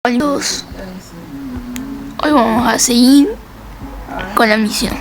Amigos, hoy vamos a seguir con la misión.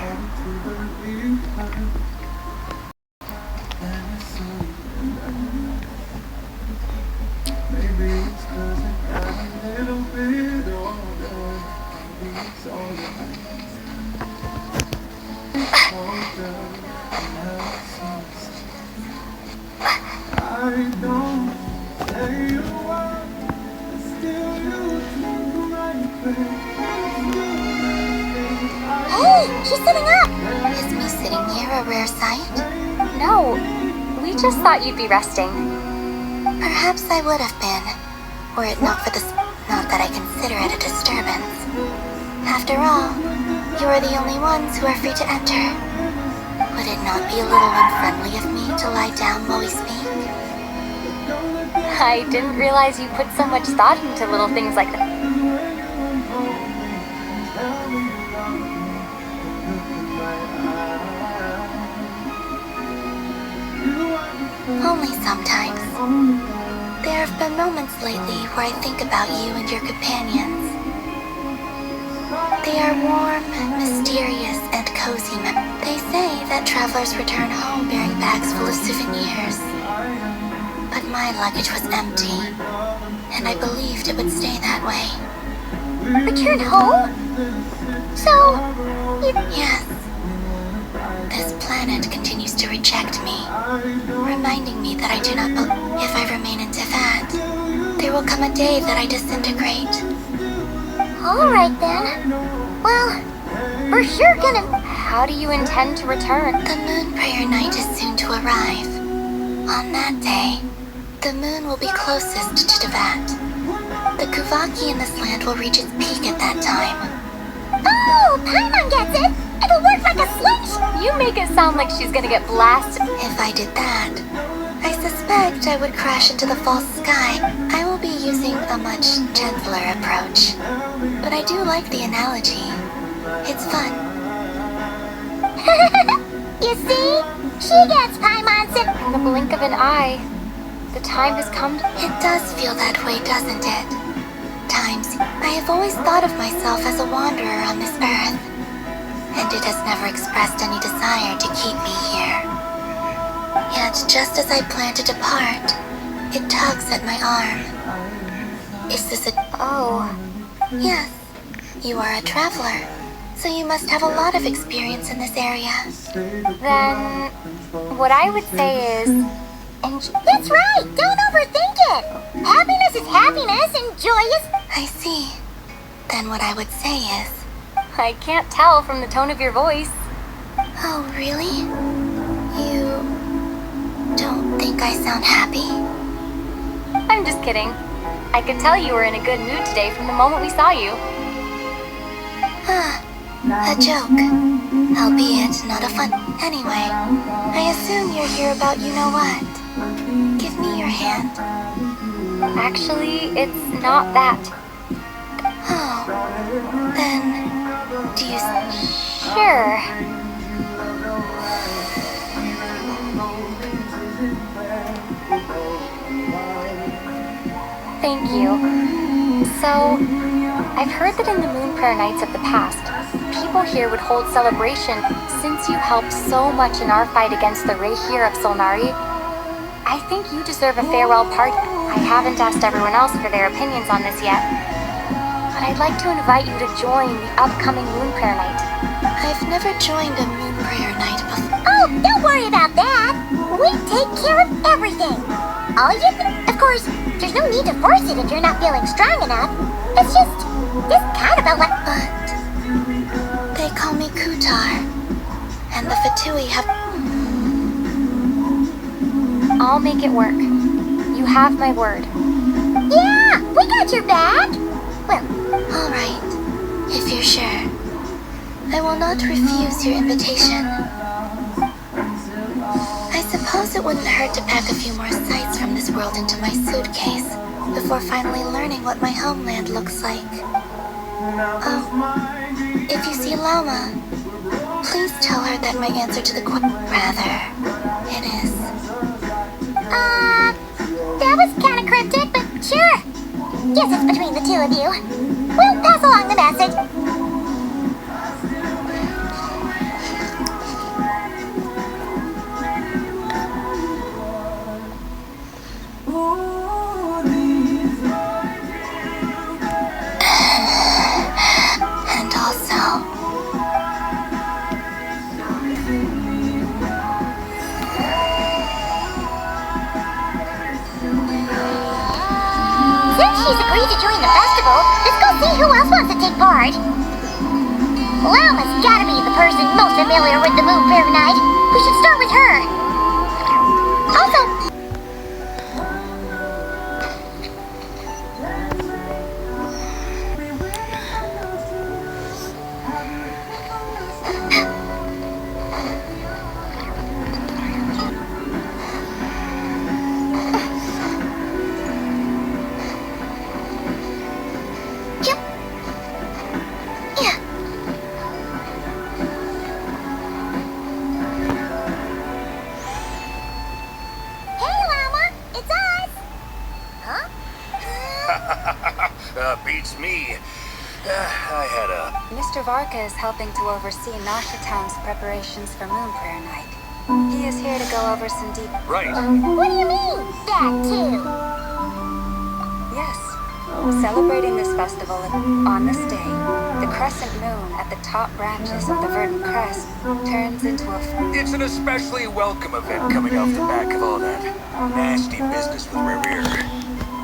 Hey, she's sitting up! Is me sitting here a rare sight? No, we just thought you'd be resting. Perhaps I would have been, were it not for this. Not that I consider it a disturbance. After all, you are the only ones who are free to enter. Would it not be a little unfriendly of me to lie down while we speak? I didn't realize you put so much thought into little things like that. Only sometimes. There have been moments lately where I think about you and your companions. They are warm, mysterious, and cozy. They say that travelers return home bearing bags full of souvenirs. But my luggage was empty, and I believed it would stay that way. Return home? So, Yes. This planet continues to reject me, reminding me that I do not believe if I remain in Tibet, there will come a day that I disintegrate. alright then. Well, we're sure gonna... How do you intend to return? The moon prayer night is soon to arrive. On that day, the moon will be closest to Tibet. The Kuvaki in this land will reach its peak at that time. Oh, Paimon gets it! It'll work like a sledge! You make it sound like she's gonna get blasted. If I did that, I suspect I would crash into the false sky. I will be using a much gentler approach. But I do like the analogy. It's fun. You see? She gets Paimon's in the blink of an eye. The time has come to... It does feel that way, doesn't it? Times, I have always thought of myself as a wanderer on this earth. And it has never expressed any desire to keep me here. Yet, just as I plan to depart, it tugs at my arm. Is this a... Oh, Yes, you are a traveler, so you must have a lot of experience in this area. then... What I would say is... That's right! Don't overthink it! Happiness is happiness and joy is... I see. Then what I would say is... I can't tell from the tone of your voice. Oh, really? You... don't think I sound happy? I'm just kidding. I could tell you were in a good mood today from the moment we saw you. A joke. Albeit not a fun... Anyway, I assume you're here about you-know-what. Give me your hand. Actually, it's not that. Oh, then... do you... Sure. Thank you. So, I've heard that in the moon prayer nights of the past, people here would hold celebration since you helped so much in our fight against the Rehir of Solnari. I think you deserve a farewell party. I haven't asked everyone else for their opinions on this yet, but I'd like to invite you to join the upcoming moon prayer night. I've never joined a moon prayer night before. Oh, don't worry about that. We take care of everything. All you of course, there's no need to force it if you're not feeling strong enough. It's just kind of a But... they call me Kutar. And the Fatui have... I'll make it work. You have my word. Yeah, we got your back. Well, Alright, if you're sure. I will not refuse your invitation. I suppose it wouldn't hurt to pack a few more sights from this world into my suitcase before finally learning what my homeland looks like. Oh, if you see Lama, please tell her that my answer to the question... Rather, it is... that was kind of cryptic, but sure. Guess it's between the two of you. We'll pass along the message. And also, since she's agreed to join the festival, let's go see who else wants to take part. Lama's gotta be the person most familiar with the moon fair night. We should start with her. Also, Beats me. I had a... Mr. Varka is helping to oversee Nasha Town's preparations for Moon Prayer Night. He is here to go over some deep... Right. what do you mean, that too? Yes. Celebrating this festival on this day, the crescent moon at the top branches of the verdant crest turns into a... It's an especially welcome event coming off the back of all that nasty business with Revere.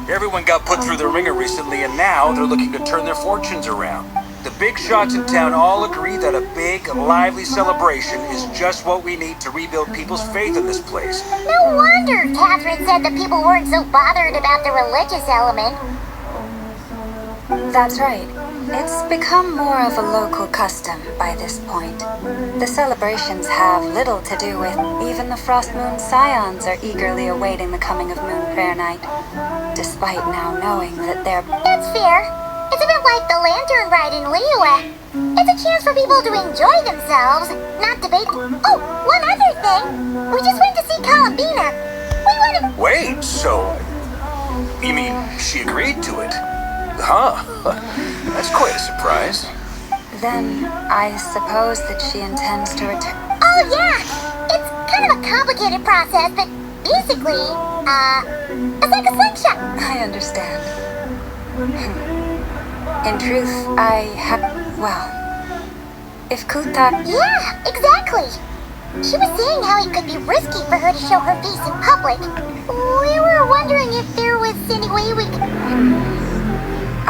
Everyone got put through the ringer recently, and now they're looking to turn their fortunes around. The big shots in town all agree that a big, lively celebration is just what we need to rebuild people's faith in this place. No wonder Catherine said that people weren't so bothered about the religious element. That's right. It's become more of a local custom by this point. The celebrations have little to do with... Even the Frost Moon Scions are eagerly awaiting the coming of Moon Prayer Night, despite now knowing that they're... That's fair. It's a bit like the lantern ride in Liyue. It's a chance for people to enjoy themselves, not debate... Oh, one other thing. We just went to see Columbina. We went to... Wait, so... You mean she agreed to it? Huh. That's quite a surprise. Then I suppose that she intends to return... Oh, yeah. It's kind of a complicated process, but basically, it's like a slingshot. I understand. In truth, I have... Well... If Kuta... Yeah, exactly. She was saying how it could be risky for her to show her face in public. We were wondering if there was any way we could...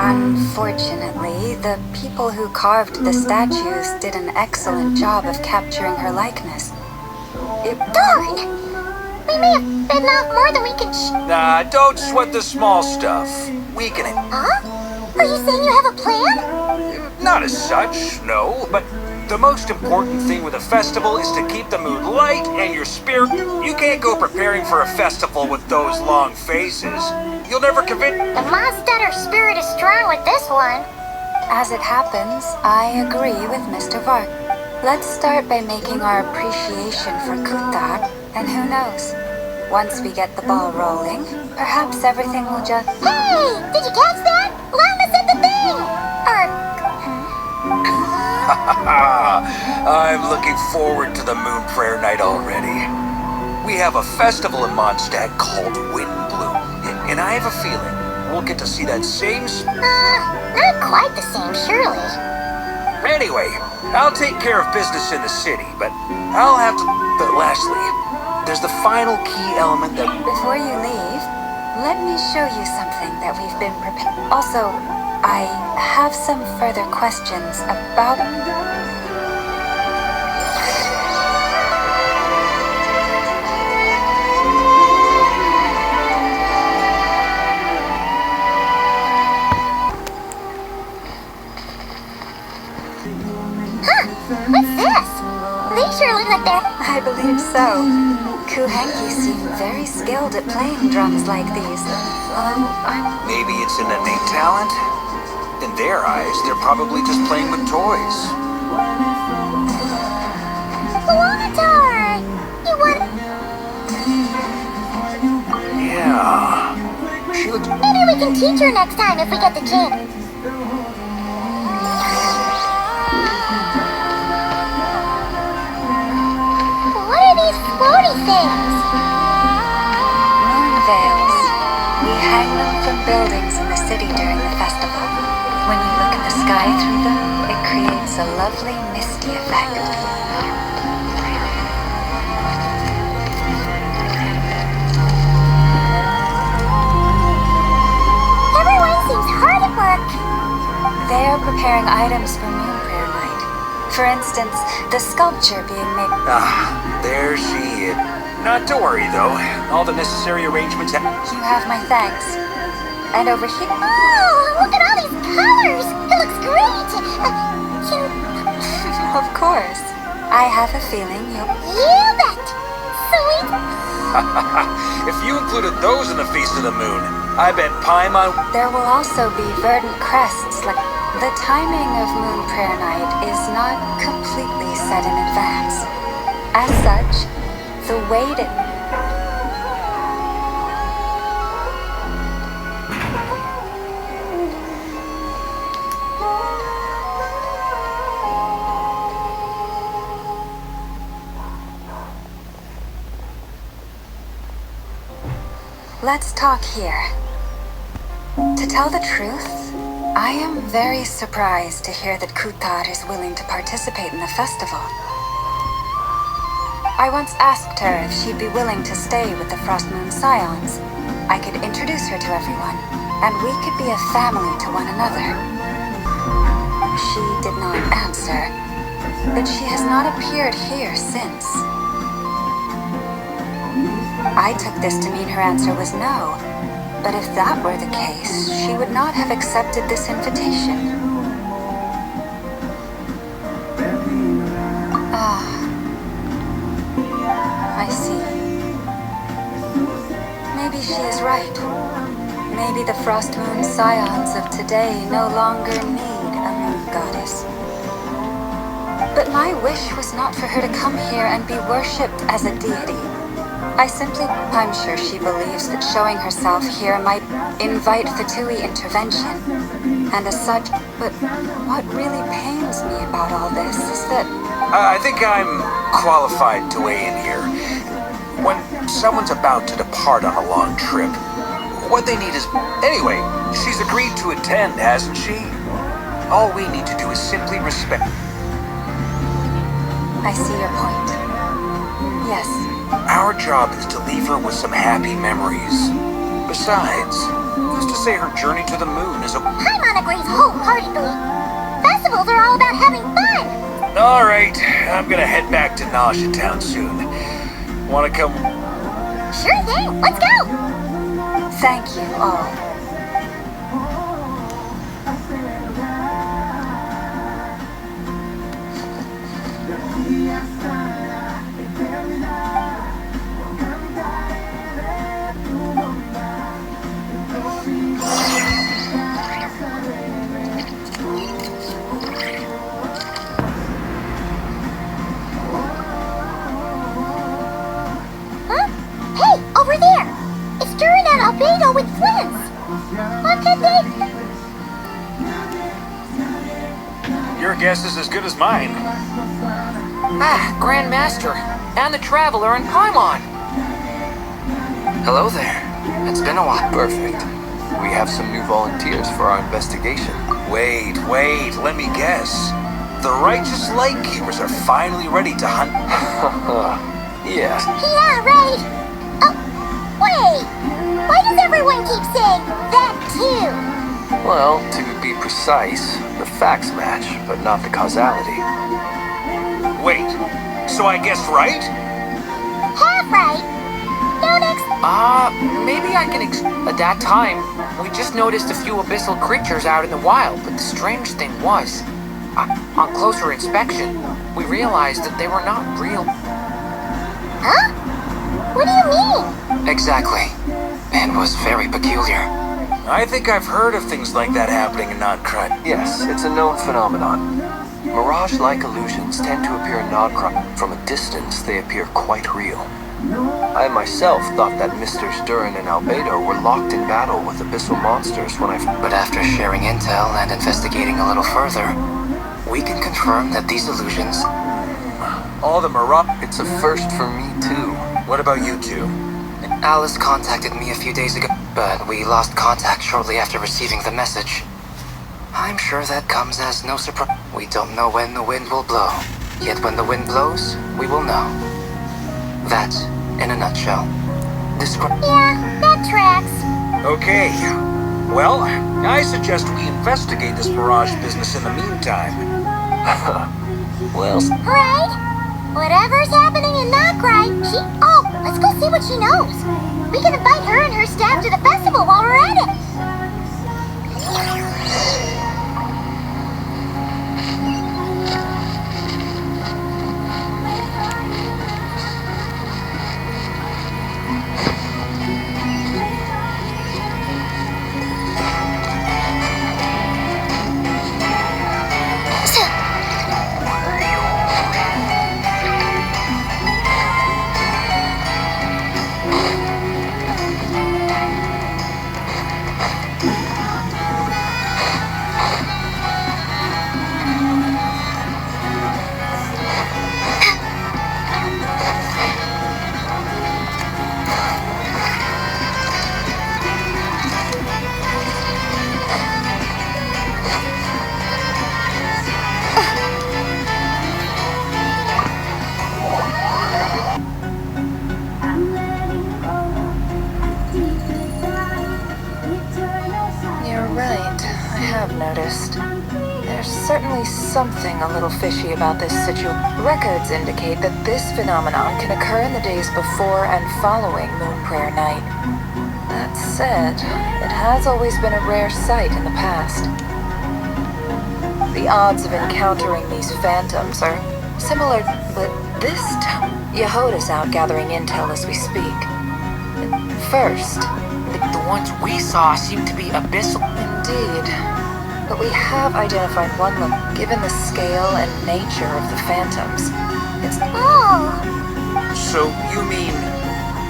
Unfortunately, the people who carved the statues did an excellent job of capturing her likeness. Darn! We may have bitten off more than we can Nah, don't sweat the small stuff. Weaken it. Huh? Are you saying you have a plan? Not as such, no, but the most important thing with a festival is to keep the mood light and your spirit. You can't go preparing for a festival with those long faces. You'll never convince... The Mondstatter spirit is strong with this one. As it happens, I agree with Mr. Vark. Let's start by making our appreciation for Kutar, and who knows? Once we get the ball rolling, perhaps everything will just... Hey! Did you catch that? Lama said the thing! I'm looking forward to the Moon Prayer Night already. We have a festival in Mondstadt called Windbloom, and I have a feeling we'll get to see that same... Not quite the same, surely. Anyway, I'll take care of business in the city, but I'll have to... But lastly, there's the final key element that... Before you leave, let me show you something that we've been prepared. Also, I have some further questions about... What's this? They sure look like they're... I believe so. Kuhenki seem very skilled at playing drums like these. Maybe it's an innate talent? In their eyes, they're probably just playing with toys. Lunar! You want... Yeah. She She looks... Maybe we can teach her next time if we get the chance. What are these floaty things? Moon veils. We hang them from buildings in the city during the festival. When you look at the sky through them, it creates a lovely misty effect. Everyone seems hard at work. They are preparing items for Moon Prayer Night. For instance, the sculpture being made. Ah, there she is. Not to worry, though. All the necessary arrangements have... You have my thanks. And over here. Oh, look at all these colors. It looks great. Of course. I have a feeling you'll. You bet. Sweet. If you included those in the Feast of the Moon, I bet Paimon... There will also be verdant crests. Like the timing of Moon Prayer Night is not completely set in advance. As such, the way to. Let's talk here. To tell the truth, I am very surprised to hear that Kutar is willing to participate in the festival. I once asked her if she'd be willing to stay with the Frost Moon Scions. I could introduce her to everyone, and we could be a family to one another. She did not answer, but she has not appeared here since. I took this to mean her answer was no, but if that were the case, she would not have accepted this invitation. Ah, I see. Maybe she is right. Maybe the Frost Moon Scions of today no longer need a moon goddess. But my wish was not for her to come here and be worshipped as a deity. I'm sure she believes that showing herself here might invite Fatui intervention. And as such, but what really pains me about all this is that... I think I'm qualified to weigh in here. When someone's about to depart on a long trip, what they need is... Anyway, she's agreed to attend, hasn't she? All we need to do is simply respect... I see your point. Yes. Our job is to leave her with some happy memories. Besides, who's to say her journey to the moon is a... Paimon agrees wholeheartedly. Festivals are all about having fun. Alright, I'm gonna head back to Nausea Town soon. Wanna come... Sure thing, let's go. Thank you all. Over there! It's Duran and Albedo with twins! What could they... Your guess is as good as mine. Ah, Grand Master, and the Traveler and Paimon. Hello there. It's been a while. Perfect. We have some new volunteers for our investigation. Wait, let me guess. The righteous Lightkeepers are finally ready to hunt... Yeah. Yeah, right! Oh, wait! Why does everyone keep saying that too? Well, to be precise, the facts match, but not the causality. Wait, so I guessed right? Half right! Don't Maybe I can at that time, we just noticed a few abyssal creatures out in the wild, but the strange thing was, on closer inspection, we realized that they were not real. Huh? What do you mean? Exactly. It was very peculiar. I think I've heard of things like that happening in Nodcrut. Yes, it's a known phenomenon. Mirage-like illusions tend to appear in Nodcrut. From a distance, they appear quite real. I myself thought that Misters Durin and Albedo were locked in battle with abyssal monsters when I... But after sharing intel and investigating a little further, we can confirm that these illusions... All the It's a first for me, too. What about you two? Alice contacted me a few days ago, but we lost contact shortly after receiving the message. I'm sure that comes as no surprise. We don't know when the wind will blow. Yet when the wind blows, we will know. That, in a nutshell. Yeah, that tracks. Okay. Well, I suggest we investigate this mirage business in the meantime. Well... Right? Whatever's happening in that gripe, Oh, let's go see what she knows. We can invite her and her staff to the festival while we're at it. You're right, I have noticed. There's certainly something a little fishy about this situation. Records indicate that this phenomenon can occur in the days before and following Moon Prayer Night. That said, it has always been a rare sight in the past. The odds of encountering these phantoms are similar, but this time, Yehoda's out gathering intel as we speak. First, The ones we saw seem to be abyssal. indeed, but we have identified one look. Given the scale and nature of the phantoms, it's Oh, So, you mean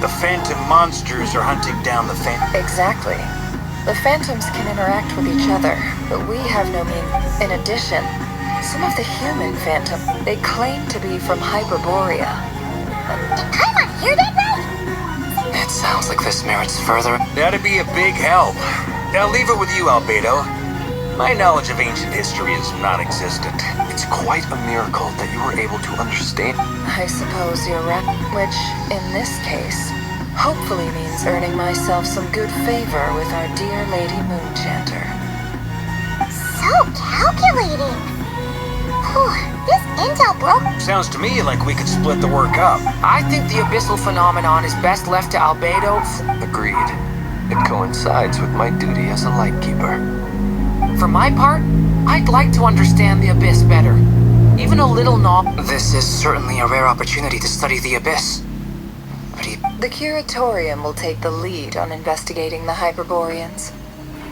the phantom monsters are hunting down the exactly. The phantoms can interact with each other, but we have no means. In addition, some of the human phantom, they claim to be from Hyperborea. did I not hear that right? It sounds like this merits further. That'd be a big help. I'll leave it with you, Albedo. My knowledge of ancient history is non-existent. It's quite a miracle that you were able to understand. I suppose you're right, which, in this case, hopefully means earning myself some good favor with our dear Lady Moonchanter. So calculating. Whew, this intel broke. Sounds to me like we could split the work up. I think the abyssal phenomenon is best left to Albedo. Agreed. It coincides with my duty as a lightkeeper. For my part, I'd like to understand the abyss better. Even a little This is certainly a rare opportunity to study the abyss. But The Curatorium will take the lead on investigating the Hyperboreans.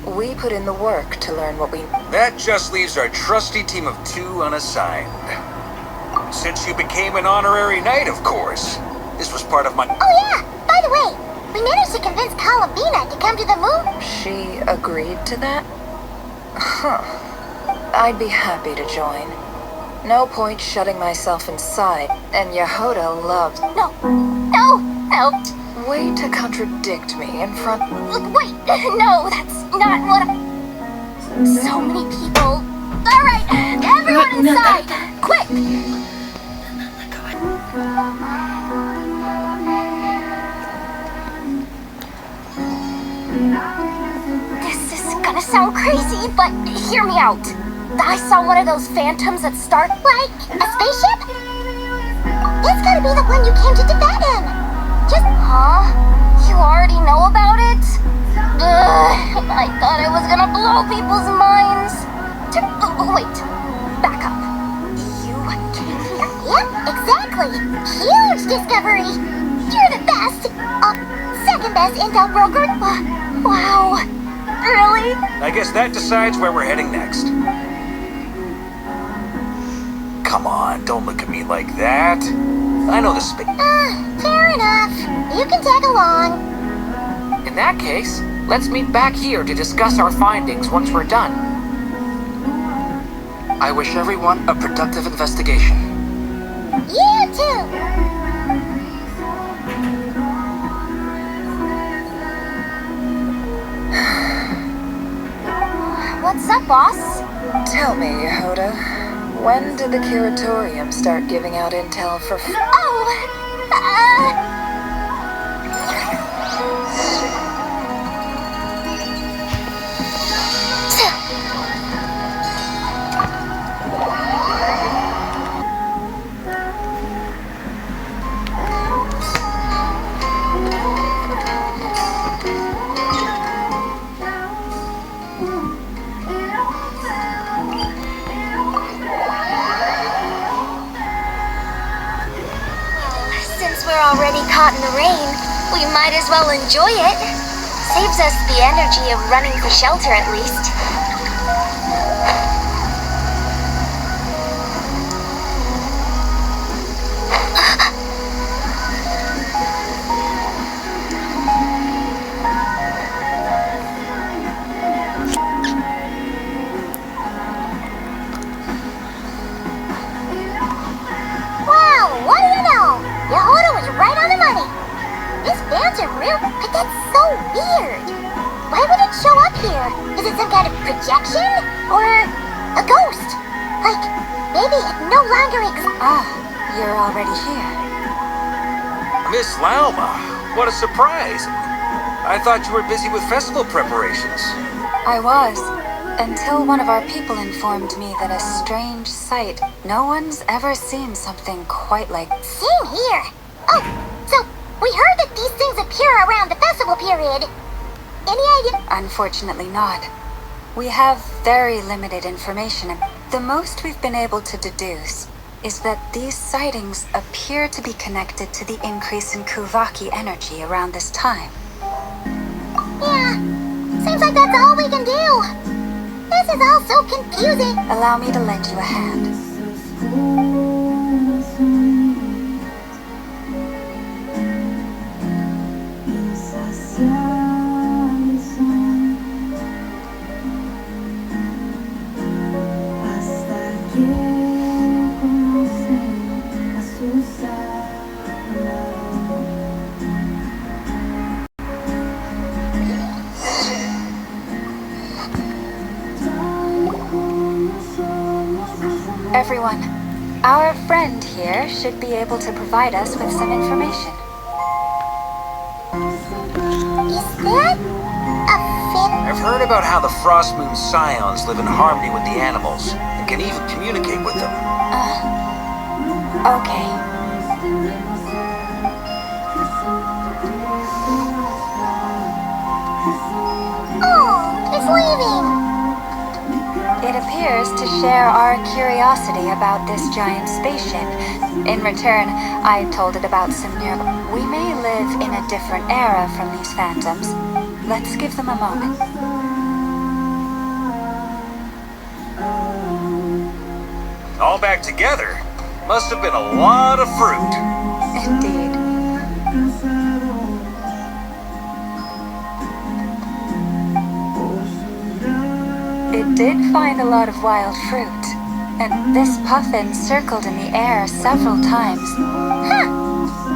We put in the work to learn what we... That just leaves our trusty team of two unassigned. Since you became an honorary knight, of course. This was part of my... Oh yeah, by the way, we managed to convince Columbina to come to the moon. She agreed to that? Huh. I'd be happy to join. No point shutting myself inside, and Yehoda loves... No. Way to contradict me in front... Wait, no, that's not what So many people. All right, everyone inside, quick! This is gonna sound crazy, but hear me out. I saw one of those phantoms at start, like a spaceship. It's gotta be the one you came to defend him. You already know about it? I thought I was gonna blow people's minds. Wait, back up. You came here? Yep, exactly. Huge discovery. You're the best. Second best intel broker. Wow. Really? I guess that decides where we're heading next. Come on, don't look at me like that. I know the space. Fair enough. You can tag along. In that case, let's meet back here to discuss our findings once we're done. I wish everyone a productive investigation. You too. What's up, boss? Tell me, Hoda, when did the curatorium start giving out intel for Since we're already caught in the rain, we might as well enjoy it. Saves us the energy of running for shelter at least. Wow, what do you know? Yehuda was right on the money. These bands are real, but that's so weird. Why would it show up here? Is it some kind of projection? Or a ghost? Like, maybe it no longer exists. Ah, you're already here. Miss Lauma, what a surprise. I thought you were busy with festival preparations. I was, until one of our people informed me that a strange sight. No one's ever seen something quite like. Same here. Oh, so we heard that these things appear around the festival period. Any idea? Unfortunately not. We have very limited information, and the most we've been able to deduce is that these sightings appear to be connected to the increase in Kuvaki energy around this time. Yeah, seems like that's all we can do. This is all so confusing. Allow me to lend you a hand. Everyone, our friend here should be able to provide us with some information. Is that a fin? I've heard about how the Frost Moon Scions live in harmony with the animals and can even communicate with them. Okay. Oh, it's leaving. It appears to share our curiosity about this giant spaceship. In return, I told it about some nearby. We may live in a different era from these phantoms. Let's give them a moment. All back together. Must have been a lot of fruit. Indeed. It did find a lot of wild fruit, and this puffin circled in the air several times. Huh.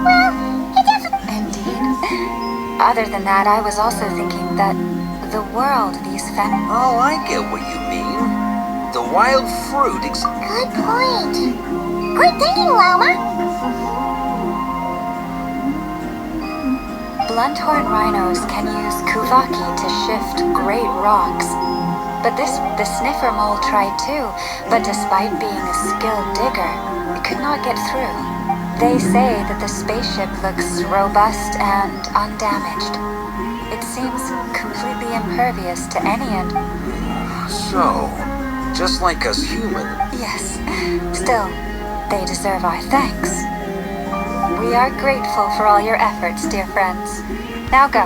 Well, it definitely... Indeed. Other than that, I was also thinking that the world these Oh, I get what you mean. The wild fruit Good point. Great thinking, Lauma. Blunthorn rhinos can use Kuvaki to shift great rocks. But the sniffer mole tried too, but despite being a skilled digger, it could not get through. They say that the spaceship looks robust and undamaged. It seems completely impervious to any So, just like us human. Yes. Still, they deserve our thanks. We are grateful for all your efforts, dear friends. Now go.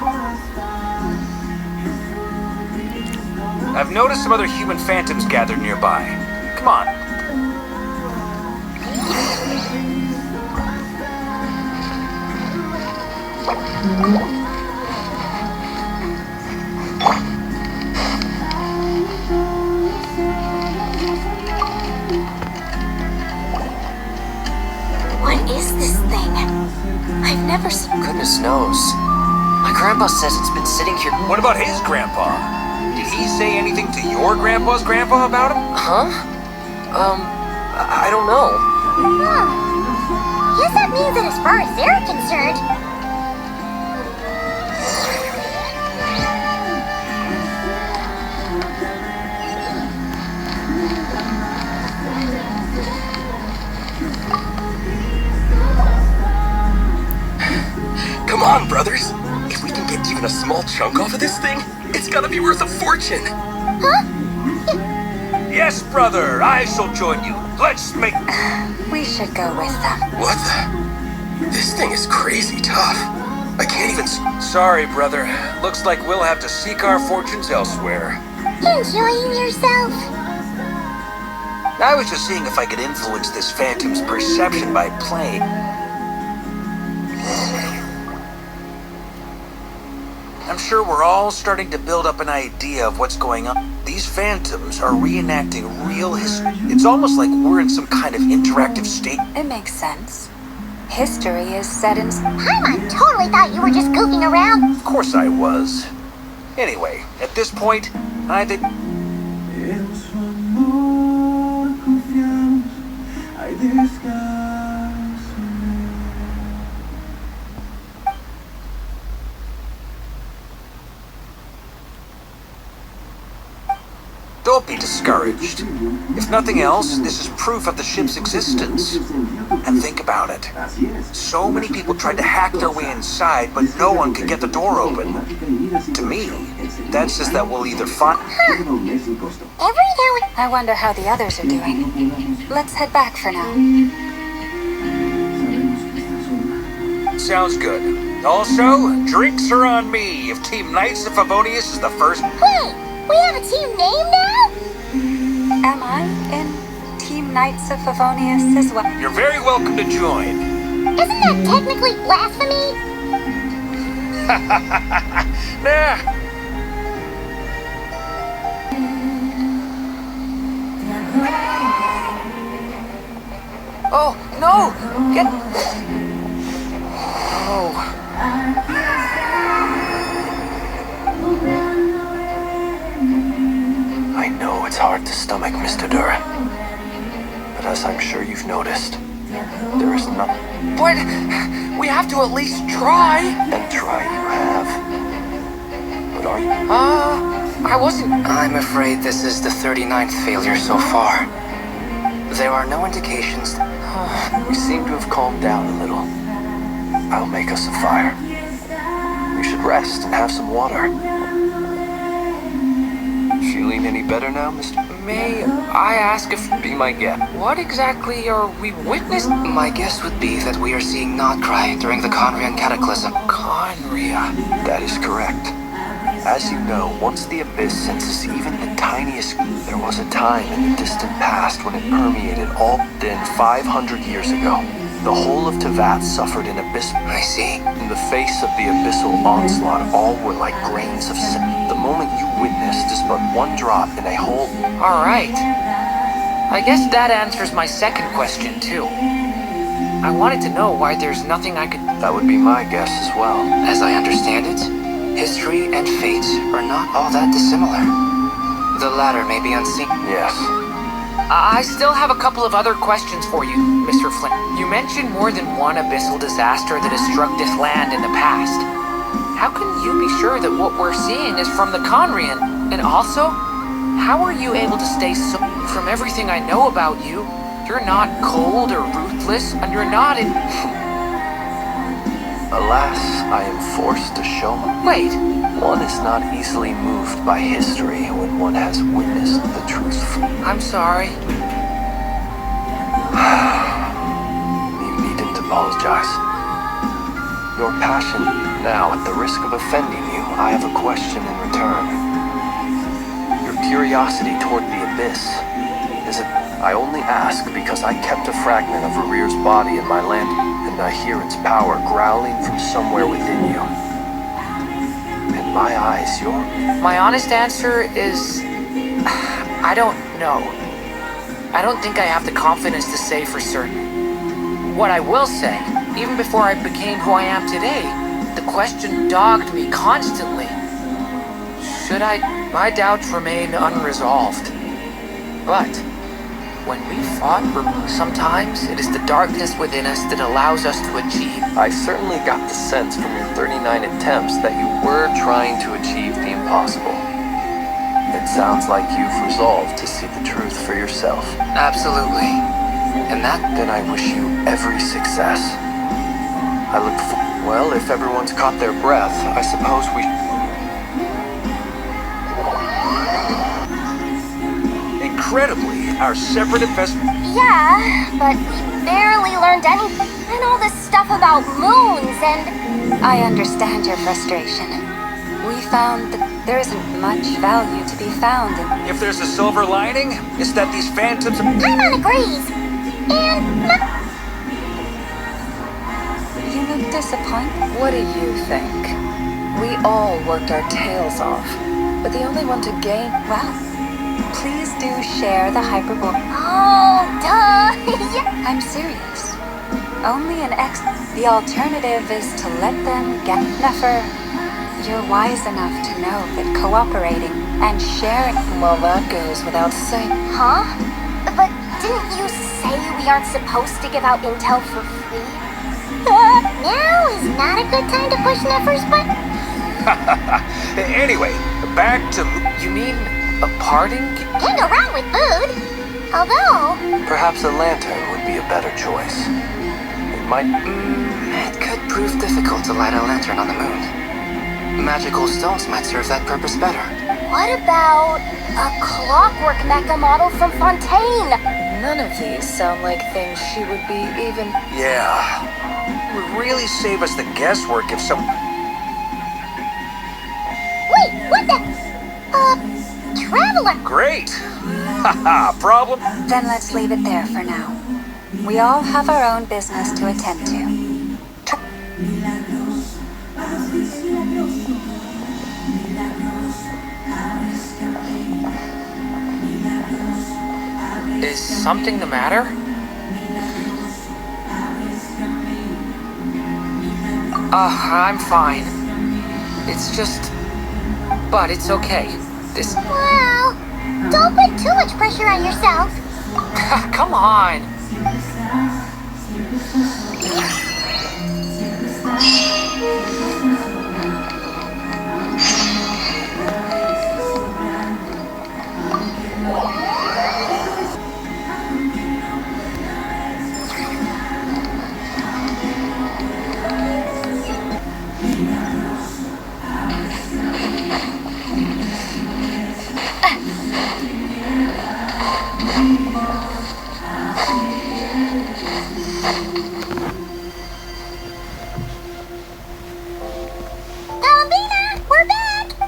I've noticed some other human phantoms gathered nearby. Come on. What is this thing? I've never seen. Goodness knows. My grandpa says it's been sitting here. What about his grandpa? Did he say anything to your grandpa's grandpa about him? Huh? I don't know. Guess that means that as far as they're concerned, Come on, brothers. If we can get even a small chunk off of this thing, it's gonna be worth a fortune. Yes, brother, I shall join you. Let's make... We should go with them. What the? This thing is crazy tough. I can't even... Sorry, brother. Looks like we'll have to seek our fortunes elsewhere. enjoying yourself. I was just seeing if I could influence this phantom's perception by playing. I'm sure we're all starting to build up an idea of what's going on. These phantoms are reenacting real history. It's almost like we're in some kind of interactive state. It makes sense. History is set in... Paimon totally thought you were just goofing around. Of course I was. Anyway, at this point, I think... Don't be discouraged. If nothing else, this is proof of the ship's existence. And think about it. So many people tried to hack their way inside, but no one could get the door open. To me, that says that we'll either find... Every now and I wonder how the others are doing. Let's head back for now. Sounds good. Also, drinks are on me if Team Knights of Favonius is the first... Wait, we have a team name now? Am I in Team Knights of Favonius as well? You're very welcome to join. Isn't that technically blasphemy? Nah. Oh, no! Get... Oh. I know it's hard to stomach, Mr. Duran. But as I'm sure you've noticed, there is nothing... But we have to at least try. And try you have. But are you... I wasn't... I'm afraid this is the 39th failure so far. There are no indications... We seem to have calmed down a little. I'll make us a fire. We should rest and have some water. Feeling any better now, Mr. May I ask if... Be my guest. What exactly are we witnessing? My guess would be that we are seeing Notcry during the Conrian Cataclysm. Conria. That is correct. As you know, once the Abyss senses even the tiniest... There was a time in the distant past when it permeated all... Then 500 years ago, the whole of Teyvat suffered an abyss... I see. In the face of the abyssal onslaught, all were like grains of sand. The moment you witnessed is but one drop in a whole... Alright. I guess that answers my second question, too. I wanted to know why there's nothing I could... That would be my guess as well. As I understand it, history and fate are not all that dissimilar. The latter may be unseen. Yes. I still have a couple of other questions for you, Mr. Flint. You mentioned more than one abyssal disaster that has struck this land in the past. How can you be sure that what we're seeing is from the Conrian? And also, how are you able to stay so... From everything I know about you, you're not cold or ruthless, and you're not in... Alas, I am forced to show my... Wait, One is not easily moved by history when one has witnessed the truth. I'm sorry. You needn't apologize. Your passion. Now, at the risk of offending you, I have a question in return. Your curiosity toward the Abyss. Is it... I only ask because I kept a fragment of Rere's body in my land, and and I hear its power growling from somewhere within you. In my eyes, you're... My honest answer is... I don't know. I don't think I have the confidence to say for certain. What I will say, even before I became who I am today, the question dogged me constantly. Should I? My doubts remain unresolved. But when we fought, sometimes it is the darkness within us that allows us to achieve. I certainly got the sense from your 39 attempts that you were trying to achieve the impossible. It sounds like you've resolved to see the truth for yourself. Absolutely. And that... Then I wish you every success. I look for... Well, if everyone's caught their breath, I suppose we... Incredibly, our separate investment... Yeah, but we barely learned anything. And all this stuff about moons and... I understand your frustration. We found that there isn't much value to be found in... If there's a silver lining, it's that these phantoms... Paimon agrees. And... You look disappointed. What do you think? We all worked our tails off, but the only one to gain... Well, please do share the hyperbole. Oh, duh. Yeah. I'm serious. Only an ex... The alternative is to let them get... Nefer, you're wise enough to know that cooperating and sharing... Well, that goes without saying. Huh? But didn't you say we aren't supposed to give out intel for free? Now is not a good time to push Nefer's button. Anyway, back to... You mean a parting? Can't go wrong with food. Although... Perhaps a lantern would be a better choice. It might... It could prove difficult to light a lantern on the moon. Magical stones might serve that purpose better. What about a clockwork mecha model from Fontaine? None of these sound like things she would be even... Yeah. Would really save us the guesswork if some... Wait, what the... Traveler! Great! Haha, problem? Then let's leave it there for now. We all have our own business to attend to. Is something the matter? I'm fine. It's just... But it's okay. This... Well, don't put too much pressure on yourself. Come on!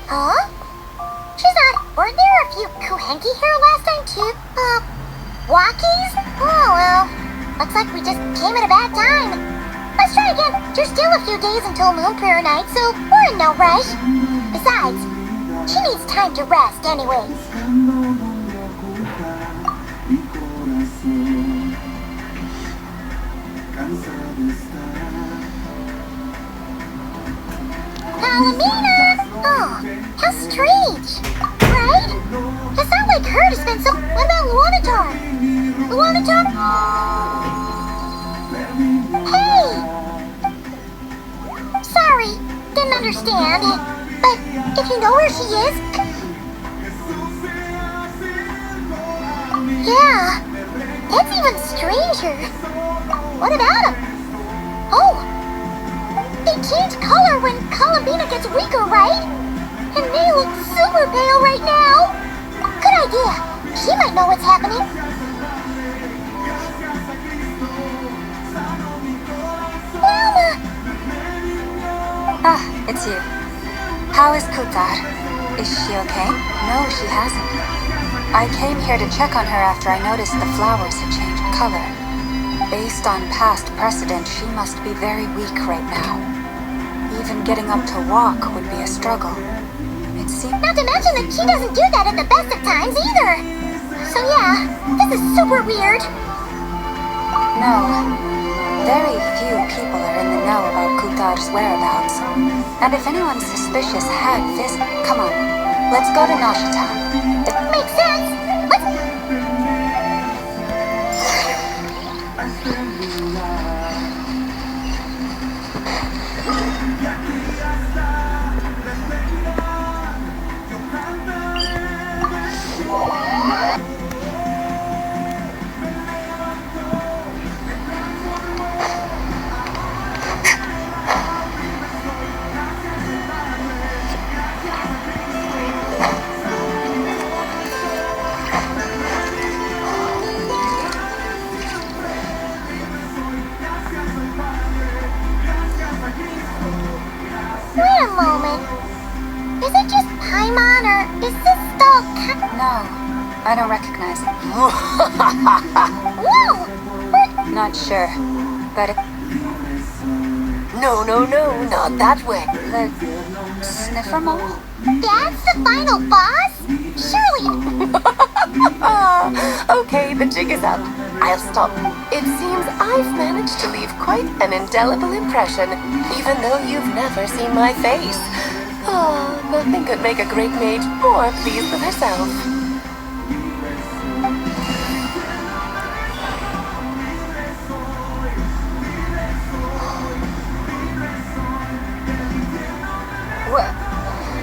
Huh? She's not... Weren't there a few Kuhenki here last time too? Walkies? Oh well. Looks like we just came at a bad time. Let's try again. There's still a few days until Moon Prayer Night, so we're in no rush. Besides, she needs time to rest anyways. Palomina! Oh, how strange, right? It's not like her to spend so... What about Luanatar? Luanatar? Hey! Sorry, didn't understand. But if you know where she is... Yeah, that's even stranger. What about him? Oh! They change color when Columbina gets weaker, right? And they look super pale right now. Good idea. She might know what's happening. Velma! Ah, it's you. How is Kutar? Is she okay? No, she hasn't. I came here to check on her after I noticed the flowers had changed color. Based on past precedent, she must be very weak right now. Even getting up to walk would be a struggle. It seems... Not to mention that she doesn't do that at the best of times either. So yeah, this is super weird. No. Very few people are in the know about Kutar's whereabouts. And if anyone's suspicious had come on, let's go to Nashita. Makes sense. Let's... Wait a moment. Is it just Paimon, or is this dog No, I don't recognize it. Whoa! Not sure, but it... No, not that way. The sniffer mole? That's the final boss? Surely... Okay, the jig is up. I'll stop. It seems I've managed to leave quite an indelible impression, even though you've never seen my face. Nothing could make a great mage more pleased with herself.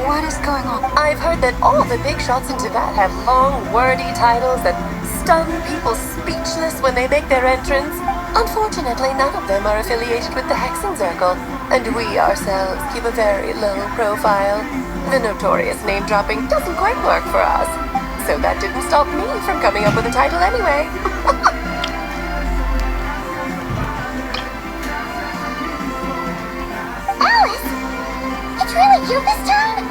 What is going on? I've heard that all the big shots in Tibet have long, wordy titles that stun people speechless when they make their entrance. Unfortunately, none of them are affiliated with the Hexen Circle, and we ourselves keep a very low profile. The notorious name-dropping doesn't quite work for us, so that didn't stop me from coming up with a title anyway. Alice? It's really you this time?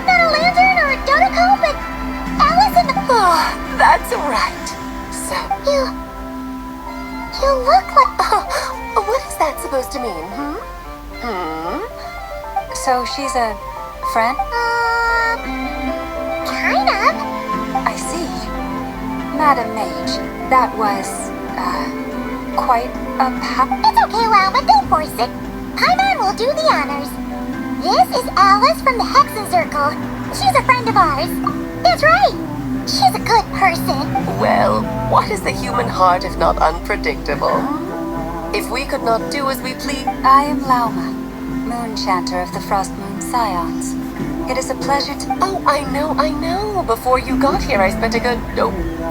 Not a lantern or a Dodoko, but Alice in the... Oh, that's right. So... You look like... What is that supposed to mean, So she's a friend? Kind of. I see. Madam Mage, that was, quite a It's okay, Alba, don't force it. Paimon will do the honors. This is Alice from the Hexen Circle. She's a friend of ours. That's right. She's a good person. Well, what is the human heart if not unpredictable? If we could not do as we please... I am Lauma, Moon Chanter of the Frost Moon Scions. It is a pleasure to... Oh, I know. Before you got here, I spent a good,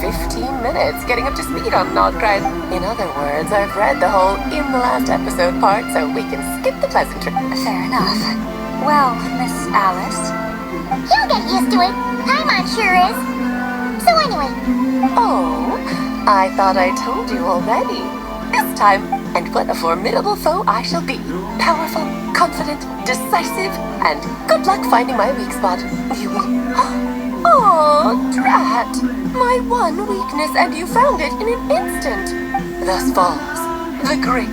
15 minutes getting up to speed on Nodcride. In other words, I've read the whole in the last episode part, so we can skip the pleasantry. Fair enough. Well, Miss Alice... You'll get used to it. Paimon sure is. So anyway... Oh, I thought I told you already. This time, and what a formidable foe I shall be. Powerful, confident, decisive, and good luck finding my weak spot. You will... Oh, drat! My one weakness, and you found it in an instant. Thus falls the great...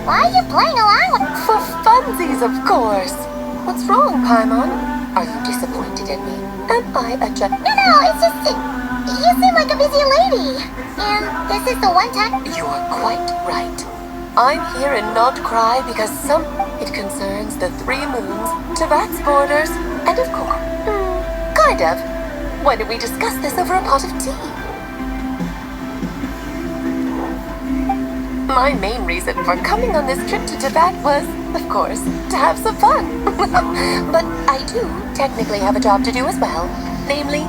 Why are you playing along with... For funsies, of course. What's wrong, Paimon? Are you disappointed in me? Am I a No, it's just that you seem like a busy lady. And this is the one time... You're quite right. I'm here in Nodcry because it concerns the 3 moons, Tibet's borders, and of course... kind of. Why don't we discuss this over a pot of tea? My main reason for coming on this trip to Tibet was, of course, to have some fun. But I do technically have a job to do as well. Namely,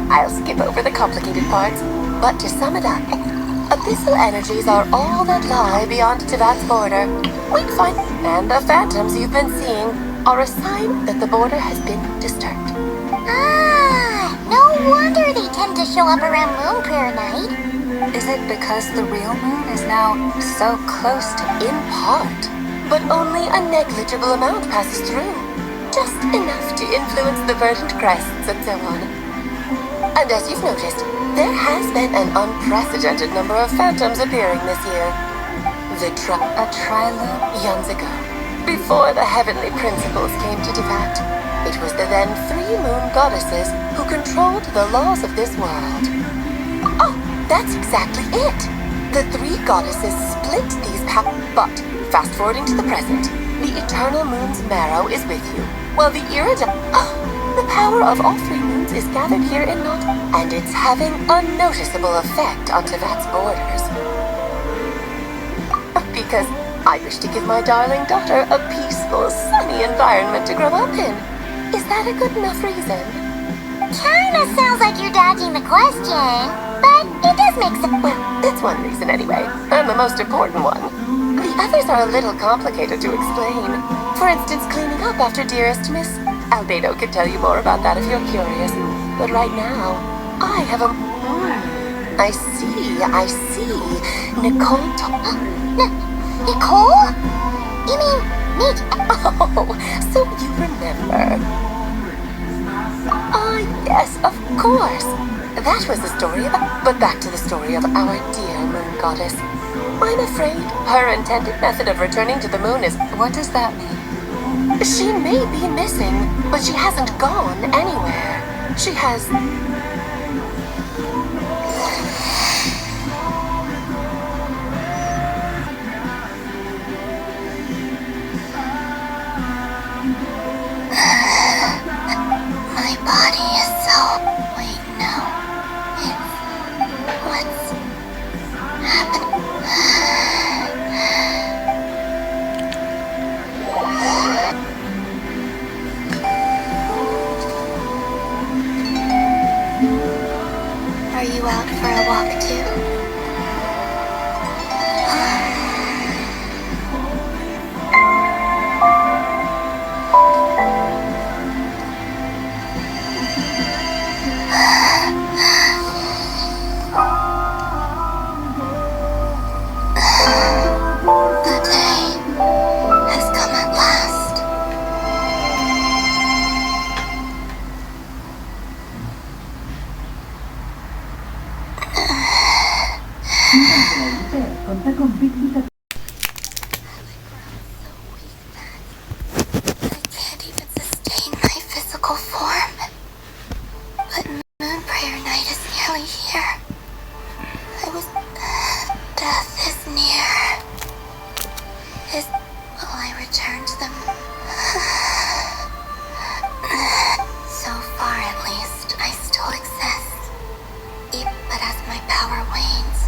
I'll skip over the complicated parts. But to sum it up, abyssal energies are all that lie beyond Tibet's border. Weak find, and the phantoms you've been seeing are a sign that the border has been disturbed. No wonder they tend to show up around Moon Prayer Night. Is it because the real moon is now so close to... In part, but only a negligible amount passes through. Just enough to influence the verdant crests and so on. And as you've noticed, There has been an unprecedented number of phantoms appearing this year. A trilune? Eons ago, before the heavenly principles came to defact, it was the then 3 moon goddesses who controlled the laws of this world. Oh, that's exactly it! The 3 goddesses split these but, fast-forwarding to the present, the eternal moon's marrow is with you, while the the power of all 3 moons is gathered here in Not, and it's having a noticeable effect on Tevat's borders. Because I wish to give my darling daughter a peaceful, sunny environment to grow up in. Is that a good enough reason? Kinda sounds like you're dodging the question, but it does make sense. Well, that's one reason anyway, and the most important one. The others are a little complicated to explain. For instance, cleaning up after dearest Miss Albedo could tell you more about that if you're curious. But right now, I have a... I see. Nicole Nicole? You mean me? Oh, so you remember. Yes, of course. That was the story of... But back to the story of our dear moon goddess. I'm afraid her intended method of returning to the moon is... What does that mean? She may be missing, but she hasn't gone anywhere. She has... My body is so... Wait, no. What's happening? Are you out for a walk too? The day has come at last. I can't even sustain my physical form. But Moon Prayer Night is nearly here. Death is near. Will I return to them? So far, at least, I still exist. But as my power wanes,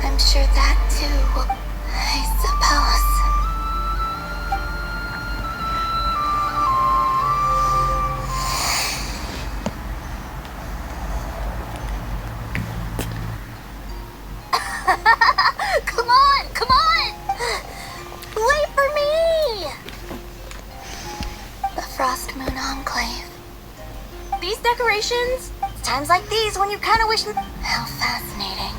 I'm sure that too will... I suppose. Come on! Wait for me! The Frost Moon Enclave. These decorations? Times like these when you kind of wish... How fascinating.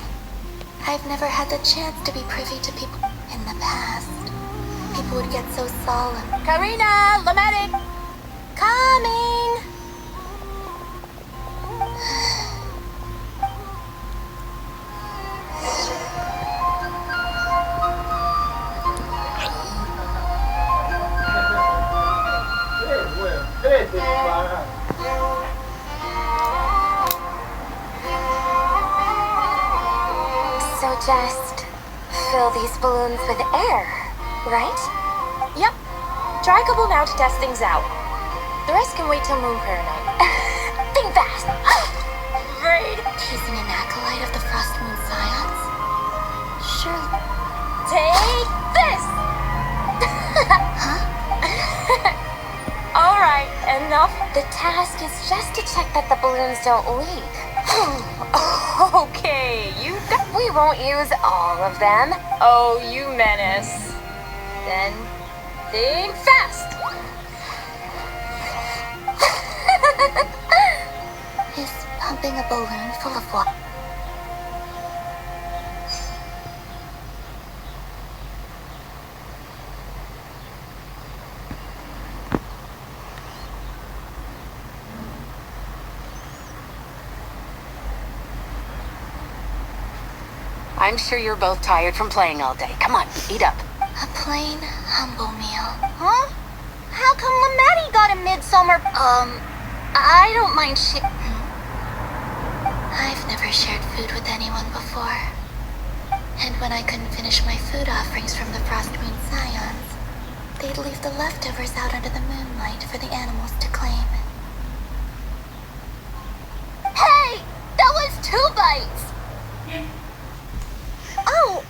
I've never had the chance to be privy to people in the past. People would get so solemn. Karina! Lamedic! Coming! So just fill these balloons with air, right? Yep. Try a couple now to test things out. The rest can wait till Moon Prayer Night. Think fast! Right. He's an acolyte of the Frost Moon Scions? Sure. Take this! Huh? Alright, enough. The task is just to check that the balloons don't leak. Okay, we won't use all of them. Oh, you menace. Then, think fast. Is pumping a balloon full of water? I'm sure you're both tired from playing all day. Come on, eat up. A plain, humble meal. Huh? How come Maddie got a midsummer? I don't mind I've never shared food with anyone before. And when I couldn't finish my food offerings from the Frost Queen Scions, they'd leave the leftovers out under the moonlight for the animals to claim. Hey! That was 2 bites! Oh,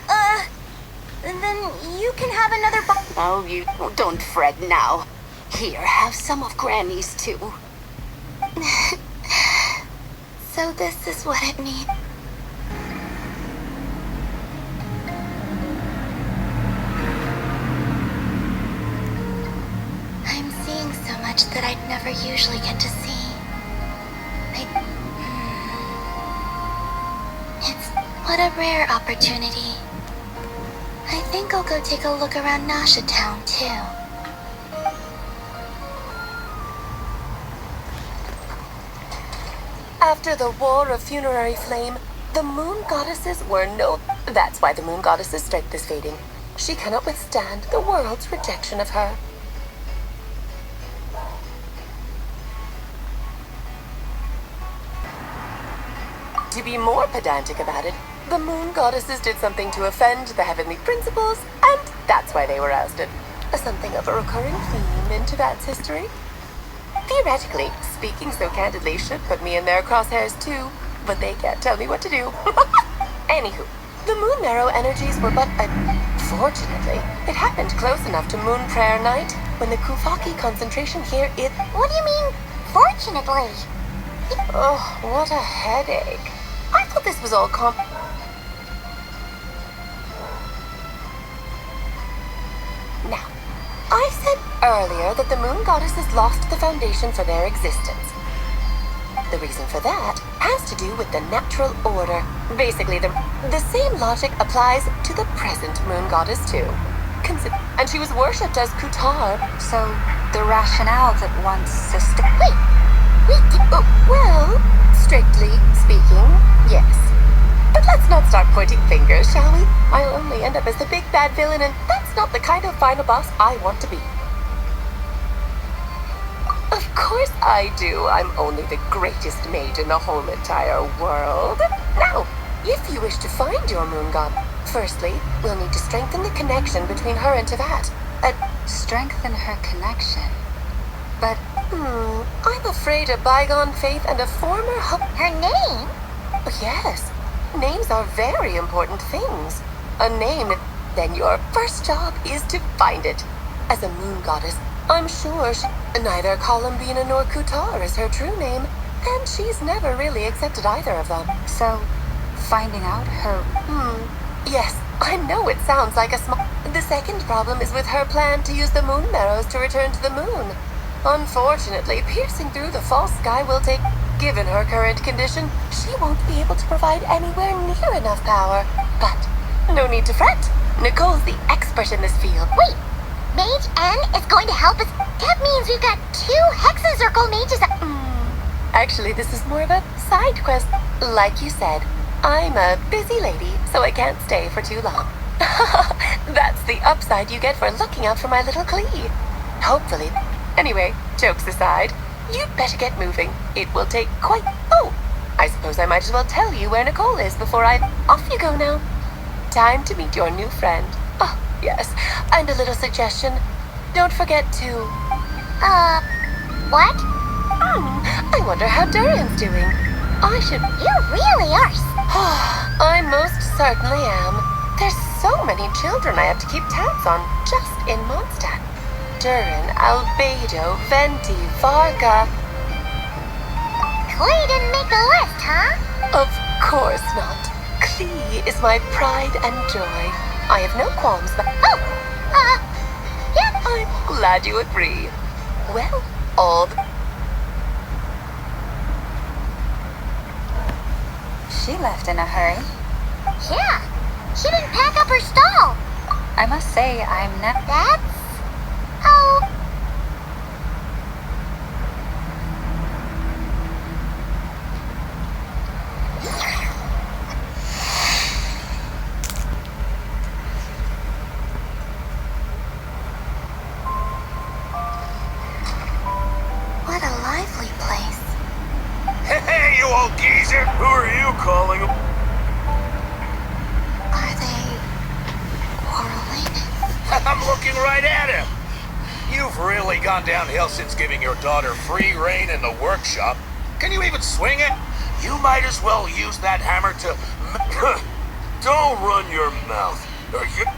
then you can have another bite. Oh, you don't fret now. Here, have some of Granny's too. So this is what it means. I'm seeing so much that I'd never usually get to see. What a rare opportunity. I think I'll go take a look around Nasha Town, too. After the War of Funerary Flame, the Moon Goddesses were no... That's why the Moon Goddess's strength is fading. She cannot withstand the world's rejection of her. To be more pedantic about it, the Moon Goddesses did something to offend the Heavenly Principles, and that's why they were ousted. Something of a recurring theme in Tibet's history. Theoretically, speaking so candidly should put me in their crosshairs too, but they can't tell me what to do. Anywho, the Moon Marrow energies were but fortunately, it happened close enough to Moon Prayer Night when the Kufaki concentration here is... What do you mean, fortunately? Oh, what a headache. I thought this was all Now, I said earlier that the Moon Goddesses lost the foundation for their existence. The reason for that has to do with the natural order. Basically, the same logic applies to the present Moon Goddess too. And she was worshipped as Kutar. So, the rationale that once sister... Well, strictly speaking, yes. But let's not start pointing fingers, shall we? I'll only end up as the big bad villain, and that's not the kind of final boss I want to be. Of course I do. I'm only the greatest mage in the whole entire world. Now, if you wish to find your moon god, firstly, we'll need to strengthen the connection between her and Tevat. Strengthen her connection? But... I'm afraid a bygone faith and a former hope... Her name? Yes. Names are very important things. A name, then your first job is to find it. As a moon goddess, I'm sure neither Columbina nor Kutar is her true name, and she's never really accepted either of them. So, finding out her... Yes, I know it sounds like a small... The second problem is with her plan to use the moon marrows to return to the moon. Unfortunately, piercing through the false sky will take... Given her current condition, she won't be able to provide anywhere near enough power. But no need to fret. Nicole's the expert in this field. Wait, Mage N is going to help us? That means we've got 2 Hexacircle mages. Actually, this is more of a side quest. Like you said, I'm a busy lady, so I can't stay for too long. That's the upside you get for looking out for my little Klee. Hopefully. Anyway, jokes aside, you'd better get moving. It will take quite... Oh, I suppose I might as well tell you where Nicole is before I... Off you go now. Time to meet your new friend. Oh, yes. And a little suggestion. Don't forget to... What? I wonder how Durian's doing. I should... You really are... I most certainly am. There's so many children I have to keep tabs on just in Mondstadt. Durin, Albedo, Venti, Varga. Klee didn't make the list, huh? Of course not. Klee is my pride and joy. I have no qualms about... Yeah. I'm glad you agree. Well, all the... She left in a hurry. Yeah. She didn't pack up her stall. I must say, I'm not... That's... right at him. You've really gone downhill since giving your daughter free rein in the workshop. Can you even swing it? You might as well use that hammer to... Don't run your mouth.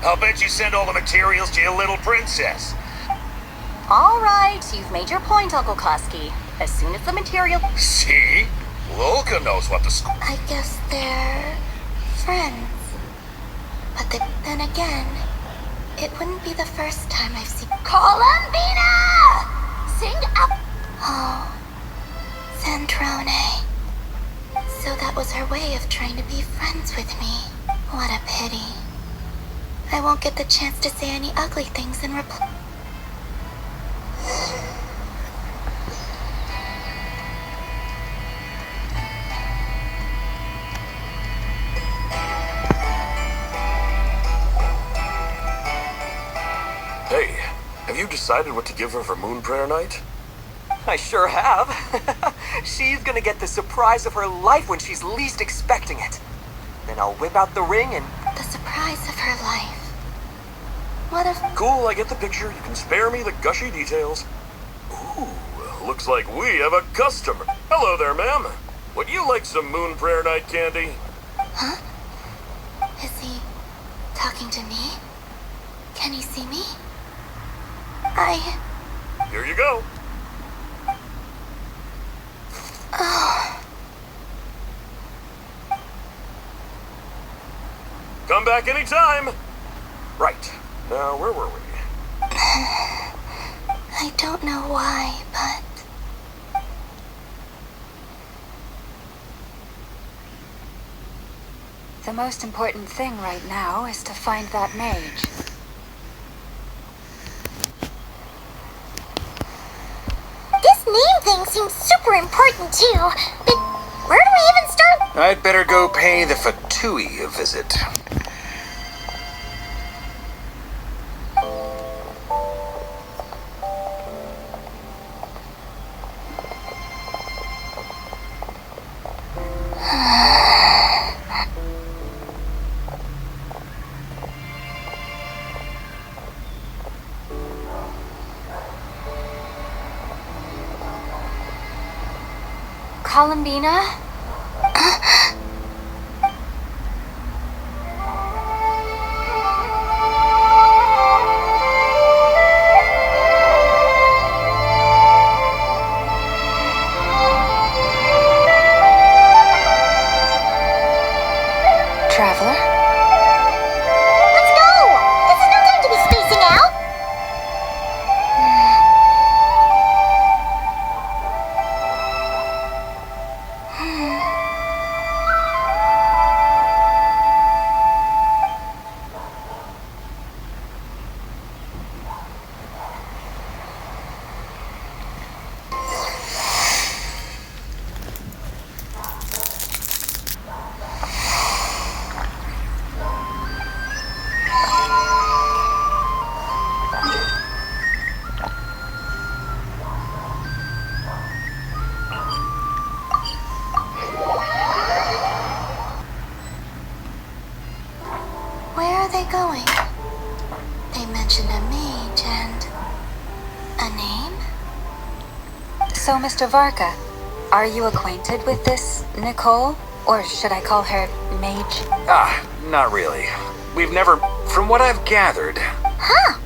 I'll bet you send all the materials to your little princess. All right, you've made your point, Uncle Koski. As soon as the material... See? Lolka knows what the school... I guess they're friends. But then again, it wouldn't be the first time I've seen... Columbina! Sing up! Oh, Centrone. So that was her way of trying to be friends with me. What a pity. I won't get the chance to say any ugly things in reply. Hey, have you decided what to give her for Moon Prayer Night? I sure have. She's gonna get the surprise of her life when she's least expecting it. Then I'll whip out the ring and... The surprise of her life. What if... Cool, I get the picture. You can spare me the gushy details. Ooh, looks like we have a customer. Hello there, ma'am. Would you like some Moon Prayer Night candy? Huh? Is he talking to me? Can he see me? Here you go. Oh. Come back anytime. Right. Now, where were we? I don't know why, but... The most important thing right now is to find that mage. This name thing seems super important too, but where do we even start? I'd better go pay the Fatui a visit. Columbina? Traveler? Let's go! This is no time to be spacing out! Where are they going? They mentioned a mage and... a name? So, Mr. Varka, are you acquainted with this Nicole? Or should I call her Mage? Not really. We've never... From what I've gathered... Huh.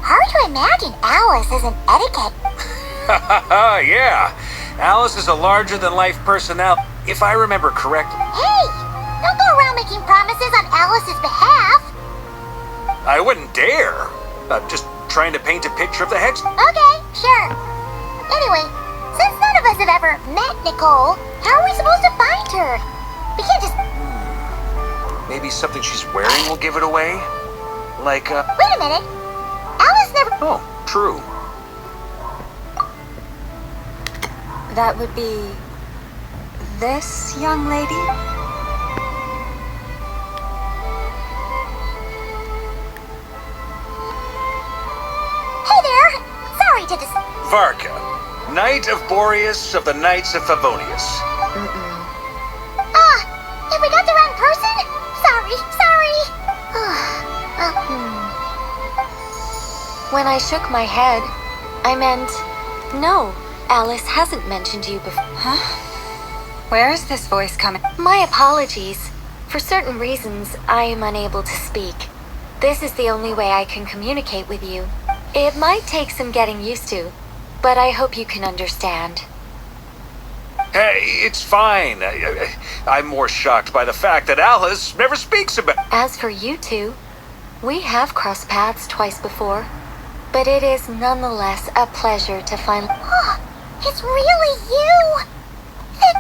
Hard to imagine Alice as an etiquette. Yeah. Alice is a larger-than-life personality. If I remember correct... Hey! Don't go around making promises on Alice's behalf. I wouldn't dare. I'm just trying to paint a picture of the hex... Okay, sure. Anyway, since none of us have ever met Nicole, how are we supposed to find her? We can't just... Maybe something she's wearing will give it away? Like, Wait a minute. Alice never... Oh, true. That would be... this young lady? Hey there! Sorry to dis... Varka, Knight of Boreas of the Knights of Favonius. Have we got the wrong person? Sorry. When I shook my head, I meant, no, Alice hasn't mentioned you before. Huh? Where is this voice coming? My apologies. For certain reasons, I am unable to speak. This is the only way I can communicate with you. It might take some getting used to, but I hope you can understand. Hey, it's fine. I'm more shocked by the fact that Alice never speaks about... As for you two, we have crossed paths twice before, but it is nonetheless a pleasure to finally... Oh, it's really you!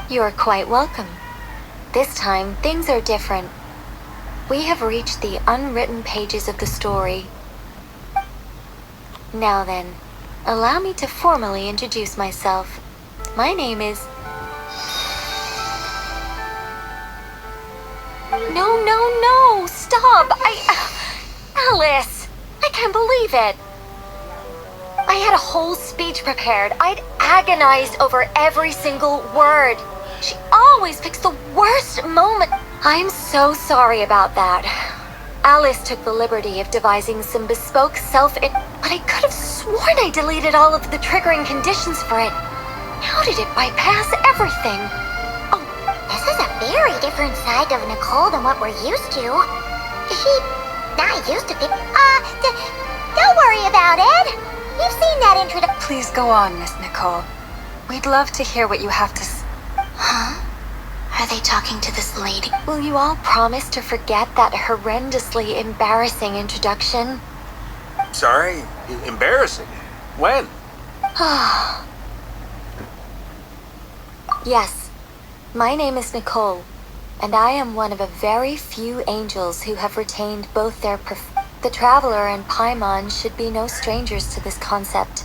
You're quite welcome. This time, things are different. We have reached the unwritten pages of the story. Now then, allow me to formally introduce myself. My name is... No, stop! Alice! I can't believe it! I had a whole speech prepared. I'd agonized over every single word. She always picks the worst moment. I'm so sorry about that. Alice took the liberty of devising some bespoke but I could have sworn I deleted all of the triggering conditions for it. How did it bypass everything? Oh, this is a very different side of Nicole than what we're used to. She's not used to people. Don't worry about it. You've seen that introduction. Please go on, Miss Nicole. We'd love to hear what you have to say. Huh? Are they talking to this lady? Will you all promise to forget that horrendously embarrassing introduction? Sorry? Embarrassing? When? Yes. My name is Nicole, and I am one of a very few angels who have retained both their The Traveler and Paimon should be no strangers to this concept.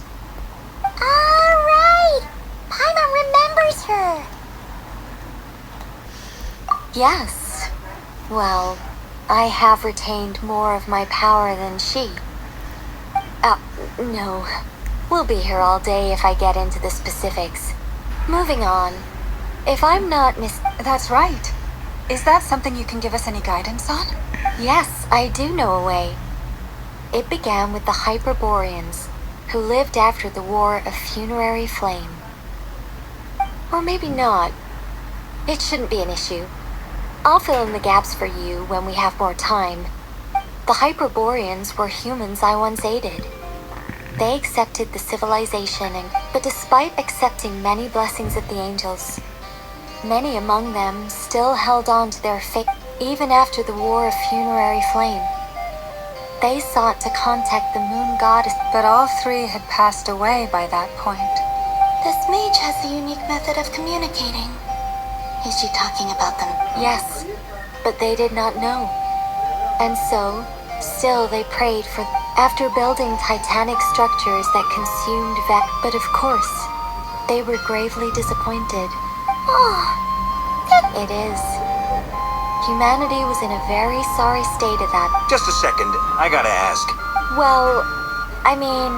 Alright! Paimon remembers her! Yes. Well, I have retained more of my power than she. No. We'll be here all day if I get into the specifics. Moving on. If I'm not That's right. Is that something you can give us any guidance on? Yes, I do know a way. It began with the Hyperboreans, who lived after the War of Funerary Flame. Or maybe not. It shouldn't be an issue. I'll fill in the gaps for you when we have more time. The Hyperboreans were humans I once aided. They accepted the civilization, but despite accepting many blessings of the angels, many among them still held on to their faith even after the War of Funerary Flame. They sought to contact the moon goddess, but all three had passed away by that point. This mage has a unique method of communicating. Is she talking about them? Yes, but they did not know. And so, still they prayed for... After building titanic structures that consumed but of course, they were gravely disappointed. It is. Humanity was in a very sorry state at that. Just a second, I gotta ask. Well, I mean,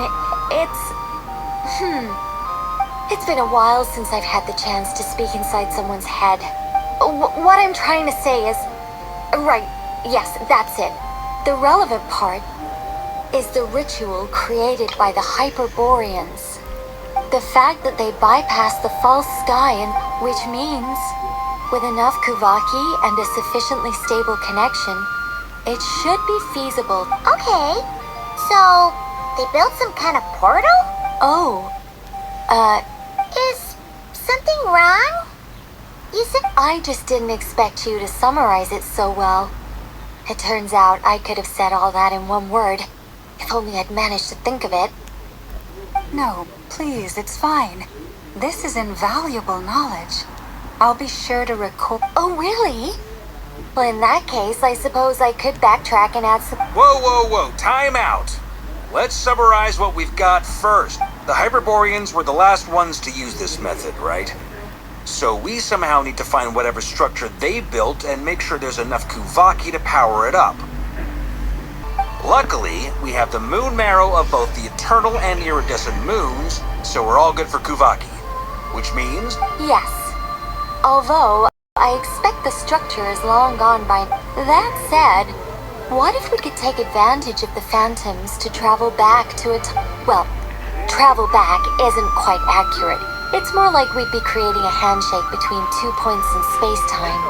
It's been a while since I've had the chance to speak inside someone's head. What I'm trying to say is... Right, yes, that's it. The relevant part is the ritual created by the Hyperboreans. The fact that they bypass the false sky, which means, with enough Kuvaki and a sufficiently stable connection, it should be feasible. Okay, so they built some kind of portal? Is something wrong? You said... I just didn't expect you to summarize it so well. It turns out I could have said all that in one word, if only I'd managed to think of it. No, please, it's fine. This is invaluable knowledge. I'll be sure to record... Oh, really? Well, in that case, I suppose I could backtrack and add some... Whoa, time out. Let's summarize what we've got first. The Hyperboreans were the last ones to use this method, right? So we somehow need to find whatever structure they built and make sure there's enough Kuvaki to power it up. Luckily, we have the moon marrow of both the eternal and iridescent moons, so we're all good for Kuvaki. Which means... Yes. Although, I expect the structure is long gone by... That said, What if we could take advantage of the phantoms to travel back to a well, travel back isn't quite accurate. It's more like we'd be creating a handshake between 2 points in space-time.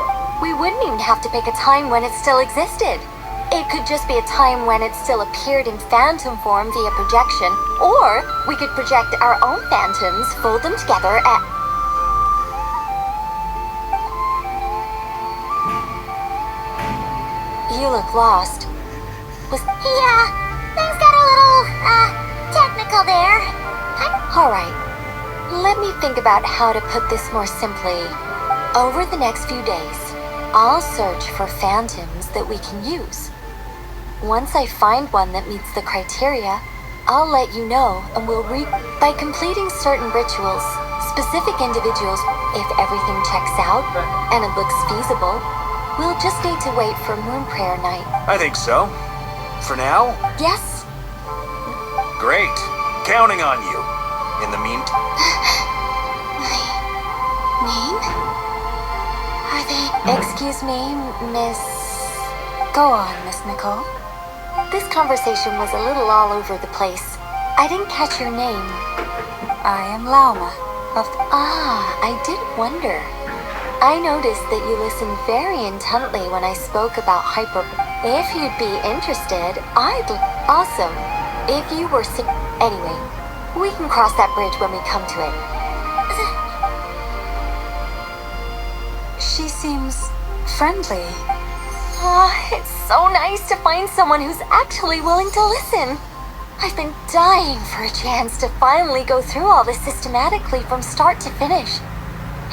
We wouldn't even have to pick a time when it still existed. It could just be a time when it still appeared in phantom form via projection, or we could project our own phantoms, fold them together, and... You look lost. Yeah, things got a little, technical there. Alright, let me think about how to put this more simply. Over the next few days, I'll search for phantoms that we can use. Once I find one that meets the criteria, I'll let you know, and we'll by completing certain rituals, specific individuals, if everything checks out and it looks feasible, we'll just need to wait for Moon Prayer Night. I think so. For now? Yes? Great. Counting on you. In the meantime... My name? Are they... Excuse me, Miss... Go on, Miss Nicole. This conversation was a little all over the place. I didn't catch your name. I am Lauma of... I did wonder. I noticed that you listened very intently when I spoke about hyper... If you'd be interested, I'd... Awesome. If you were sick... Anyway, we can cross that bridge when we come to it. She seems friendly. It's so nice to find someone who's actually willing to listen. I've been dying for a chance to finally go through all this systematically from start to finish.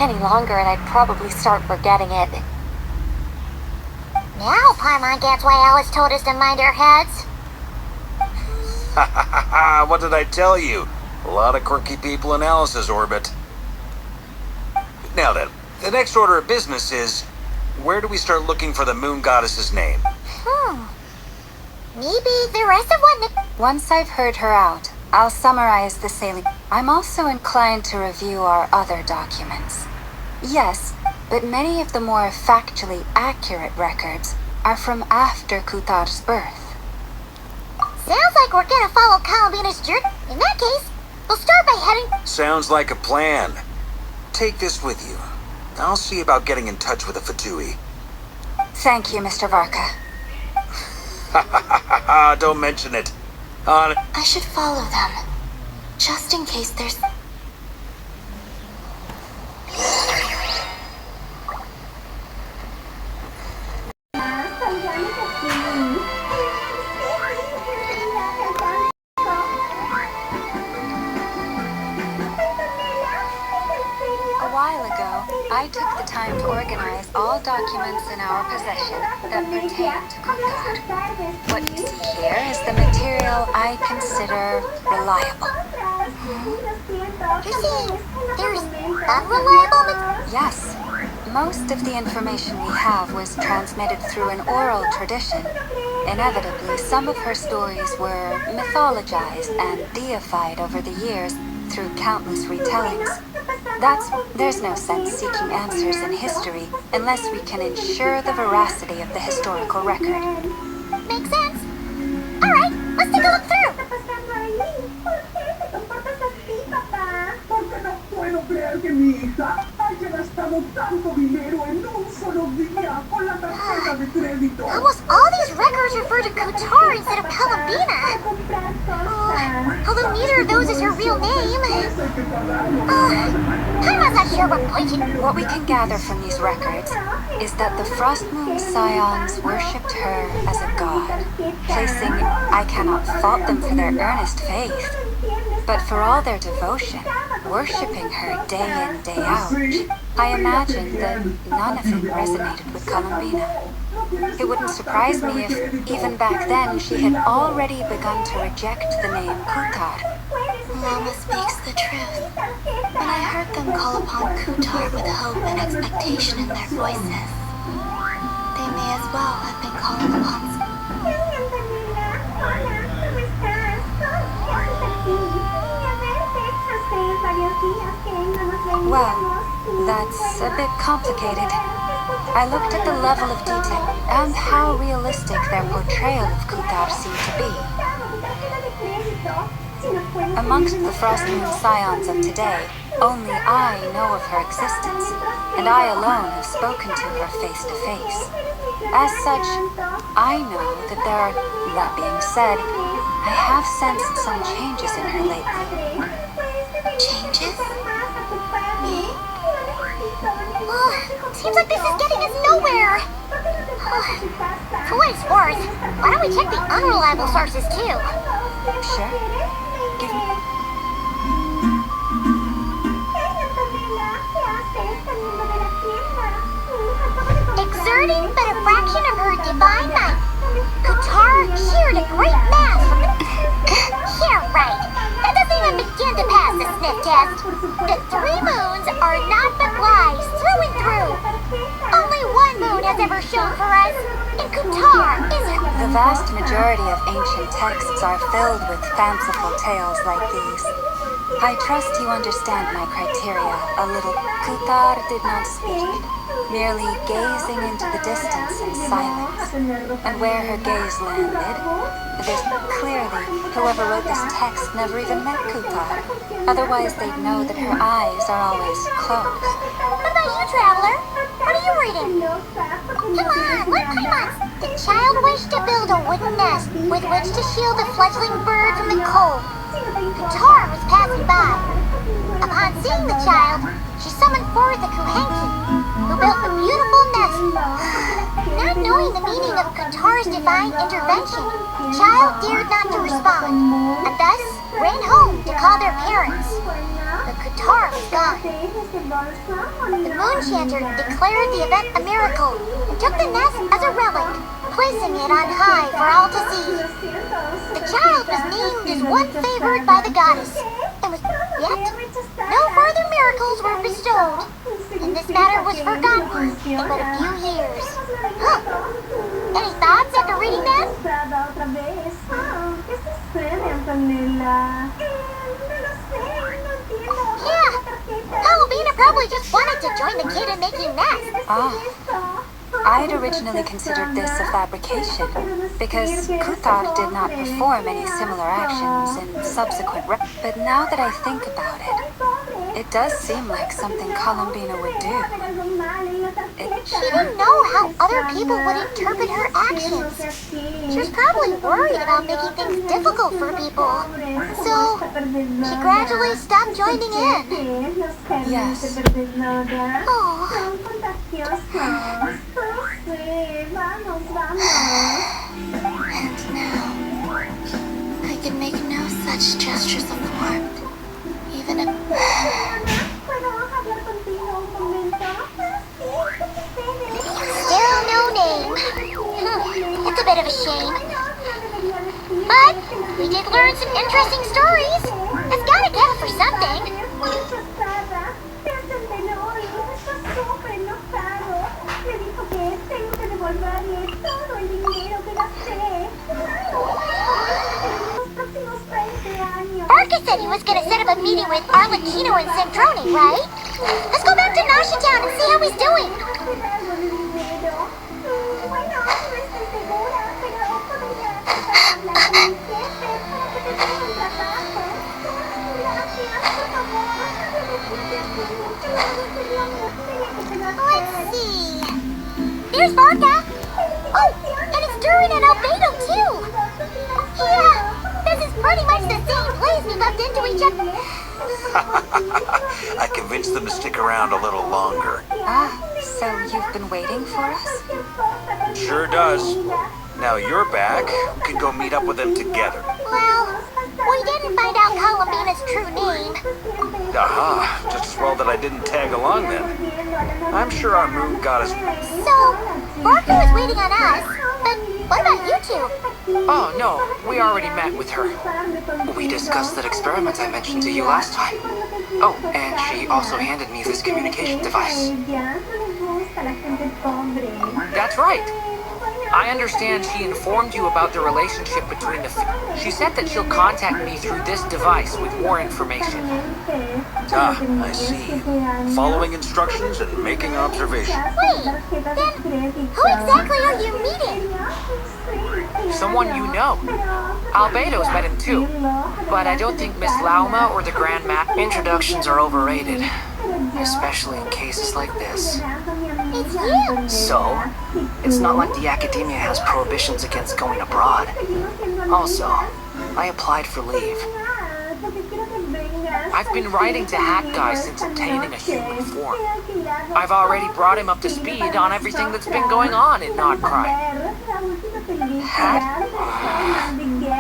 Any longer and I'd probably start forgetting it. Now Paimon gets why Alice told us to mind our heads. Ha ha ha ha! What did I tell you? A lot of quirky people in Alice's orbit. Now then, the next order of business is... Where do we start looking for the moon goddess's name? Maybe the rest of one... Once I've heard her out, I'll summarize the sailing. I'm also inclined to review our other documents. Yes, but many of the more factually accurate records are from after Kutar's birth. Sounds like we're gonna follow Columbina's journey. In that case, we'll start by heading... Sounds like a plan. Take this with you. I'll see about getting in touch with the Fatui. Thank you, Mr. Varka. Ha ha ha ha ha! Don't mention it. I should follow them, just in case there's... I took the time to organize all documents in our possession that pertain to Kutar. What you see here is the material I consider reliable. You're saying there's unreliable material? Yes. Most of the information we have was transmitted through an oral tradition. Inevitably, some of her stories were mythologized and deified over the years through countless retellings. There's no sense seeking answers in history unless we can ensure the veracity of the historical record. Makes sense. Alright, let's take a look through. Almost all these records refer to Kutar instead of Columbina. Although neither of those is her real name. I'm not sure what point What we can gather from these records is that the Frost Moon Scions worshipped her as a god, placing I cannot fault them for their earnest faith, but for all their devotion, worshipping her day in, day out. I imagine that none of it resonated with Columbina. It wouldn't surprise me if, even back then, she had already begun to reject the name Kutar. Mama speaks the truth. When I heard them call upon Kutar with hope and expectation in their voices, they may as well have been calling upon... Well, that's a bit complicated. I looked at the level of detail and how realistic their portrayal of Kutar seemed to be. Amongst the Frost Moon Scions of today, only I know of her existence, and I alone have spoken to her face to face. As such, I know that there are, that being said, I have sensed some changes in her lately. Changes? Seems like this is getting us nowhere. For what it's worth, why don't we check the unreliable sources too? Sure. Give me... Exerting but a fraction of her divine might, Kutar sheared a great mass from the... Yeah, right. That doesn't even begin to pass the sniff test. The 3 moons are not but lies through and through. Only one moon has ever shone for us, and Kutar is her. The vast majority of ancient texts are filled with fanciful tales like these. I trust you understand my criteria a little. Kutar did not speak, merely gazing into the distance in silence. And where her gaze landed, this clearly, whoever wrote this text never even met Kutar. Otherwise, they'd know that her eyes are always closed. What about you, traveler? What are you reading? Come on, look, Clemens. The child wished to build a wooden nest with which to shield the fledgling bird from the cold. Kutar was passing by. Upon seeing the child, she summoned forth the Kuhenki, who built a beautiful nest. Not knowing the meaning of Kutar's divine intervention, the child dared not to respond, and thus ran home to call their parents. But Kutar was gone. The moon chanter declared the event a miracle and took the nest as a relic, placing it on high for all to see. The child was named as one favored by the goddess, and yet no further miracles were bestowed, and this matter was forgotten in but a few years. Huh. Any thoughts after reading that? Yeah, Palomina probably just wanted to join the kid in making nests. I'd originally considered this a fabrication, because Kutar did not perform any similar actions in subsequent but now that I think about it, it does seem like something Columbina would do. She didn't know how other people would interpret her actions. She was probably worried about making things difficult for people. So, she gradually stopped joining in. Yes. Oh. And now, I can make no such gestures of warmth, even if... Still no name. It's a bit of a shame. But we did learn some interesting stories. It's gotta count for something. Arca said he was gonna set up a meeting with Arlecchino and Centrone, right? Let's go back to Nashi Town and see how he's doing. Let's see. There's Barca. Oh, and it's Durin and Albedo too. Yeah, this is pretty much the same place we bumped into each other. I convinced them to stick around a little longer. So you've been waiting for us? Sure does. Now you're back. We can go meet up with them together. Well, we didn't find out Columbina's true name. Aha, just as well that I didn't tag along then. I'm sure our moon goddess... So, Barker was waiting on us, but what about you two? Oh, no, we already met with her. We discussed that experiment I mentioned to you last time. Oh, and she also handed me this communication device. That's right. I understand she informed you about the relationship between the She said that she'll contact me through this device with more information. Ah, I see. Following instructions and making observations. Wait, then who exactly are you meeting? Someone you know. Albedo's met him too. But I don't think Miss Lauma or the Grand Introductions are overrated, especially in cases like this. It's you! So, it's not like the academia has prohibitions against going abroad. Also, I applied for leave. I've been writing to Hat Guy since obtaining a human form. I've already brought him up to speed on everything that's been going on in Notcry. Hat?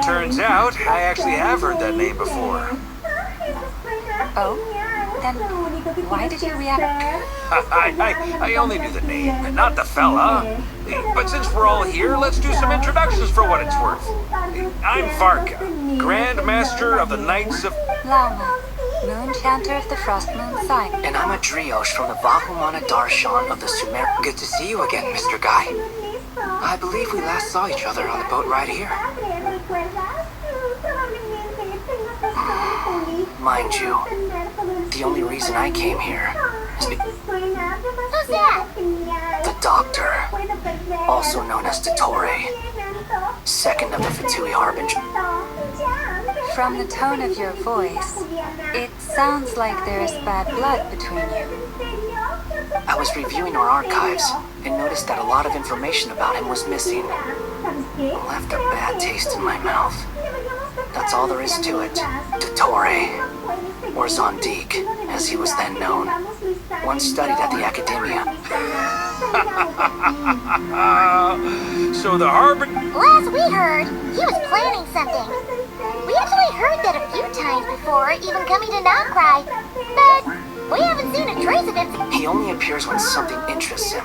Turns out, I actually have heard that name before. Oh? Then why did you react? I only knew the name, not the fella. But since we're all here, let's do some introductions for what it's worth. I'm Varka, Grand Master of the Knights of... Lauma, Moon Chanter of the Frost Moon Sign. And I'm a Drioche from the Vahumana Darshan of the Sumer. Good to see you again, Mr. Guy. I believe we last saw each other on the boat right here. Mind you, the only reason I came here is because... Who's that? The Doctor, also known as Dottore, second of the Fatui Harbinger. From the tone of your voice, it sounds like there's bad blood between you. I was reviewing our archives and noticed that a lot of information about him was missing. Left a bad taste in my mouth. That's all there is to it. Dottore, or Zondique, as he was then known, once studied at the Academia. So the Harbinger... Last we heard, he was planning something. We actually heard that a few times before, even coming to Notcry. But we haven't seen a trace of him. He only appears when something interests him.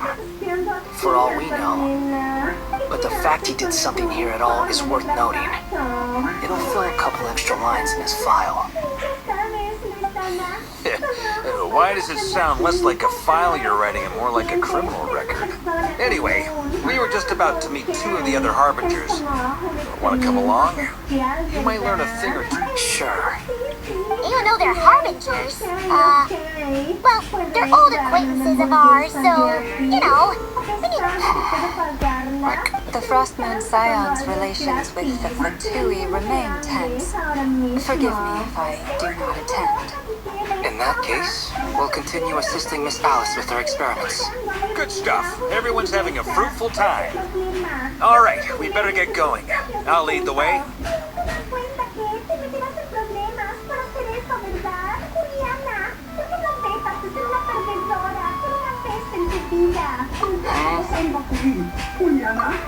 For all we know. But the fact he did something here at all is worth noting. It'll fill a couple extra lines in his file. Why does it sound less like a file you're writing and more like a criminal record? Anyway, we were just about to meet two of the other Harbingers. Want to come along? You might learn a thing or two. Sure. Even though they're Harbingers, well, they're old acquaintances of ours, so, you know, we need... The Frost Moon Scion's relations with the Fatui remain tense. Forgive me if I do not attend. In that case, we'll continue assisting Miss Alice with her experiments. Good stuff. Everyone's having a fruitful time. All right, we better get going. I'll lead the way.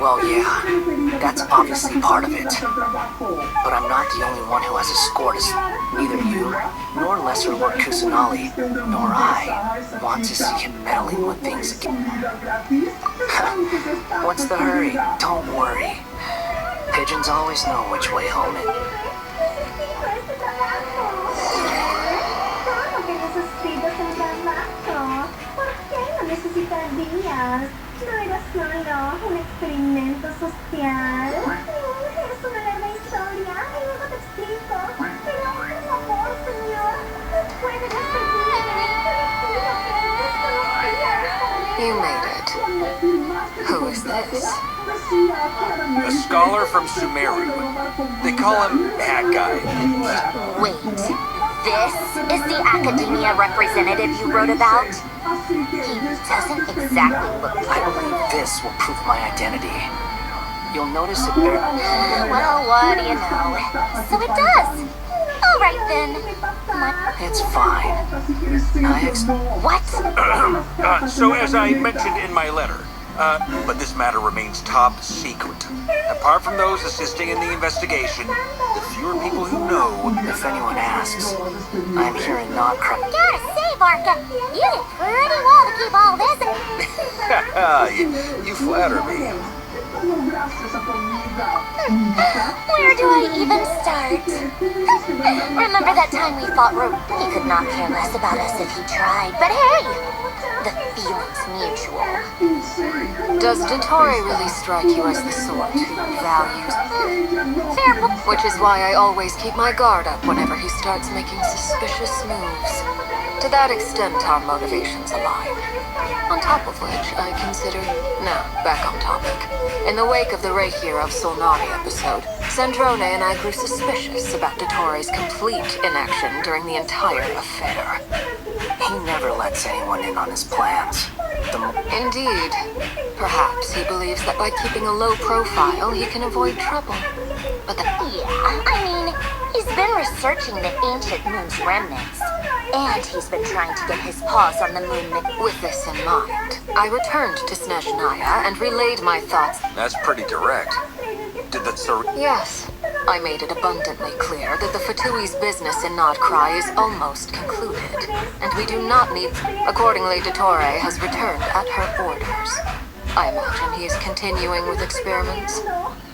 Well, yeah, that's obviously part of it. But I'm not the only one who has a score to... Neither you, nor Lesser Lord Kusanali, nor I want to see him meddling with things again. What's the hurry? Don't worry. Pigeons always know which way home is. No era solo un experimento social. Es una larga historia y luego te explico. Pero por favor, señor, no puede You made it. Who is this? A scholar from Sumeru. They call him Hat Guy. Wait, this is the Academia representative you wrote about? He doesn't exactly look like... I believe this will prove my identity. You'll notice it very... Well, what do you know? So it does. All right, then. It's fine. What? So as I mentioned in my letter, but this matter remains top secret. Apart from those assisting in the investigation, the fewer people who know... If anyone asks, I'm here in Notcry. Gotta say, Varka, you did pretty well to keep all this... you flatter me. Where do I even start? Remember that time we fought Rope? He could not care less about us if he tried, but hey! The feeling's mutual. Does Dottore really strike you as the sort who values... Fair Which is why I always keep my guard up whenever he starts making suspicious moves. To that extent, our motivations align. On top of which, I consider... Now, back on topic. In the wake of the Reikir of Solnari episode, Sandrone and I grew suspicious about Dottore's complete inaction during the entire affair. He never lets anyone in on his plans. Indeed. Perhaps he believes that by keeping a low profile, he can avoid trouble. But Yeah, I mean, he's been researching the ancient moon's remnants. And he's been trying to get his paws on the moon. With this in mind, I returned to Snezhnaya and relayed my thoughts. That's pretty direct. Did the Yes. I made it abundantly clear that the Fatui's business in Nodcry is almost concluded, and we do not need... Accordingly, Dottore has returned at her orders. I imagine he is continuing with experiments,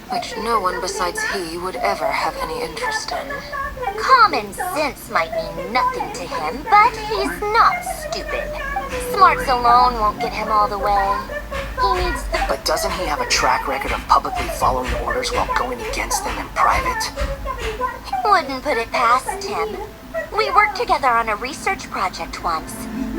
which no one besides he would ever have any interest in. Common sense might mean nothing to him, but he's not stupid. Smarts alone won't get him all the way. He needs the... But doesn't he have a track record of publicly following orders while going against them in private? Wouldn't put it past him. We worked together on a research project once.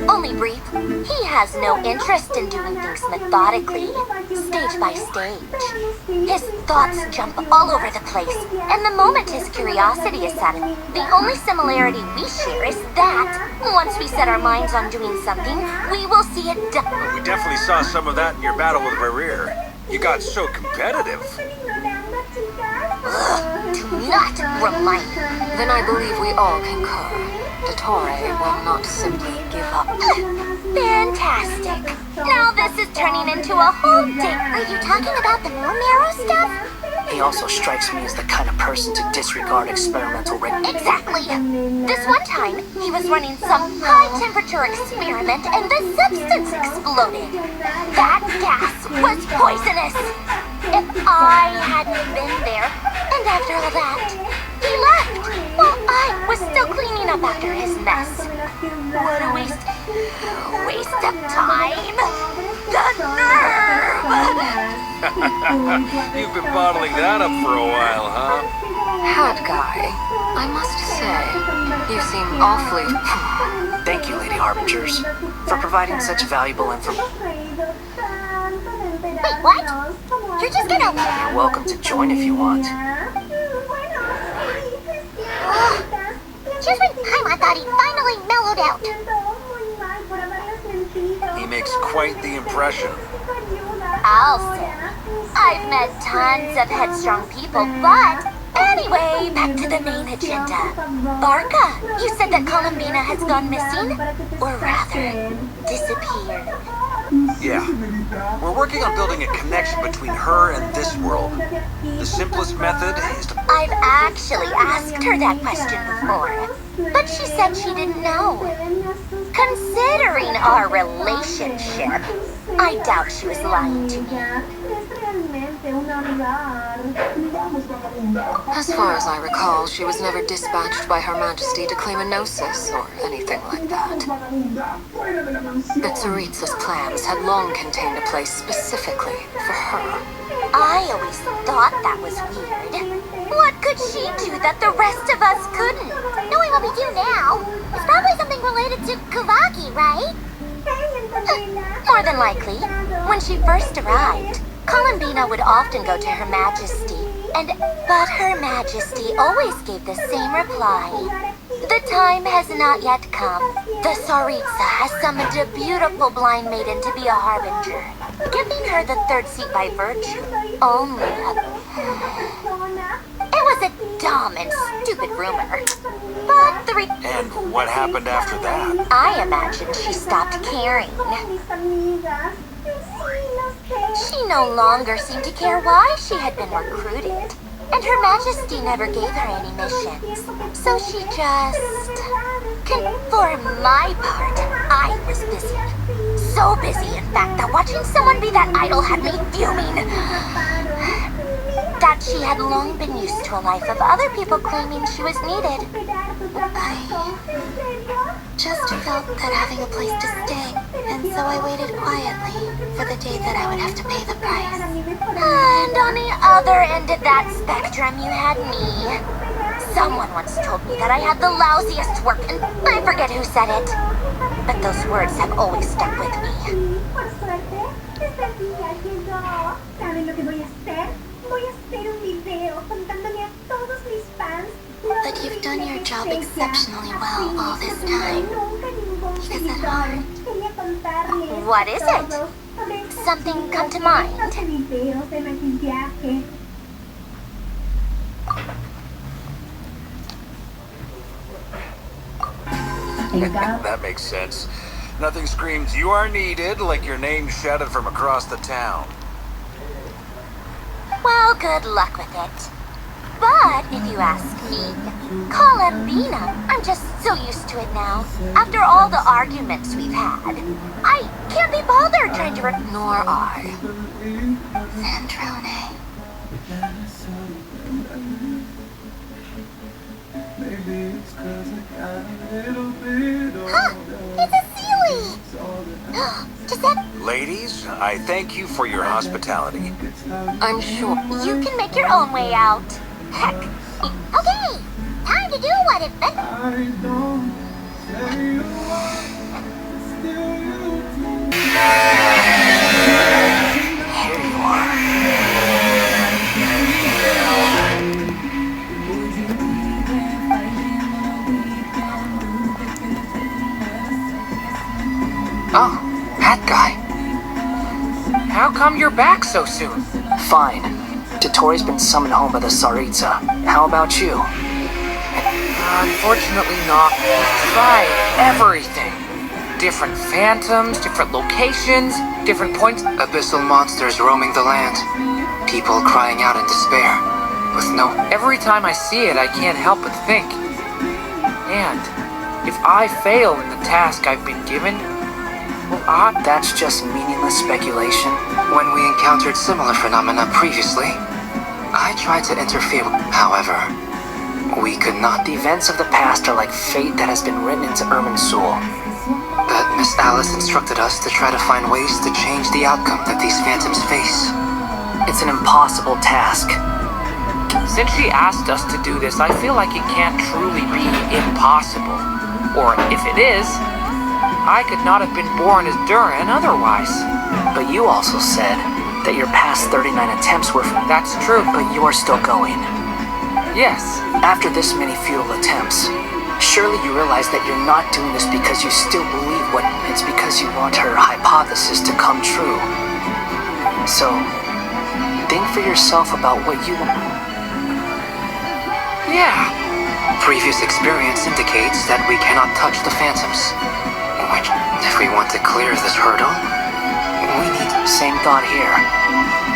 Only brief. He has no interest in doing things methodically, stage by stage. His thoughts jump all over the place, and the moment his curiosity is satisfied, the only similarity we share is that, once we set our minds on doing something, we will see it done. Well, we definitely saw some of that in your battle with Rerir. You got so competitive. Ugh, do not remind me. Then I believe we all concur. Dottore will not simply give up. Fantastic. Now this is turning into a whole day. Are you talking about the moon arrow stuff? He also strikes me as the kind of person to disregard experimental Exactly. This one time, he was running some high-temperature experiment and the substance exploded. That gas was poisonous. If I hadn't been there, and after all that, he left while I was still cleaning up after his mess. What a waste of time. The nerve! You've been bottling that up for a while, huh? Hat guy, I must say, you seem awfully... Thank you, Lady Harbingers, for providing such valuable information. Wait, what? You're just gonna... You're welcome to join if you want. Just when I thought he finally mellowed out. He makes quite the impression. I'll say. I've met tons of headstrong people, but... Anyway, back to the main agenda. Barca, you said that Columbina has gone missing? Or rather, disappeared. Yeah. We're working on building a connection between her and this world. The simplest method is to... I've actually asked her that question before, but she said she didn't know. Considering our relationship, I doubt she was lying to me. As far as I recall, she was never dispatched by Her Majesty to claim a gnosis or anything like that. But Tsaritsa's plans had long contained a place specifically for her. I always thought that was weird. What could she do that the rest of us couldn't? Knowing what we do now, it's probably something related to Kavaki, right? More than likely. When she first arrived, Columbina would often go to Her Majesty, but Her Majesty always gave the same reply. The time has not yet come. The Tsaritsa has summoned a beautiful blind maiden to be a harbinger, giving her the third seat by virtue. Only It was a dumb and stupid rumor. But And what happened after that? I imagine she stopped caring. She no longer seemed to care why she had been recruited. And Her Majesty never gave her any missions. So she just... For my part, I was busy. So busy, in fact, that watching someone be that idol had me fuming. That She had long been used to a life of other people claiming she was needed. I just felt that having a place to stay, and so I waited quietly for the day that I would have to pay the price. And on the other end of that spectrum, you had me. Someone once told me that I had the lousiest work, and I forget who said it. But those words have always stuck with me. Por suerte, desde el día que yo... ¿Saben lo que voy a hacer? Voy a hacer un video contándole a todos mis fans. But you've done your job exceptionally well all this time. Is it hard? What is it? Something come to mind? That makes sense. Nothing screams you are needed like your name shouted from across the town. Well, good luck with it. But if you ask me, call him Bina. I'm just so used to it now. After all the arguments we've had, I can't be bothered trying to Nor I. Sandrone. Huh! It's a Sealy! Does that... Ladies, I thank you for your hospitality. I'm sure. You can make your own way out. Heck. Okay! Time to do what it... Here you are. Oh, that guy. How come you're back so soon? Fine. Totori's been summoned home by the Tsaritsa. How about you? Unfortunately not. Tried everything. Different phantoms, different locations, different points. Abyssal monsters roaming the land. People crying out in despair. With no... Every time I see it, I can't help but think. And if I fail in the task I've been given, well, that's just meaningless speculation. When we encountered similar phenomena previously, I tried to interfere. However, we could not. The events of the past are like fate that has been written into Irminsul. But Miss Alice instructed us to try to find ways to change the outcome that these phantoms face. It's an impossible task. Since she asked us to do this, I feel like it can't truly be impossible. Or if it is, I could not have been born as Durin otherwise. But you also said that your past 39 attempts were... That's true. But you are still going. Yes. After this many futile attempts, surely you realize that you're not doing this because you still believe what... It's because you want her hypothesis to come true. So, think for yourself about what you want. Yeah. Previous experience indicates that we cannot touch the phantoms. Which, if we want to clear this hurdle, we need... Same thought here.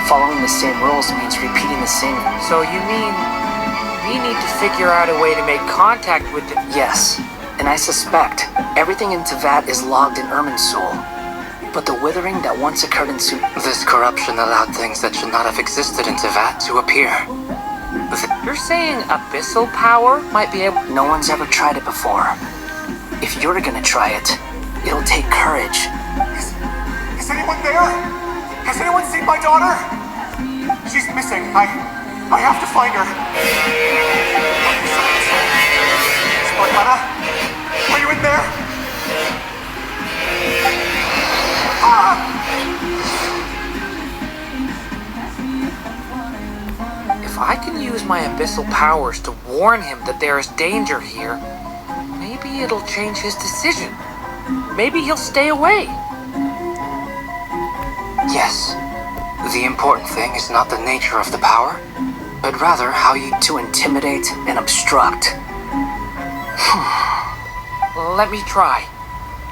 Following the same rules means repeating the same... So you mean we need to figure out a way to make contact with the... Yes, and I suspect everything in Tevat is logged in Irminsul. But the withering that once occurred in This corruption allowed things that should not have existed in Tevat to appear. You're saying abyssal power might be able... No one's ever tried it before. If you're gonna try it, it'll take courage. Is anyone there? Has anyone seen my daughter? She's missing. I have to find her. Spartana? Are you in there? If I can use my abyssal powers to warn him that there is danger here, maybe it'll change his decision. Maybe he'll stay away. Yes. The important thing is not the nature of the power, but rather how you... To intimidate and obstruct. Let me try.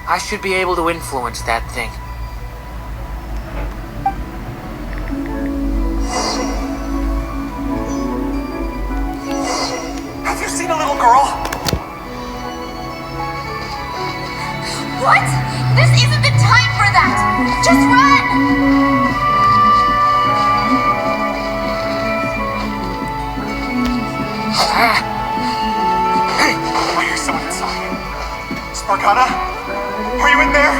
I should be able to influence that thing. Have you seen a little girl? What? This isn't the time for that! Just run! Morgana? Are you in there?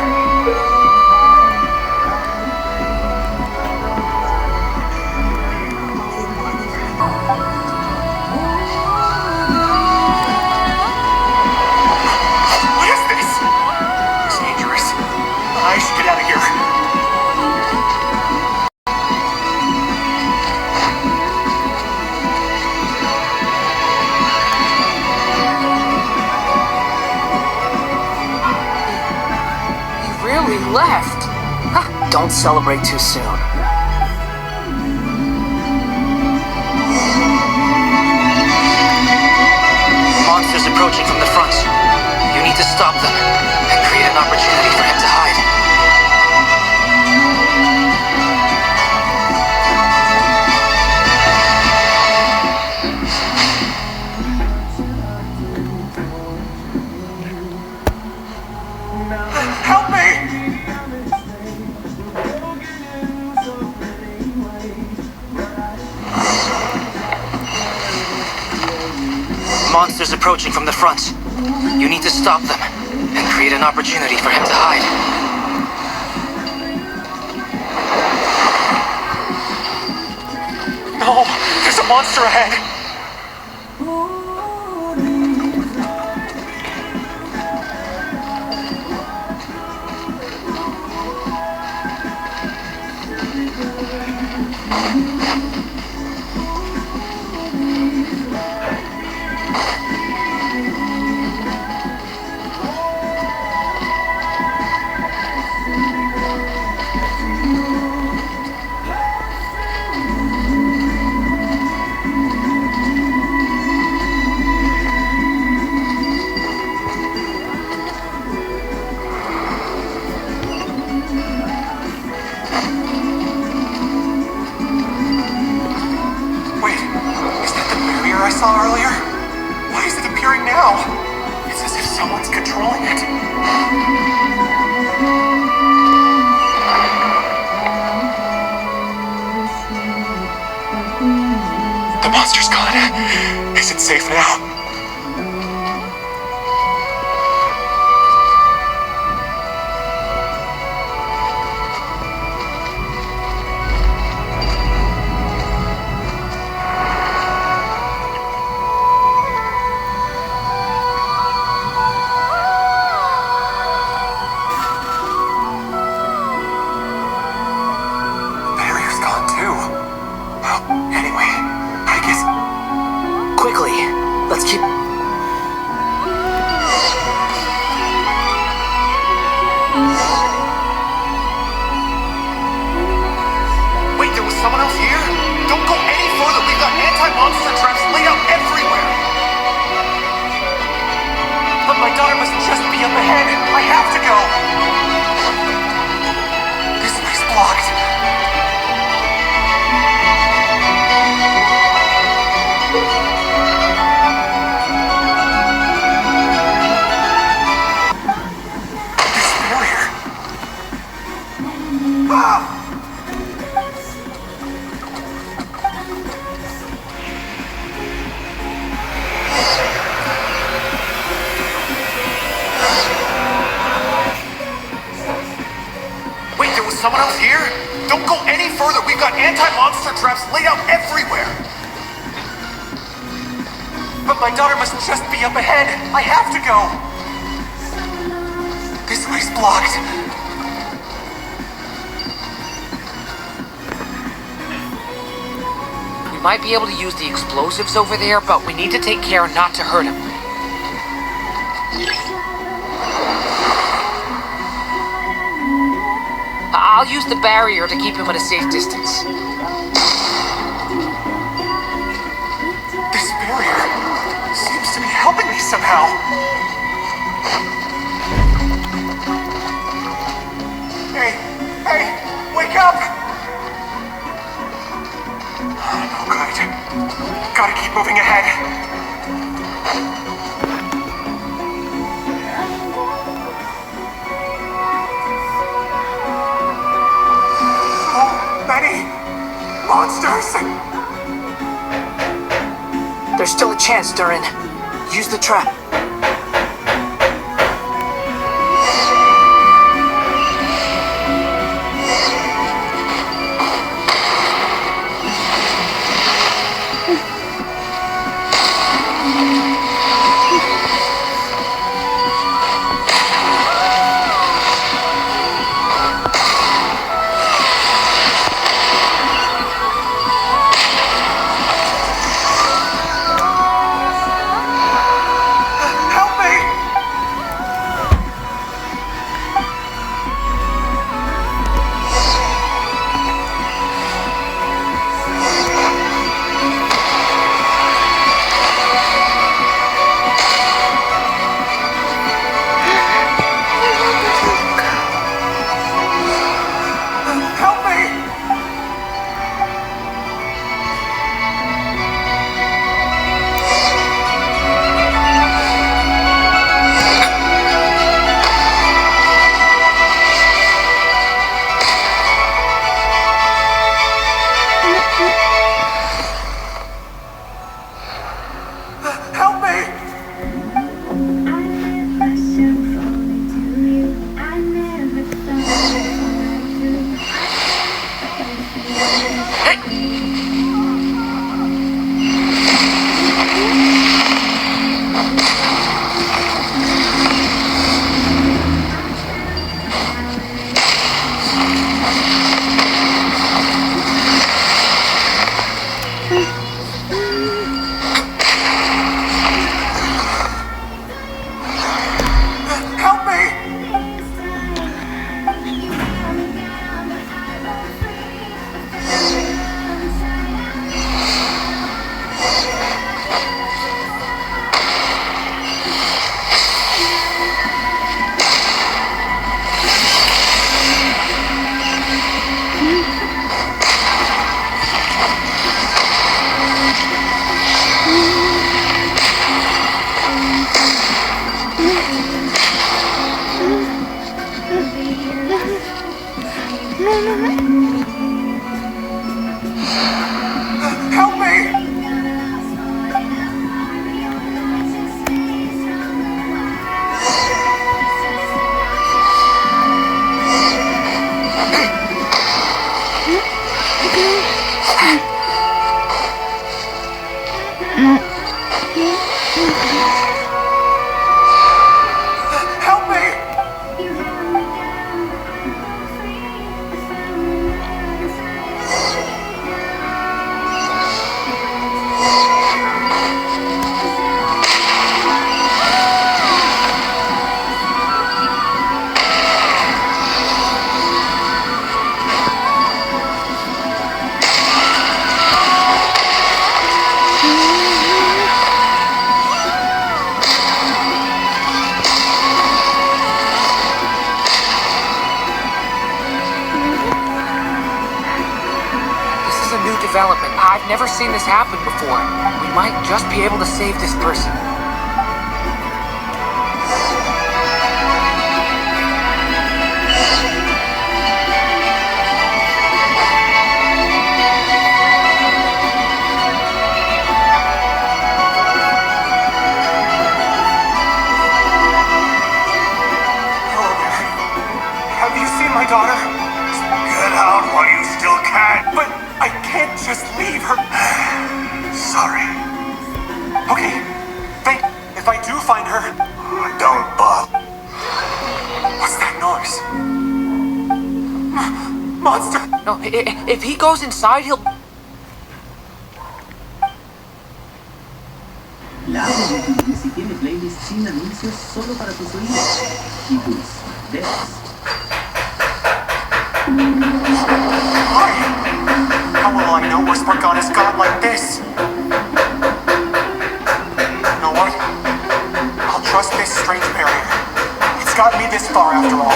What is this? It's dangerous. I should get out of here. Really left. Don't celebrate too soon. Monsters approaching from the front. You need to stop them and create an opportunity for him to hide. Help me! Monsters approaching from the front. You need to stop them and create an opportunity for him to hide. No, there's a monster ahead. I saw earlier? Why is it appearing now? It's as if someone's controlling it. The monster's gone. Is it safe now? Quickly, let's keep... Wait, there was someone else here? Don't go any further. We've got anti-monster traps laid out everywhere. But my daughter must just be up ahead. I have to go. This way's blocked. Someone else here? Don't go any further. We've got anti-monster traps laid out everywhere. But my daughter must just be up ahead. I have to go. This way's blocked. We might be able to use the explosives over there, but we need to take care not to hurt him. I'll use the barrier to keep him at a safe distance. This barrier seems to be helping me somehow. Hey, wake up! Oh, good. Gotta keep moving ahead. Monsters! There's still a chance, Durin. Use the trap. never seen this happen before. We might just be able to save this person. Have you seen my daughter? Get out while you still can. But I can't just leave her. Sorry. Okay. If I do find her, don't bother. What's that noise? Monster! No, if he goes inside, he'll... La app de Netflix y tiene playlists sin anuncios solo para tus oídos. Y tus dedos. Why? How will I know where Spargon has gone like this? You know what? I'll trust this strange barrier. It's got me this far after all.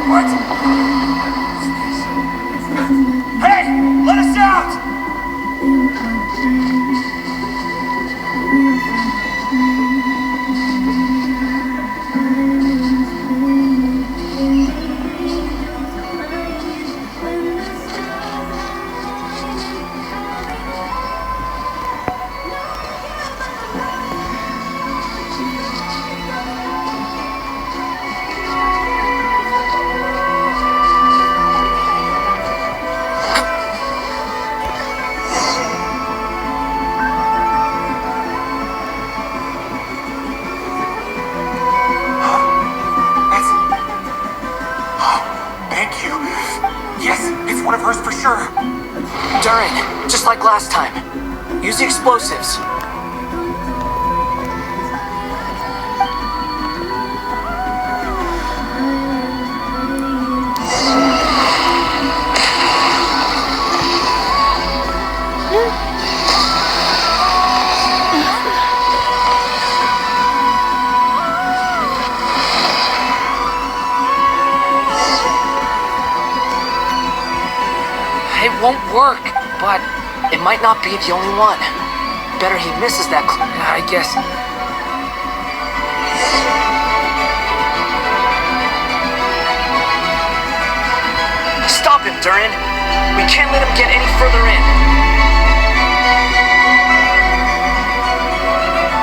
What? Hey! Let us out! One of hers for sure. Durin, just like last time. Use the explosives. It won't work, but it might not be the only one. Better he misses that I guess. Stop him, Durin. We can't let him get any further in.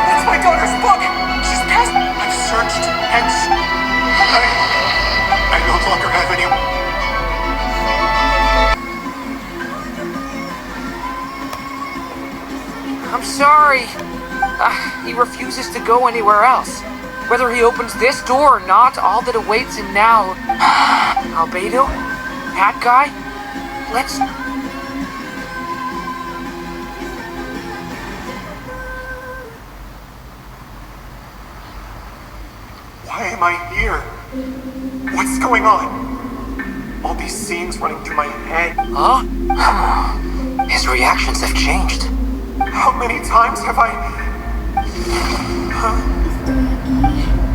That's my daughter's book! She's passed. I've searched and I no longer have any... I'm sorry. He refuses to go anywhere else. Whether he opens this door or not, all that awaits him now... Albedo? That guy? Let's... Why am I here? What's going on? All these scenes running through my head. Huh? His reactions have changed. How many times have I...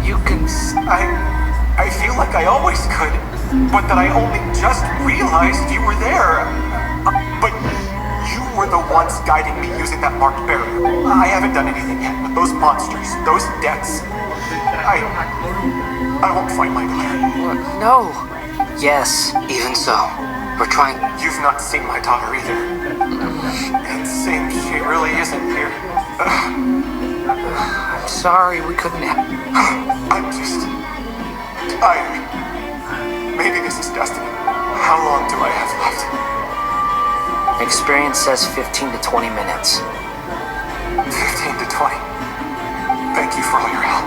You can... I feel like I always could, but that I only just realized you were there. But you were the ones guiding me using that marked barrier. I haven't done anything yet, but those monsters, those deaths... I won't fight my daughter. No. Yes, even so. We're trying... You've not seen my daughter either. It seems she really isn't here. I'm sorry we couldn't have... I'm just... tired. Maybe this is destiny. How long do I have left? Experience says 15 to 20 minutes. 15 to 20. Thank you for all your help.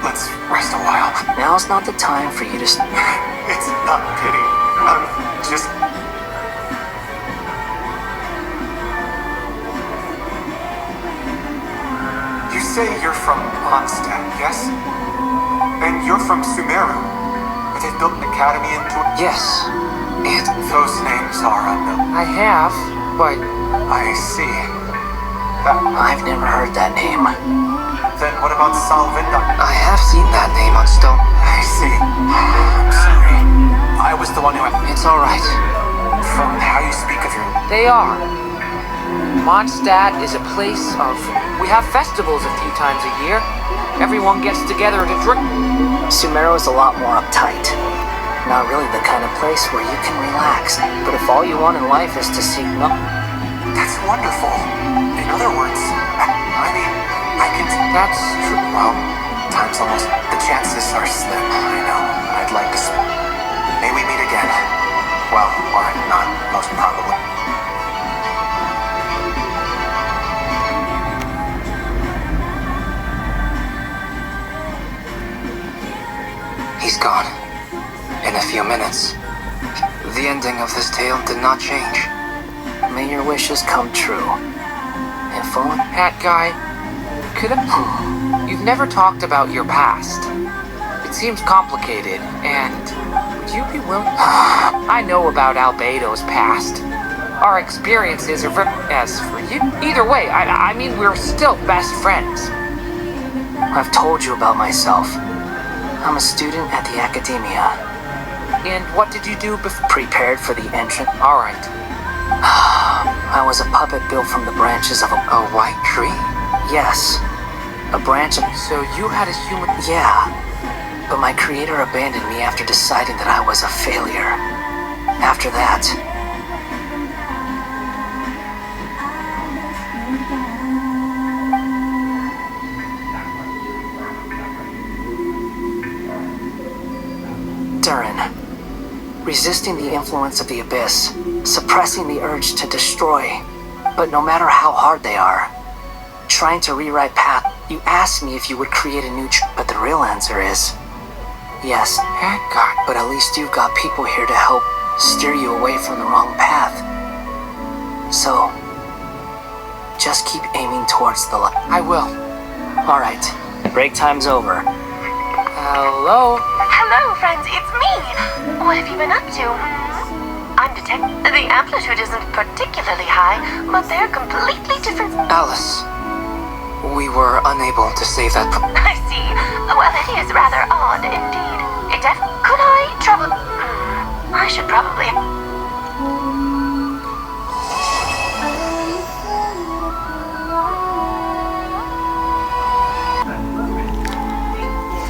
Let's rest a while. Now's not the time for you to... It's not pity. I'm just... You say you're from Mondstadt, yes? And you're from Sumeru, where they built an academy into... Yes. And those names are unknown. I have, but... I see. I've never heard that name. Then what about Salvinda? I have seen that name on stone. I see. I'm sorry. I was the one who... It's alright. From how you speak of your... They are. Mondstadt is a place of... We have festivals a few times a year. Everyone gets together to drink. Sumero's a lot more uptight. Not really the kind of place where you can relax. But if all you want in life is to seek no... That's wonderful. In other words, I mean, I can... That's true. Well, time's almost... The chances are slim, I know. I'd like to... May we meet again. Well, or not, most probably. He's gone. In a few minutes. The ending of this tale did not change. May your wishes come true. If only... Hat guy, you've never talked about your past. It seems complicated, and would you be willing... I know about Albedo's past. Our experiences are as for you. Either way, I mean, we're still best friends. I've told you about myself. I'm a student at the academia. And what did you do before? Prepared for the entrance. Alright. I was a puppet built from the branches of A white tree? Yes. A branch of... So you had a human... Yeah. But my creator abandoned me after deciding that I was a failure. After that... Durin. Resisting the influence of the abyss, suppressing the urge to destroy, but no matter how hard they are, trying to rewrite path. You asked me if you would create a new but the real answer is yes. God. But at least you've got people here to help steer you away from the wrong path. So, just keep aiming towards the light. I will. Alright, break time's over. Hello? Hello, friends, it's me. What have you been up to? I'm detecting the amplitude isn't particularly high, but they're completely different. Alice. We were unable to save that... I see. Well, it is rather odd indeed. Could I trouble... I should probably...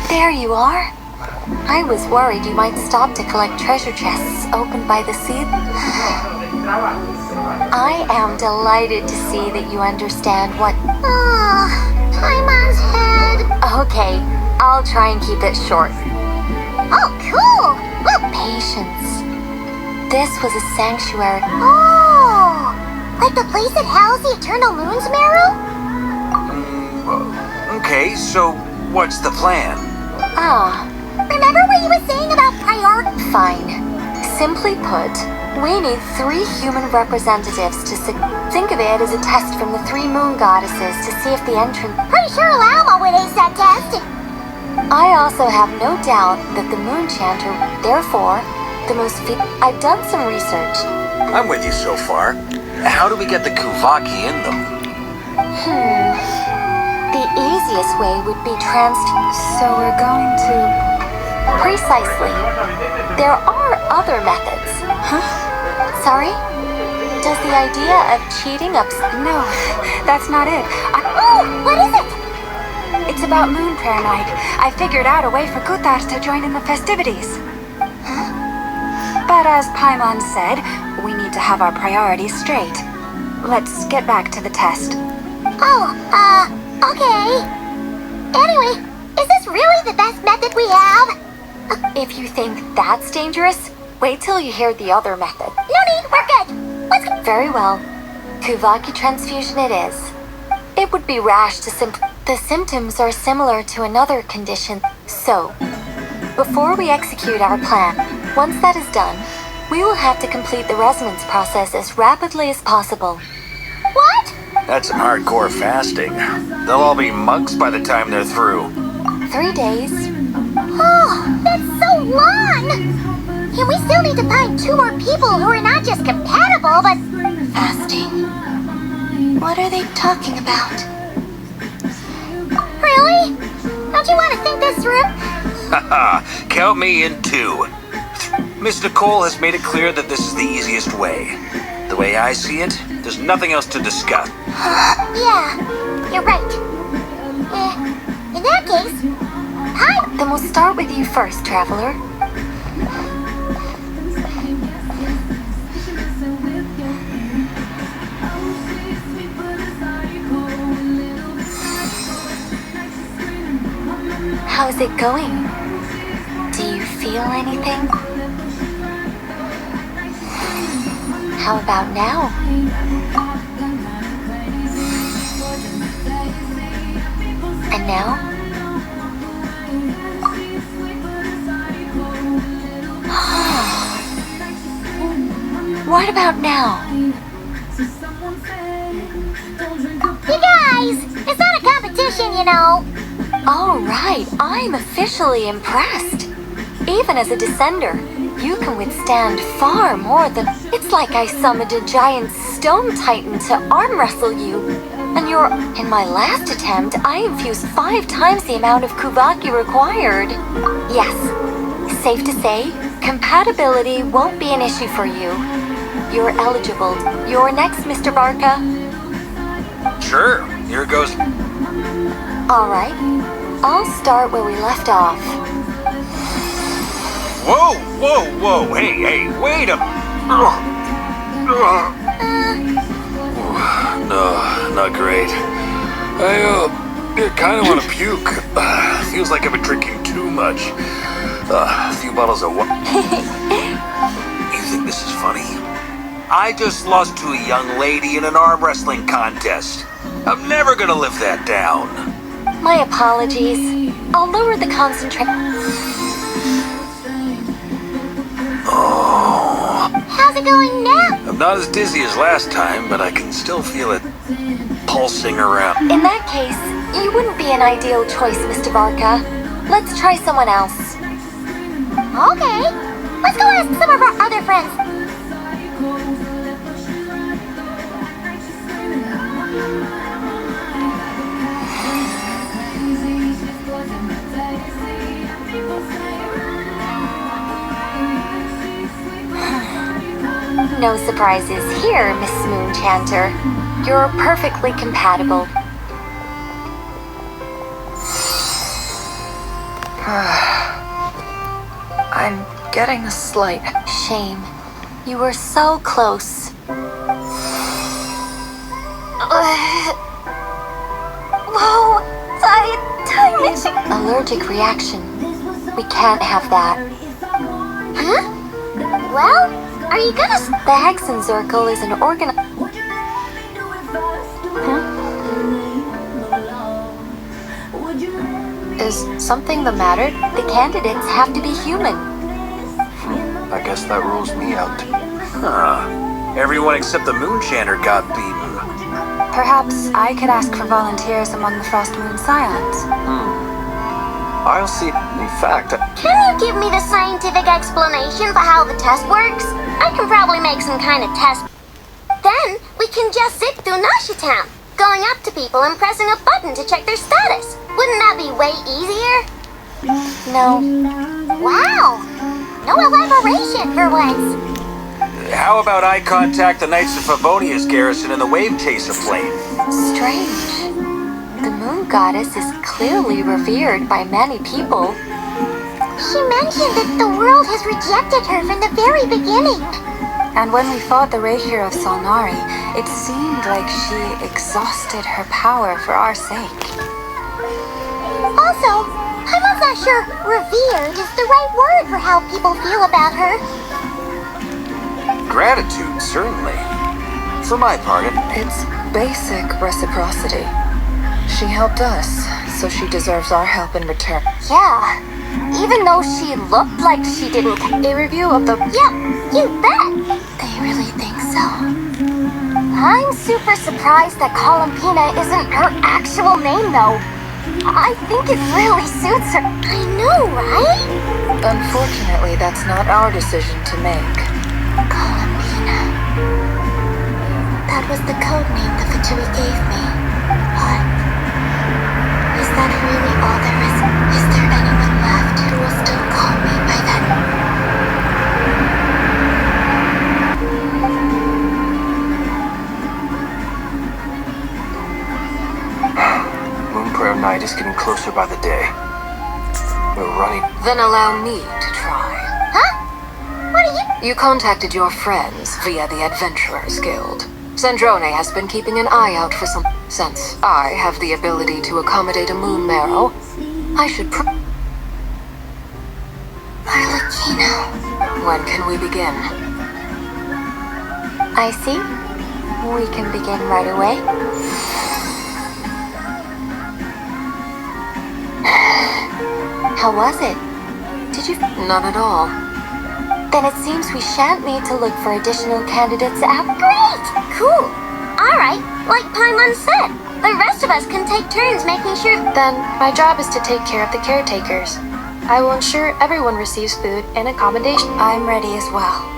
There you are. I was worried you might stop to collect treasure chests opened by the sea. I am delighted to see that you understand what... Paimon's head. Okay, I'll try and keep it short. Oh, cool. Look. Patience. This was a sanctuary. Oh, like the place that housed the Eternal Moon's Marrow? Okay, so what's the plan? Remember what you were saying about priority? Fine. Simply put, we need 3 human representatives to think of it as a test from the 3 moon goddesses to see if the entrance... Pretty sure Alma would ace that test. I also have no doubt that the moon chanter, therefore, the most I've done some research. I'm with you so far. How do we get the Kuvaki in them? The easiest way would be So we're going to... Precisely. There are other methods. Sorry? Does the idea of cheating No, that's not it. What is it? It's about Moon Prayer Night. I figured out a way for Kutar to join in the festivities. But as Paimon said, we need to have our priorities straight. Let's get back to the test. Okay. Anyway, is this really the best method we have? If you think that's dangerous, wait till you hear the other method. No need, we're good. Let's go. Very well. Kuvaki transfusion it is. It would be rash to The symptoms are similar to another condition. So, before we execute our plan, once that is done, we will have to complete the resonance process as rapidly as possible. What? That's hardcore fasting. They'll all be monks by the time they're through. 3 days. Oh, that's so long! And we still need to find 2 more people who are not just compatible, but... Fasting. What are they talking about? Really? Don't you want to think this through? Haha, count me in too. Miss Nicole has made it clear that this is the easiest way. The way I see it, there's nothing else to discuss. Yeah, you're right. In that case, hi. Then we'll start with you first, traveler. How's it going? Do you feel anything? How about now? And now? What about now? You guys, it's not a competition, you know. All right, I'm officially impressed. Even as a descender, you can withstand far more than... It's like I summoned a giant stone titan to arm wrestle you. And you're... In my last attempt, I infused 5 times the amount of Kuvaki required. Yes, safe to say, compatibility won't be an issue for you. You're eligible. You're next, Mr. Barca. Sure, here goes. All right, I'll start where we left off. Whoa, whoa, whoa, hey, wait a... No, not great. I kind of want to puke. Feels like I've been drinking too much. A few bottles of wine. You think this is funny? I just lost to a young lady in an arm wrestling contest. I'm never gonna live that down. My apologies. I'll lower the concentration. Oh. How's it going now? I'm not as dizzy as last time, but I can still feel it pulsing around. In that case, you wouldn't be an ideal choice, Mr. Barca. Let's try someone else. Okay, let's go ask some of our other friends. No surprises here, Miss Moonchanter. You're perfectly compatible. I'm getting a slight... Shame. You were so close. Whoa, time. Allergic reaction. We can't have that. Huh? Well, are you gonna... The Hexenzirkel is an organ... Is something the matter? The candidates have to be human. I guess that rules me out. Huh. Everyone except the Moonchanter got beaten. Perhaps I could ask for volunteers among the Frost Moon Scions. I'll see. In fact, Can you give me the scientific explanation for how the test works? I can probably make some kind of test. Then we can just zip through Nashitown, going up to people and pressing a button to check their status. Wouldn't that be way easier? No. Wow! No elaboration for once. How about I contact the Knights of Favonia's garrison in the Wave Chaser plane? Strange. The moon goddess is clearly revered by many people. She mentioned that the world has rejected her from the very beginning. And when we fought the Rayhir of Solnari, it seemed like she exhausted her power for our sake. Also, I'm not sure revered is the right word for how people feel about her. Gratitude, certainly. For my part, It's basic reciprocity. She helped us, so she deserves our help in return. Yeah. Even though she looked like she didn't... A review of the... Yep, you bet. They really think so. I'm super surprised that Columpina isn't her actual name, though. I think it really suits her. I know, right? Unfortunately, that's not our decision to make. Columpina. That was the code name the Fatui gave me. But is that really all there is? Is there anyone left who will still call me by that? Moon prayer night is getting closer by the day. We're running. Then allow me to try. Huh? What are you? You contacted your friends via the Adventurers Guild. Sandrone has been keeping an eye out for some. Since I have the ability to accommodate a moon marrow, I should Arlecchino. When can we begin? I see. We can begin right away. How was it? Did you? None at all. Then it seems we shan't need to look for additional candidates Great! Cool! Alright, like Paimon said, the rest of us can take turns making sure. Then, my job is to take care of the caretakers. I will ensure everyone receives food and accommodation. I'm ready as well.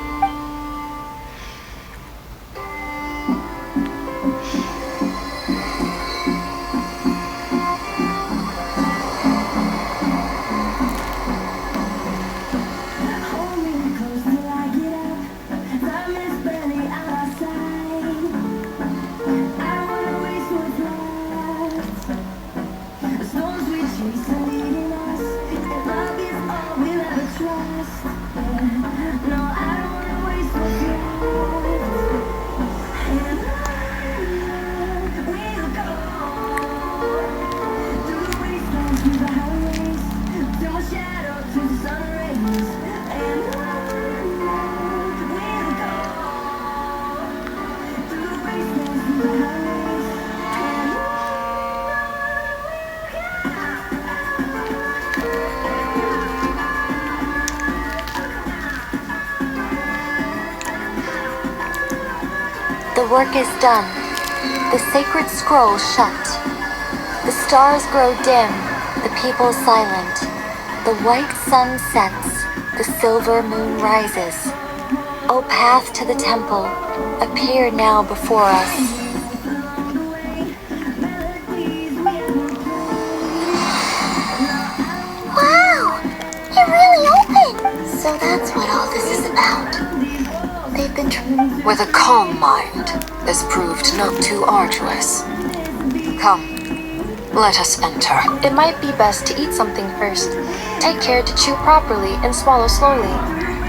The work is done. The sacred scroll shut. The stars grow dim, the people silent. The white sun sets, the silver moon rises. O path to the temple, appear now before us. Wow! It really opened! So that's what all this is about. They've been with a calm mind, this proved not too arduous. Come, let us enter. It might be best to eat something first. Take care to chew properly and swallow slowly.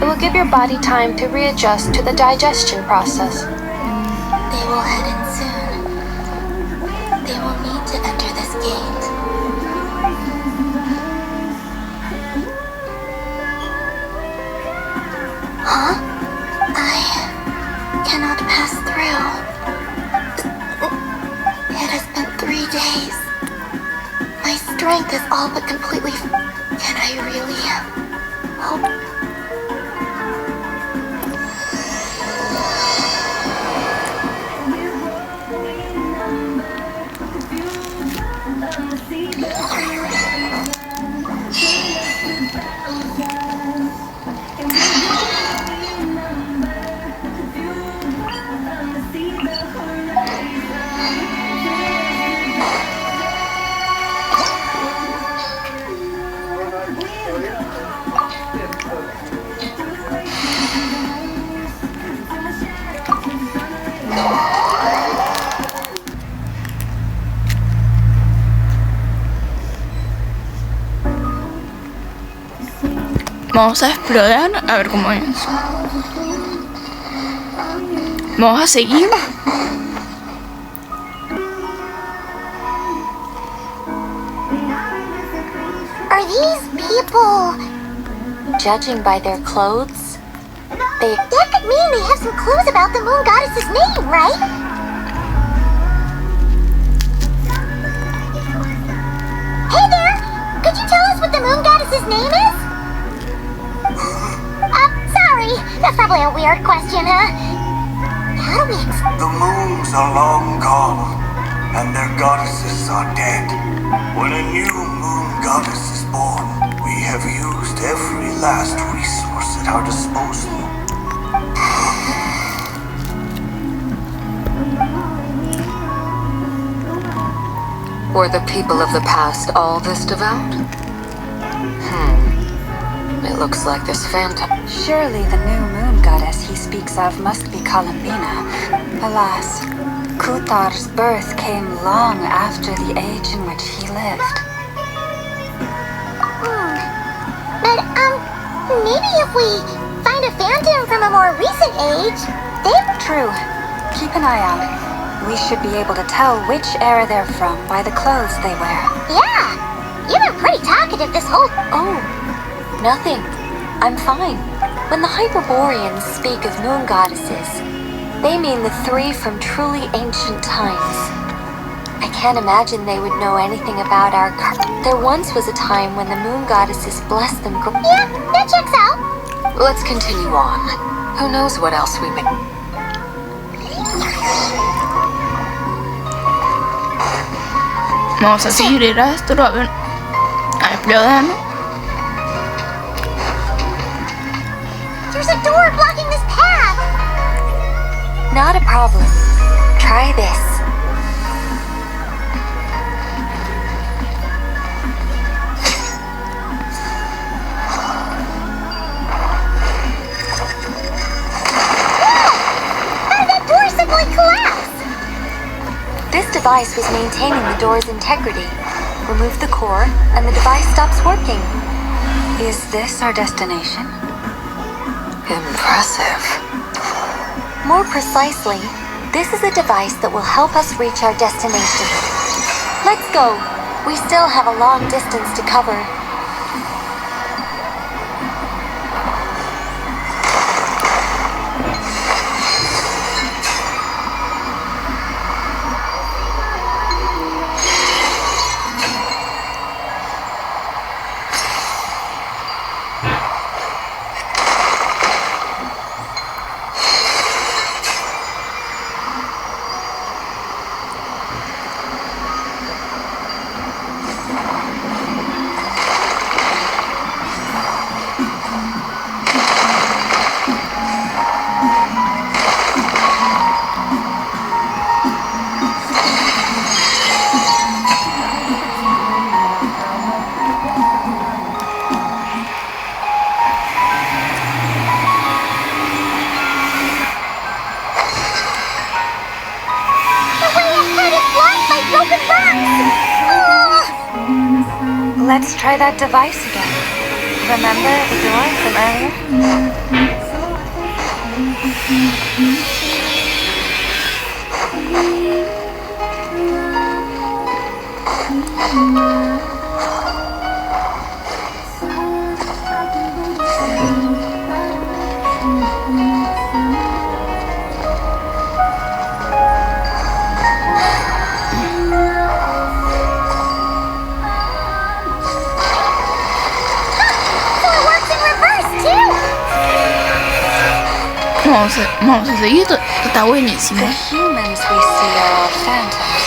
It will give your body time to readjust to the digestion process. They will head in soon. They will need to enter this gate. Huh? I cannot pass through. It has been 3 days. My strength is all but completely. Can I really hope? Vamos a explorar a ver cómo es. Vamos a seguir. Are these people? Judging by their clothes, that could mean they have some clues about the moon goddess's name, right? Hey there! Could you tell us what the moon goddess's name is? Sorry. That's probably a weird question, huh? How do we The moons are long gone, and their goddesses are dead. When a new moon goddess is born, we have used every last resource at our disposal. Were the people of the past all this devout? It looks like this phantom. Surely the new moon goddess he speaks of must be Columbina. Alas, Kuthar's birth came long after the age in which he lived. But, maybe if we find a phantom from a more recent age, True. Keep an eye out. We should be able to tell which era they're from by the clothes they wear. Yeah! You've been pretty talkative this whole... Oh, nothing. I'm fine. When the Hyperboreans speak of moon goddesses, they mean the three from truly ancient times. I can't imagine they would know anything about our... There once was a time when the moon goddesses blessed them... Yeah, that checks out. Let's continue on. Who knows what else we may... Vamos a seguir el rastro a ver, a explorar, ¿no? There's a door blocking this path. Not a problem. Try this. How did that door suddenly collapse? This device was maintaining the door's integrity. Remove the core, and the device stops working. Is this our destination? Impressive. More precisely, this is a device that will help us reach our destination. Let's go. We still have a long distance to cover. Let's try that device again. Remember the door from Vamos a seguir, está buenísimo. The humans we see are all phantoms,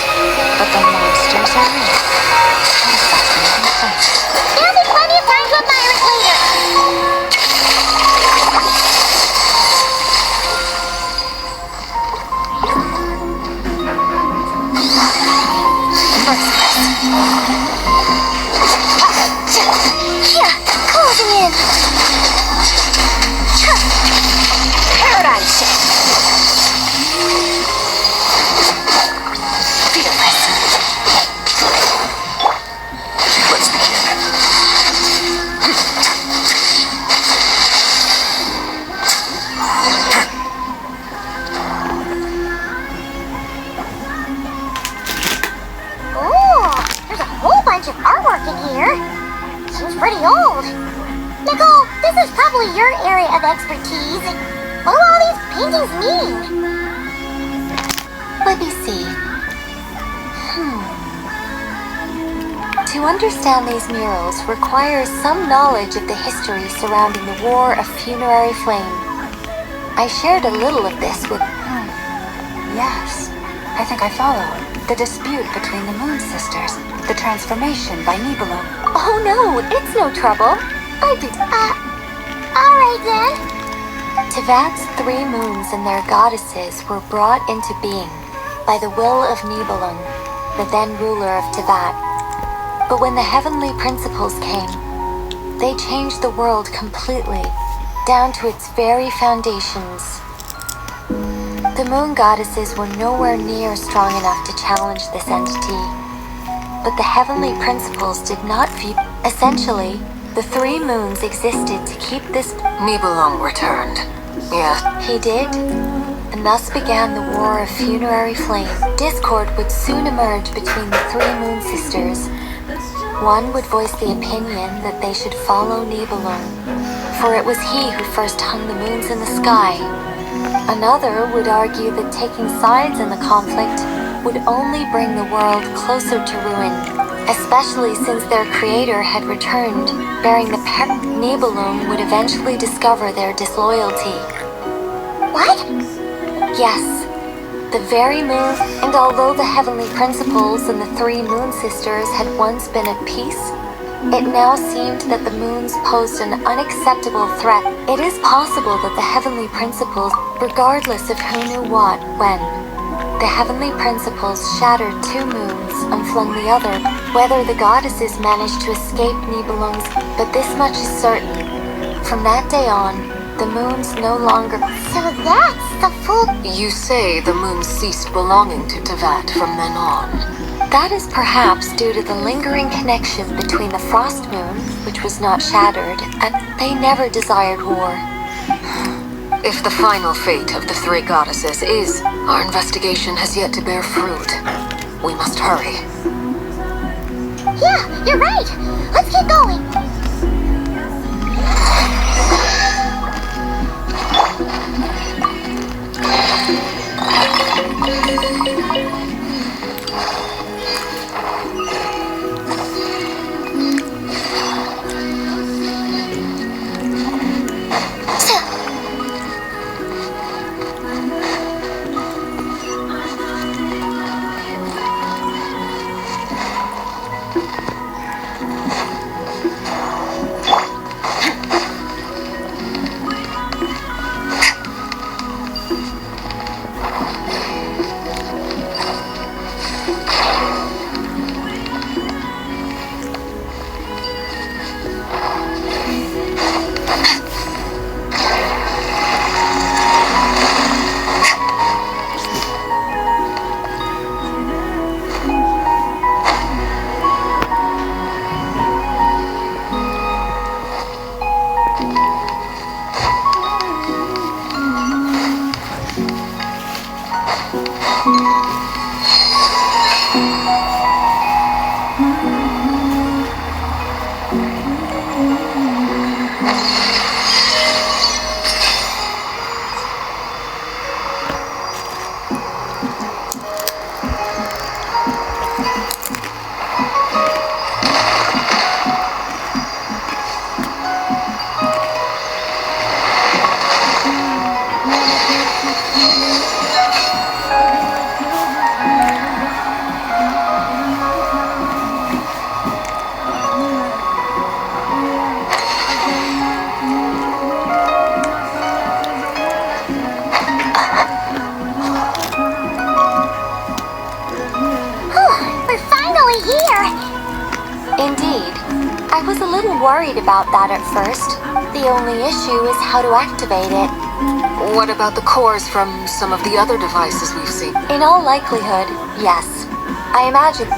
but the monsters are real. What a fascinating place. There'll be plenty of time to admire it later. Here, closing in. Paradise. Fearless. Let's begin. Ooh, there's a whole bunch of artwork in here. Seems pretty old. Nicole, this is probably your area of expertise. What do all these paintings mean? Let me see. To understand these murals requires some knowledge of the history surrounding the War of Funerary Flame. I shared a little of this with... Yes, I think I follow. The dispute between the Moon Sisters. The transformation by Nibelung. Oh no, it's no trouble. Alright then. Tevat's 3 moons and their goddesses were brought into being by the will of Nibelung. the then ruler of Teyvat. But when the heavenly principles came, they changed the world completely, down to its very foundations. The moon goddesses were nowhere near strong enough to challenge this entity. But the heavenly principles did not view. Essentially, the three moons existed to keep this. Nibelung returned. Yes. He did, and thus began the war of funerary flame. Discord would soon emerge between the three moon sisters. One would voice the opinion that they should follow Nibelung, for it was he who first hung the moons in the sky. Another would argue that taking sides in the conflict would only bring the world closer to ruin, especially since their creator had returned, bearing the Nibelung would eventually discover their disloyalty. What? Yes, the very moon, and although the heavenly principles and the three moon sisters had once been at peace, it now seemed that the moons posed an unacceptable threat. It is possible that the heavenly principles, regardless of who knew what, when, the heavenly principles shattered two moons and flung the other, whether the goddesses managed to escape Nibelung's, but this much is certain. From that day on, the moons no longer. So that's the full. You say the moons ceased belonging to Teyvat from then on. That is perhaps due to the lingering connection between the frost moon, which was not shattered, and they never desired war. If the final fate of the three goddesses is our investigation has yet to bear fruit, we must hurry. Yeah, you're right. Let's keep going. I was a little worried about that at first. The only issue is how to activate it. What about the cores from some of the other devices we've seen? In all likelihood, yes. I imagine...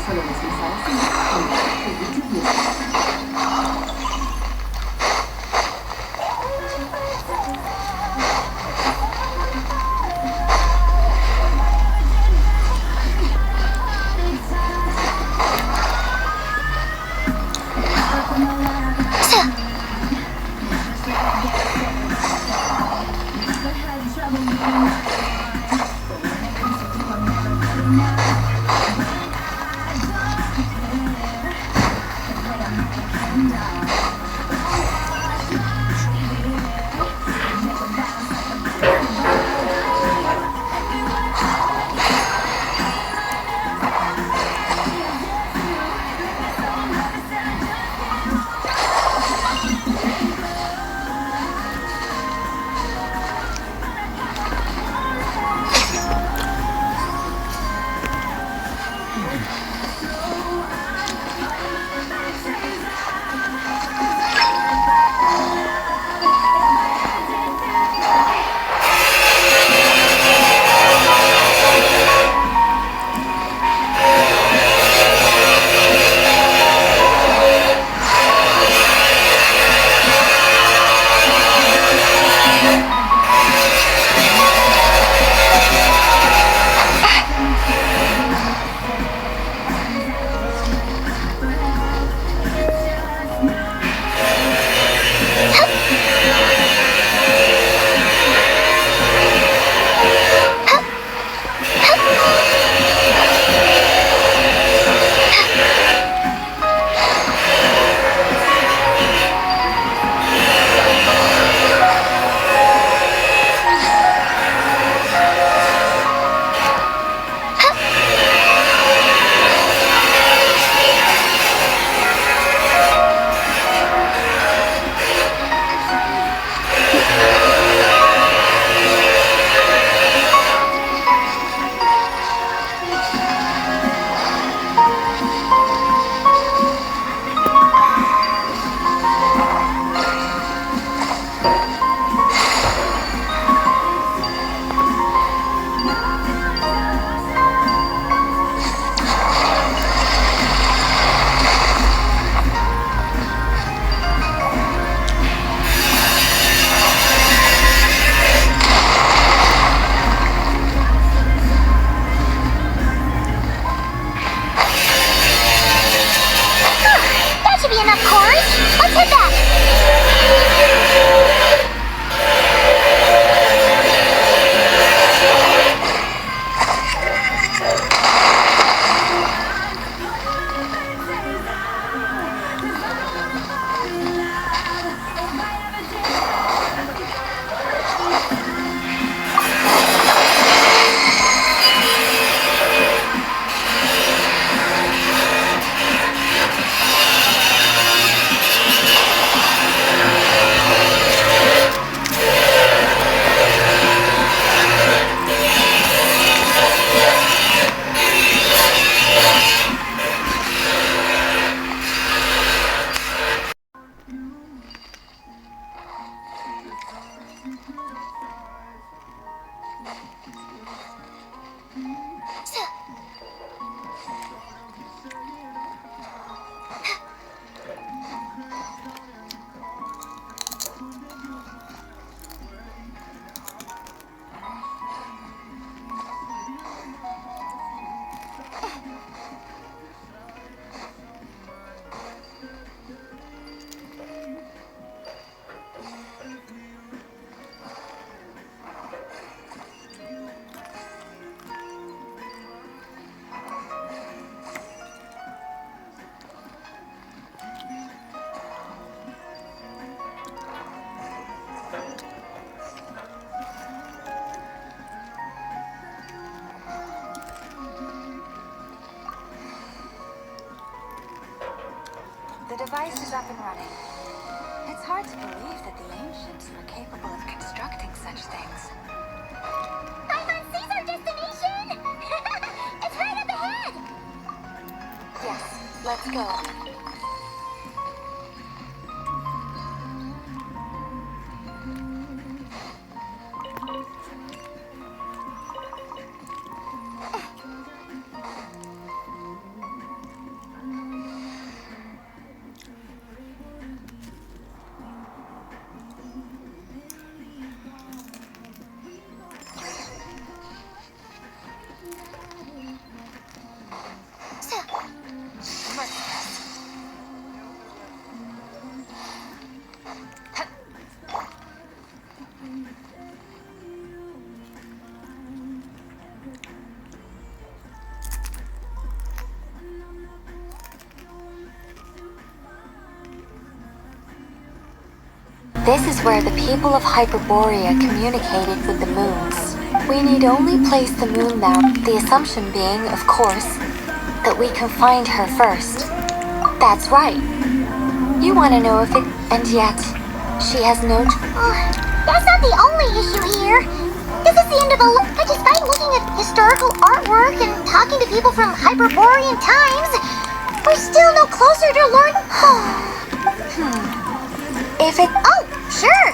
solo deslizarse con muchos riesgos. The device is up and running. It's hard to believe that the ancients were capable of constructing such things. Paimon sees our destination! It's right up ahead! Yes, let's go. This is where the people of Hyperborea communicated with the moons. We need only place the moon there, the assumption being, of course, that we can find her first. That's right. You want to know if it... And yet, she has no... That's not the only issue here. This is the end of a look. But despite looking at historical artwork and talking to people from Hyperborean times, we're still no closer to learning... If it... Oh, sure.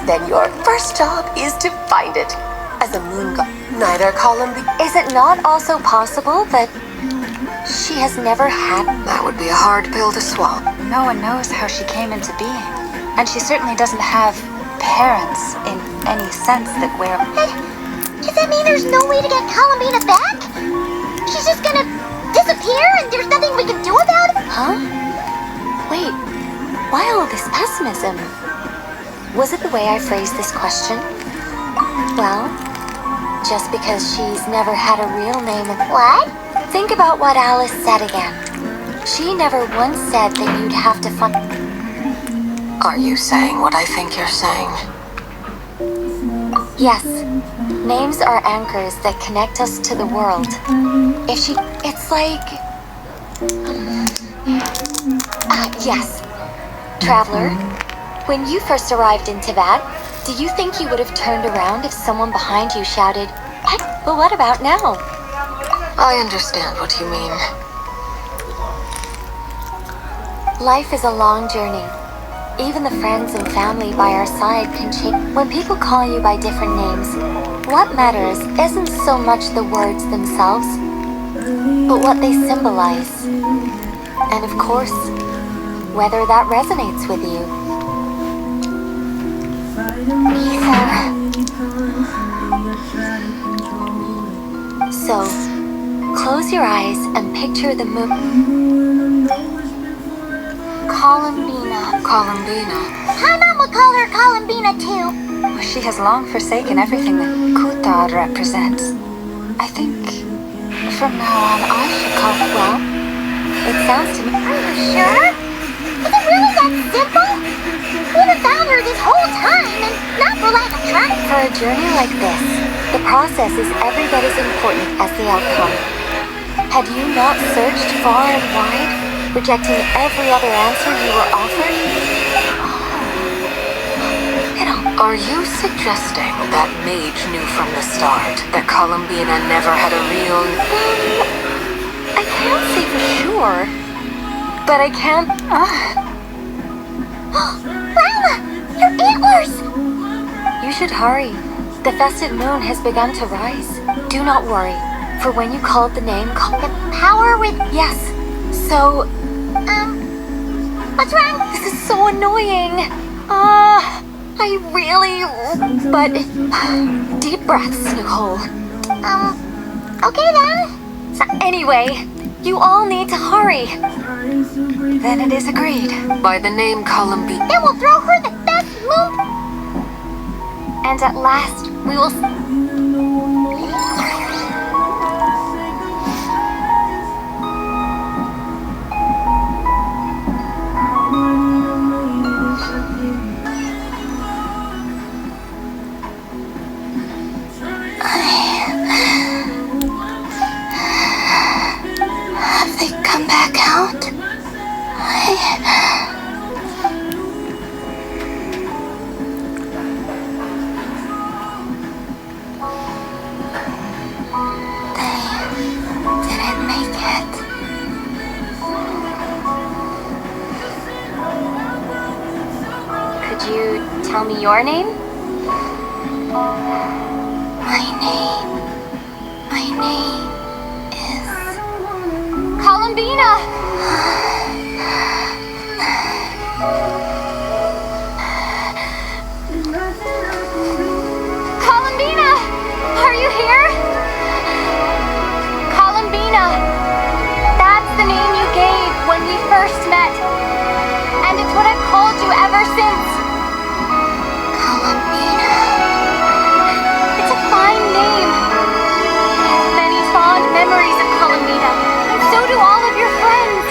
Then your first job is to find it. As a moon god, neither Is it not also possible that she has never had... That would be a hard pill to swallow. No one knows how she came into being. And she certainly doesn't have parents in any sense that we're... Does that mean there's no way to get Columbina back? She's just gonna disappear and there's nothing we can do about it? Huh? Wait, why all this pessimism? Was it the way I phrased this question? Well, just because she's never had a real name. What? Think about what Alice said again. She never once said that you'd have to find... Are you saying what I think you're saying? Yes. Names are anchors that connect us to the world. If she... It's like... yes. Traveler, when you first arrived in Tibet, do you think you would have turned around if someone behind you shouted, "What? But what about now?" I understand what you mean. Life is a long journey. Even the friends and family by our side can change. When people call you by different names, what matters isn't so much the words themselves, but what they symbolize. And of course, whether that resonates with you. So, close your eyes and picture the moon. Columbina. How about we call her Columbina too? She has long forsaken everything that Kutad represents. I think from now on I should call... Well, it sounds to me... Are you sure? Is it really that simple? We have found her this whole time, and not for lack of trying. For a journey like this, the process is every bit as important as the outcome. Had you not searched far and wide, rejecting every other answer you were offered? Are you suggesting that Mage knew from the start that Columbina never had a real... I can't say for sure, but I can't... Bruma! Your antlers! You should hurry. The festive moon has begun to rise. Do not worry, for when you called the name... The power with... Yes, so... What's wrong? This is so annoying. I really... But... Deep breaths, Nicole. Okay then. So anyway, you all need to hurry. Then it is agreed. By the name Columbina. Then we'll throw her the best moon... And at last, we will... Have they come back out? They didn't make it. Could you tell me your name? My name is... Columbina! Columbina! Are you here? Columbina! That's the name you gave when we first met. And it's what I've called you ever since. Columbina. It's a fine name. I have many fond memories of Columbina, and so do all of your friends.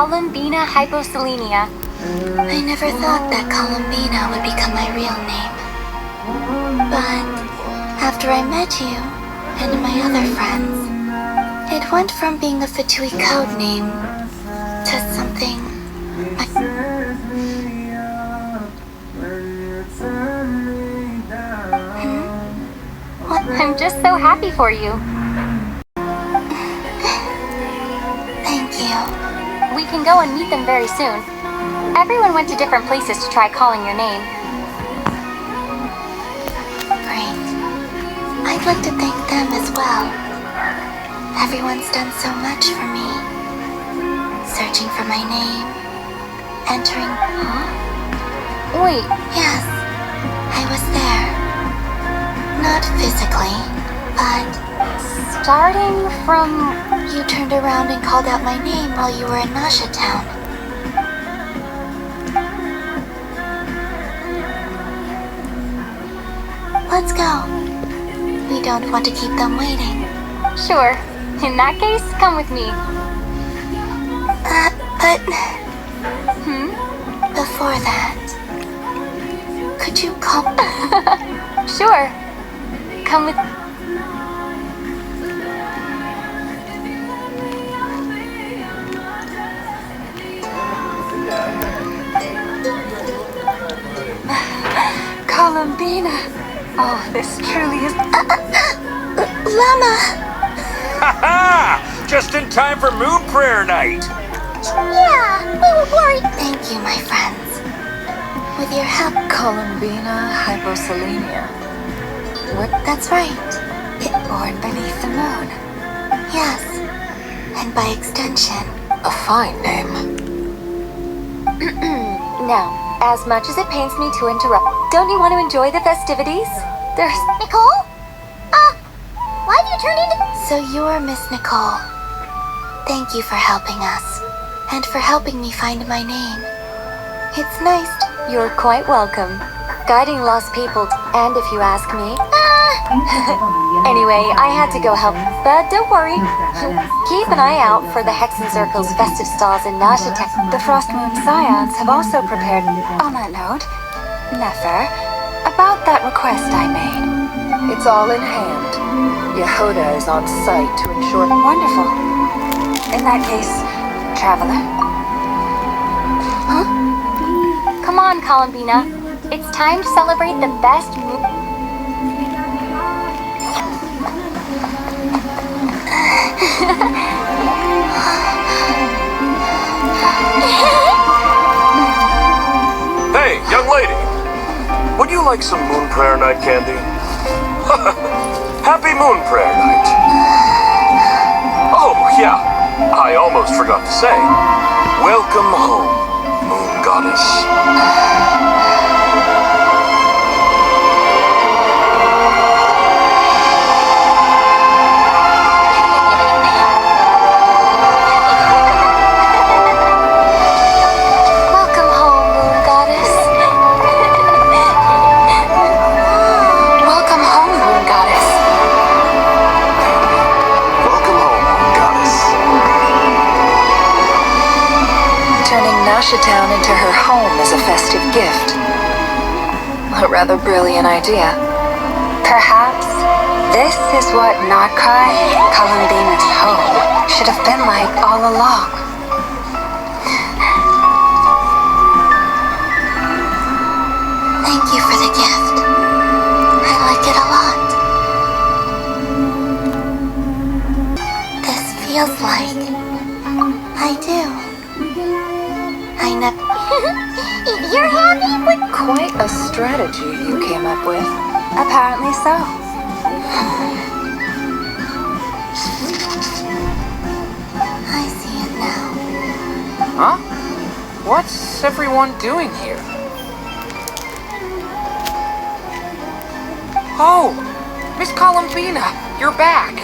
Columbina hyposelenia. I never thought that Columbina would become my real name. But after I met you and my other friends, it went from being a Fatui code name to something I'm just so happy for you. Thank you. We can go and meet them very soon. Everyone went to different places to try calling your name. Great. I'd like to thank them as well. Everyone's done so much for me. Searching for my name. Entering... Wait. Yes. I was there. Not physically, but... Starting from... You turned around and called out my name while you were in Nasha Town. Let's go. We don't want to keep them waiting. Sure. In that case, come with me. But... Before that... Could you come? Sure. Come with... Columbina. Oh, this truly is... Llama! Ha-ha! Just in time for Moon Prayer Night! Yeah, we were worried. Thank you, my friends. With your help... Columbina hyposelenia. That's right. Born beneath the moon. Yes. And by extension... A fine name. Now, as much as it pains me to interrupt, don't you want to enjoy the festivities? There's... Nicole? Why have you turned into... So you're Miss Nicole. Thank you for helping us. And for helping me find my name. It's nice to... You're quite welcome. Guiding lost people, and if you ask me... Anyway, I had to go help, but don't worry. Keep an eye out for the Hexen Circle's festive stalls in Nashatek. The Frost Moon Scions have also prepared... On that note, Nefer, about that request I made. It's all in hand. Yehoda is on site to ensure... Wonderful. In that case, traveler? Huh? Come on, Columbina. It's time to celebrate the best Hey, young lady. Would you like some Moon Prayer Night candy? Happy Moon Prayer Night. Oh, yeah. I almost forgot to say. Welcome home, Moon Goddess. Town into her home is a festive gift. A rather brilliant idea. Perhaps this is what Nakai, Columbina's home, should have been like all along. Thank you for the gift. I like it a lot. This feels like... I do. I never... You're happy with... Quite a strategy you came up with. Apparently so. I see it now. Huh? What's everyone doing here? Oh! Miss Columbina, you're back!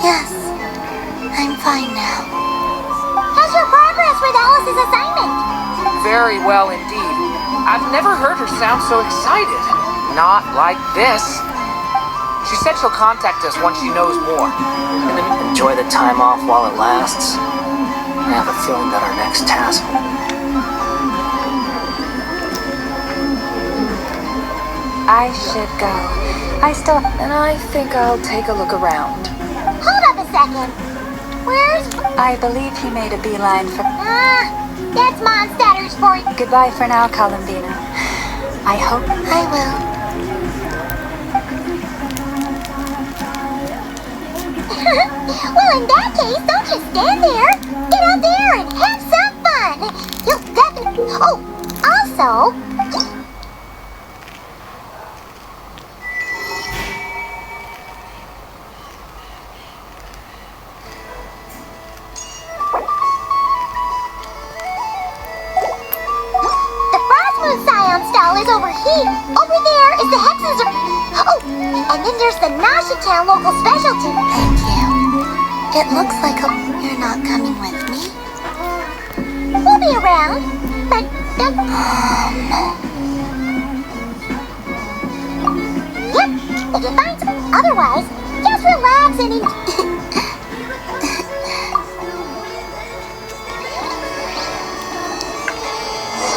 Yes. I'm fine now. How's your progress with Alice's assignment? Very well indeed. I've never heard her sound so excited. Not like this. She said she'll contact us once she knows more. And then enjoy the time off while it lasts. I have a feeling that our next task... I should go. And I think I'll take a look around. Hold up a second. Where's... I believe he made a beeline for... that's Monsters for you. Goodbye for now, Columbina. I hope... I will. Well, in that case, don't just stand there. Get out there and have some fun. You'll definitely... Oh, also... The Frostmoon Scion stall is over here. Over there is the Hexes... Oh, and then there's the Nashitown local specialty. Thank you. It looks like you're not coming with me. We'll be around, but... Yep, if you find some... Otherwise, just relax and...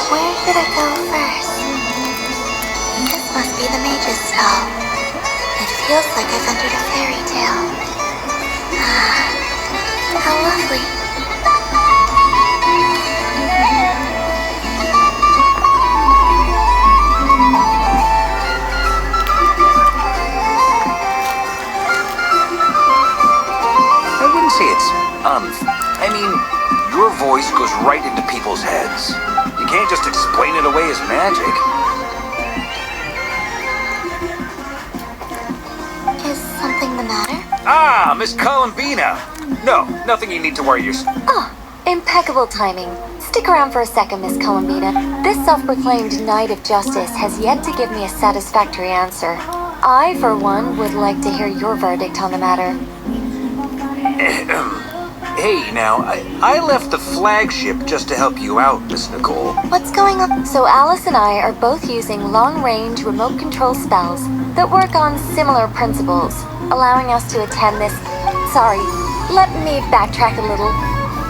Where should I go first? This must be the Mage's Stall. It feels like I've entered a fairy tale. How lovely. I wouldn't say it's I mean, your voice goes right into people's heads. You can't just explain it away as magic. Is something the matter? Ah, Miss Columbina! No, nothing you need to worry yourself. Oh, impeccable timing. Stick around for a second, Miss Columbina. This self-proclaimed Knight of Justice has yet to give me a satisfactory answer. I, for one, would like to hear your verdict on the matter. Hey, now, I left the flagship just to help you out, Miss Nicole. What's going on? So Alice and I are both using long-range remote control spells that work on similar principles, allowing us to attend this... Sorry, let me backtrack a little.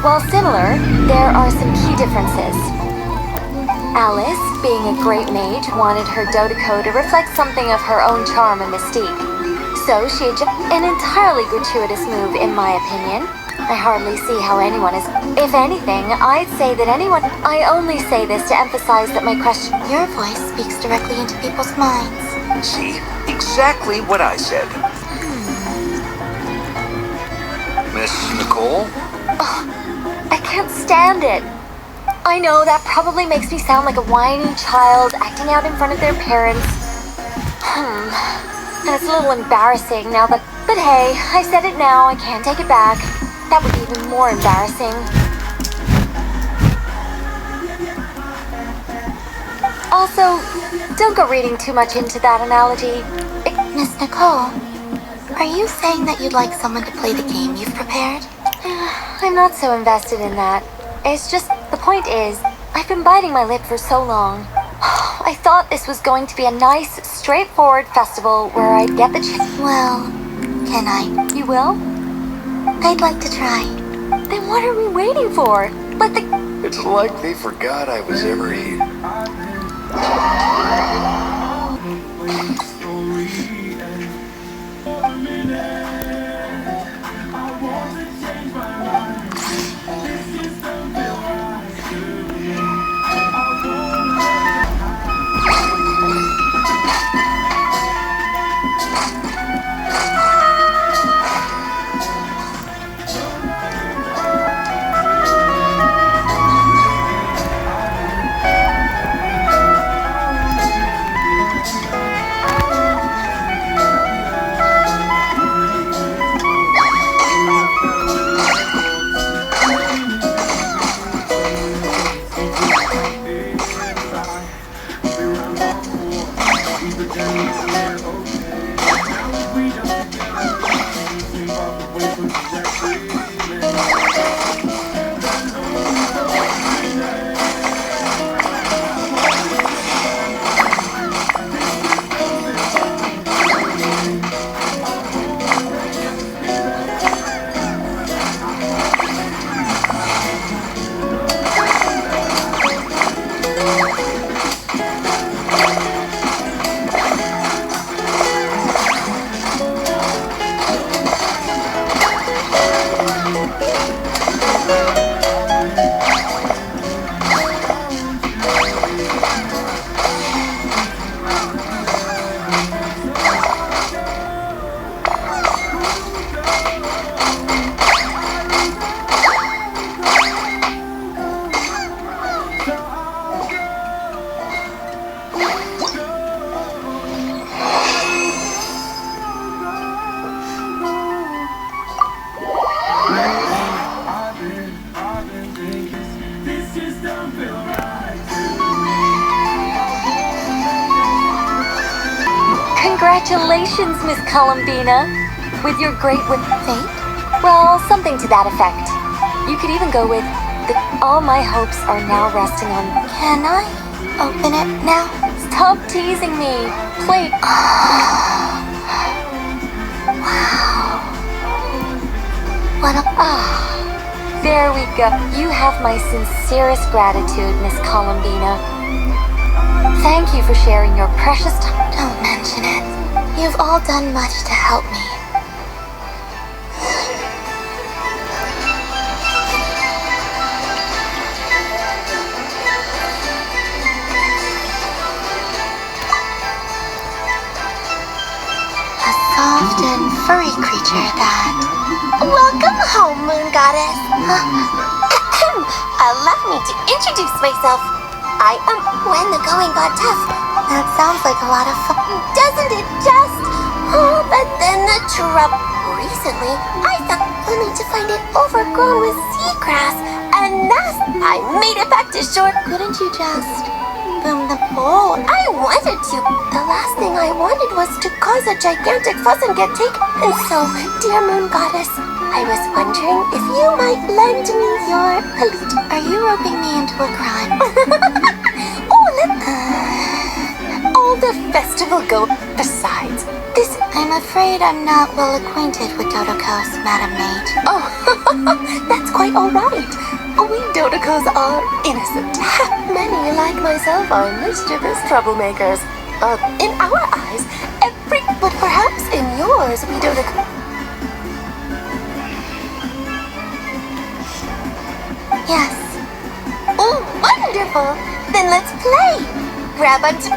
While similar, there are some key differences. Alice, being a great mage, wanted her Dodeco to reflect something of her own charm and mystique. So she an entirely gratuitous move, in my opinion. I hardly see how anyone is... If anything, I'd say that anyone... I only say this to emphasize that my question... Your voice speaks directly into people's minds. See? Exactly what I said. Miss Nicole? Oh, I can't stand it. I know that probably makes me sound like a whiny child acting out in front of their parents. And it's a little embarrassing now that... But hey, I said it now, I can't take it back. That would be even more embarrassing. Also, don't go reading too much into that analogy. Miss Nicole, are you saying that you'd like someone to play the game you've prepared? I'm not so invested in that. It's just, the point is, I've been biting my lip for so long. I thought this was going to be a nice, straightforward festival where I'd get the Well, can I? You will? I'd like to try. Then what are we waiting for? Let the... It's like they forgot I was ever here. Congratulations, Miss Columbina. With your great fate? Well, something to that effect. You could even go with, all my hopes are now resting on... Can I open it now? Stop teasing me. Play... Wow. What a... There we go. You have my sincerest gratitude, Miss Columbina. Thank you for sharing your precious time. Don't mention it. You've all done much to help me. A soft and furry creature that... Welcome home, Moon Goddess. Allow me to introduce myself. I am when the going got tough. That sounds like a lot of fun, doesn't it just? Oh, but then the trouble. Recently, I found only to find it overgrown with seagrass and mess. I made it back to shore. Couldn't you just boom the bowl? I wanted to. The last thing I wanted was to cause a gigantic fuss and get taken. And so, dear Moon Goddess, I was wondering if you might lend me your elite. Are you roping me into a crime? All the festival go. Besides, this... I'm afraid I'm not well acquainted with Dodokos, Madam Maid. Oh, that's quite all right. We Dodokos are innocent. Many, like myself, are mischievous troublemakers. In our eyes, but perhaps in yours, we Dodokos... Yes. Oh, wonderful! Then let's play! Grab onto...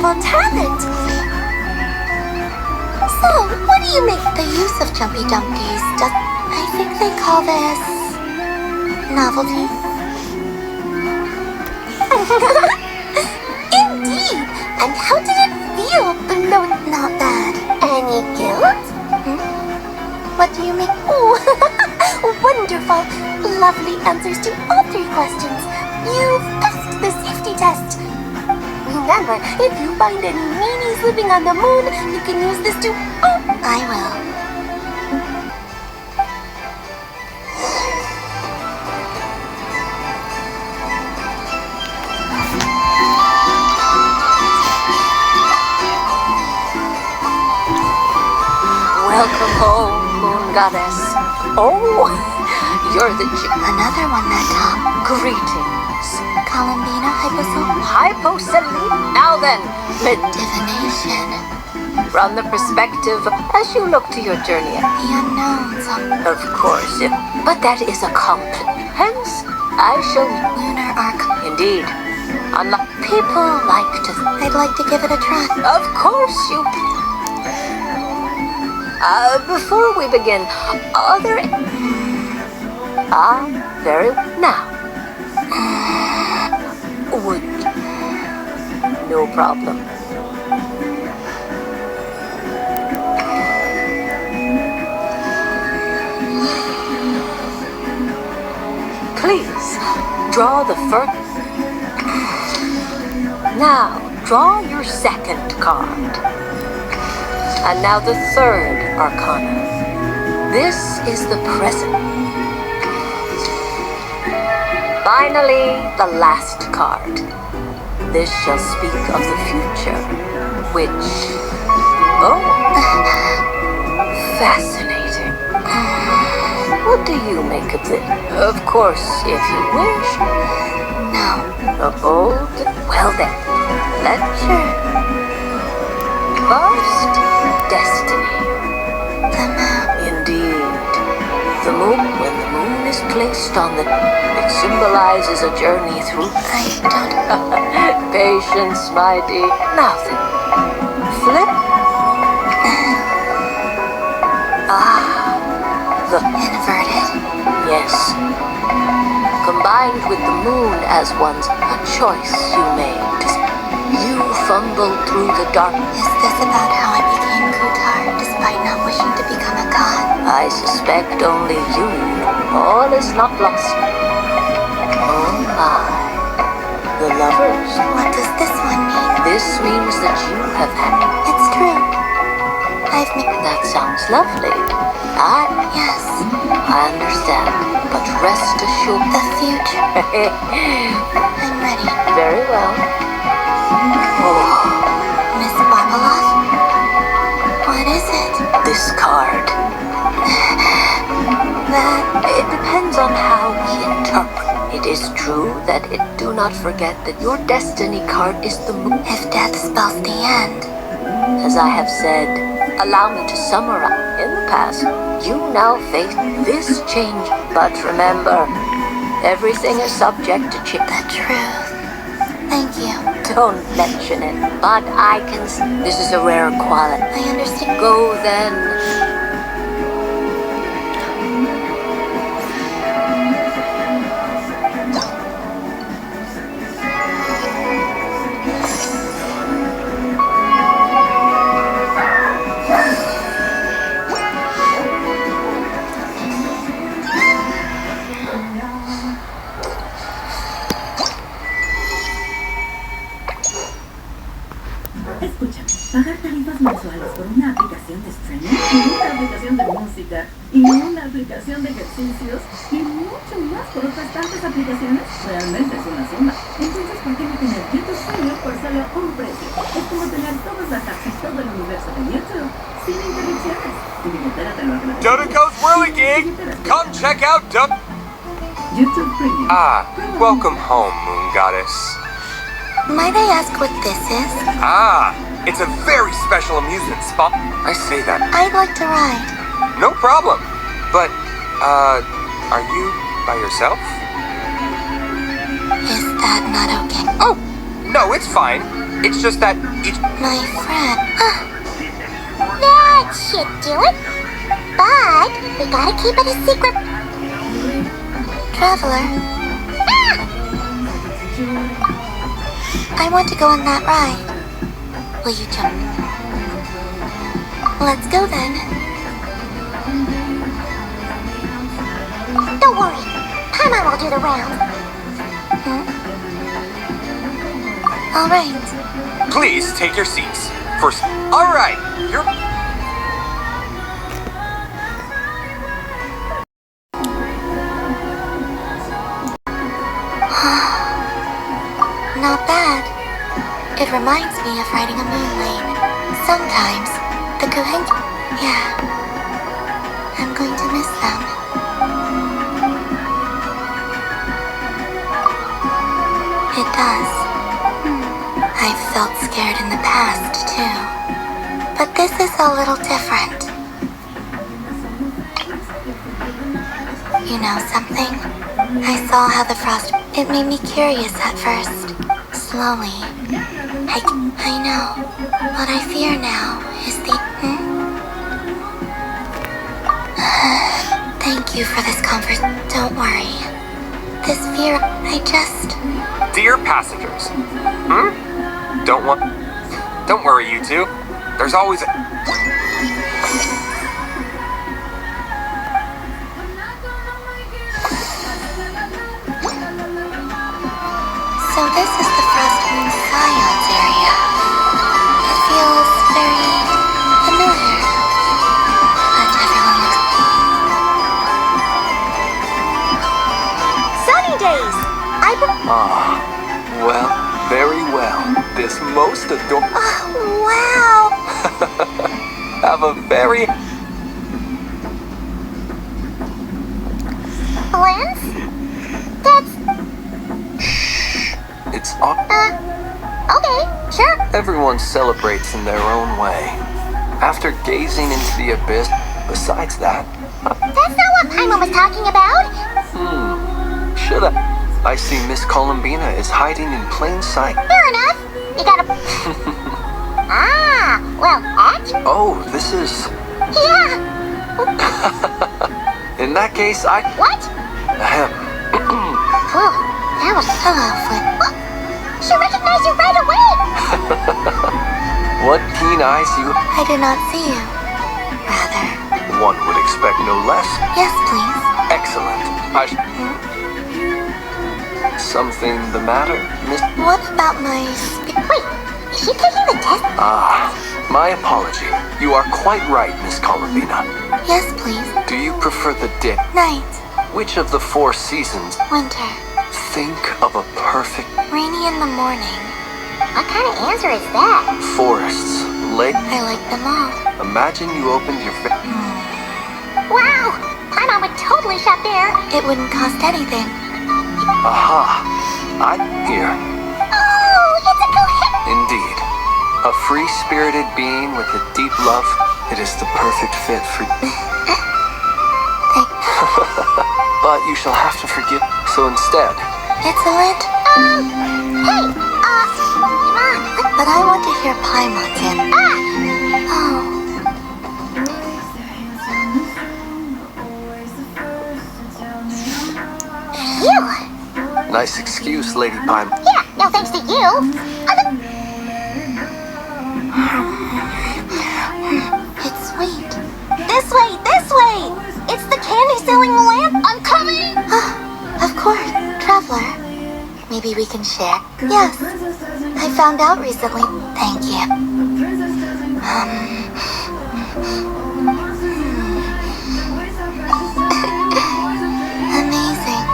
incredible talent. So, what do you make the use of jumpy dumpies? I think they call this novelty. Indeed. And how did it feel? No, not bad. Any guilt? What do you make? Oh, wonderful. Lovely answers to all 3 questions. You've passed the safety test. Remember, if you find any meanies living on the moon, you can use this to... Oh, I will. Welcome home, Moon Goddess. Oh, you're the Another one that time. Greetings. Columbina Hypocelene. Now then, divination. From the perspective as you look to your journey. The unknowns. Of course, but that is a compliment. Hence, I shall... Lunar arc. Indeed. Unlike people like to... I'd like to give it a try. Of course you... before we begin, are there... very... Now. Would... No problem. Please, draw the first... Now, draw your second card. And now the third arcana. This is the present. Finally, the last card. This shall speak of the future, which... Oh, fascinating. What do you make of this? Of course, if you wish. No. A bold... Well then, lecture. First, destiny. The moon. Indeed. The moon, when the moon is placed on the... It symbolizes a journey through... I don't... Patience, my dear. Now then, flip. The... Inverted. Yes. Combined with the moon as one's a choice you made. You fumbled through the dark. Is this about how I became Kutar despite not wishing to become a god? I suspect only you. All is not lost. Oh my. The lovers. What does this one mean? This means that you have had... It's true. I've made... That sounds lovely. Yes. I understand. But rest assured... The future. I'm ready. Very well. Oh. Miss Barbalov? What is it? This card. That... It depends on how we interpret. It is true that it... Do not forget that your destiny card is the moon. If death spells the end. As I have said, allow me to summarize. In the past, you now face this change. But remember, everything is subject to change. The truth. Thank you. Don't mention it, but I can... This is a rare quality. I understand. Go then. Escúchame, pagar tarifas mensuales por una aplicación de streaming y una aplicación de música y una aplicación de ejercicios y mucho más por otras tantas aplicaciones realmente es una suma. Entonces, ¿por qué no tener YouTube Premium por solo un precio? Es como tener todas las apps y todo el universo de YouTube sin interrupciones. Tu billetera te lo agradece. Dodoco's Whirligig! Come check out YouTube Premium. Welcome home, Moon Goddess. Might I ask what this is? It's a very special amusement spot. I say that. I'd like to ride. No problem. But, are you by yourself? Is that not okay? Oh, no, it's fine. It's just that each... My friend. That should do it. But we gotta keep it a secret. Traveler. I want to go on that ride. Will you jump? Let's go then. Don't worry. Paimon will do the round. All right. Please take your seats. First. All right. You're... Not bad. It reminds me of riding a moon lane. Sometimes, the Kuhen... Yeah. I'm going to miss them. It does. I've felt scared in the past, too. But this is a little different. You know something? I saw how the frost... It made me curious at first. Slowly. I know. What I fear now is the... Thank you for this Don't worry. This fear, I just... Dear passengers. Don't worry, you two. There's always a... So this is the Frost Moon Scions area. It feels very familiar. But everyone looks... Sunny days! Well, very well. This most adorable... Oh, wow! Have a very... Lance? That's... It's all... Okay, sure. Everyone celebrates in their own way. After gazing into the abyss, besides that... That's not what Paimon was talking about. Should I see Miss Columbina is hiding in plain sight. Fair enough. You gotta... well, Oh, this is... Yeah. In that case, I... What? Ahem. Oh, that was... Hello, Flip. She recognized you right away! What keen eyes you... I did not see you. Rather. One would expect no less. Yes, please. Excellent. Something the matter, Miss... What about my... Wait, is she taking the test? My apology. You are quite right, Miss Columbina. Yes, please. Do you prefer the day? Night. Which of the 4 seasons? Winter. Think of a perfect... Rainy in the morning. What kind of answer is that? Forests, lake... I like them all. Imagine you opened your... Wow! Paimon would totally shop there. It wouldn't cost anything. Aha! Here. Oh, it's a Kuhen! Indeed. A free-spirited being with a deep love. It is the perfect fit for... But you shall have to forgive... So instead... It's a lit... Hey! Iman! But I want to hear Paimon's in... Oh. Phew! Nice excuse, Lady Paimon. Yeah, no thanks to you. It's sweet. This way! This way! It's the candy-selling lamp! I'm coming! Of course, Traveler. Maybe we can share? Yes. I found out recently. Thank you. Amazing.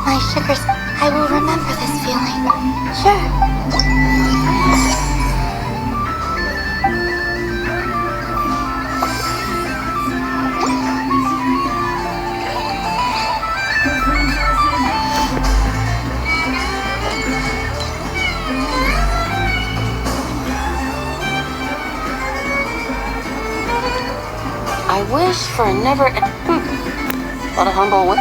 My sugars. I will remember this feeling. Sure. I wish for a never... What a humble way.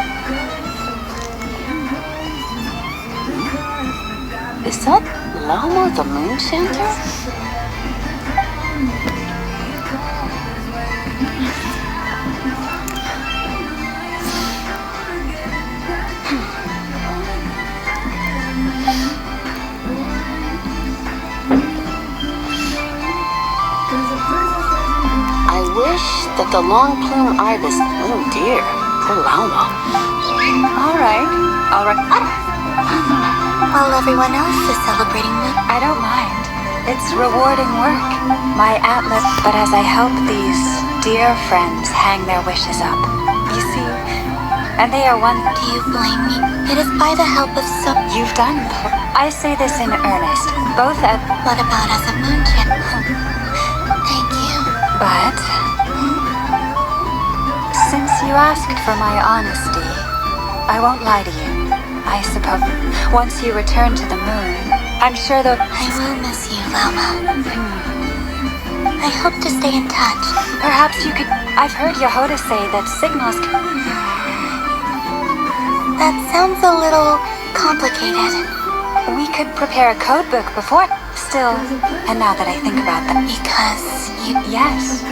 Is that Lauma the Moon Center? I wish that the long plume ibis. Oh dear, poor Lauma. All right. While everyone else is celebrating me, I don't mind. It's rewarding work. My atlas, but as I help these dear friends hang their wishes up, you see, and they are one. Do you blame me? It is by the help of some. You've done. I say this in earnest, both at. What about as a moon chip? Thank you. But since you asked for my honesty, I won't lie to you. I suppose once you return to the moon, I'm sure the. I will miss you, Lauma. I hope to stay in touch. Perhaps you could. I've heard Yehoda say that signals. That sounds a little complicated. We could prepare a code book before. Still, and now that I think about that. Because you. Yes.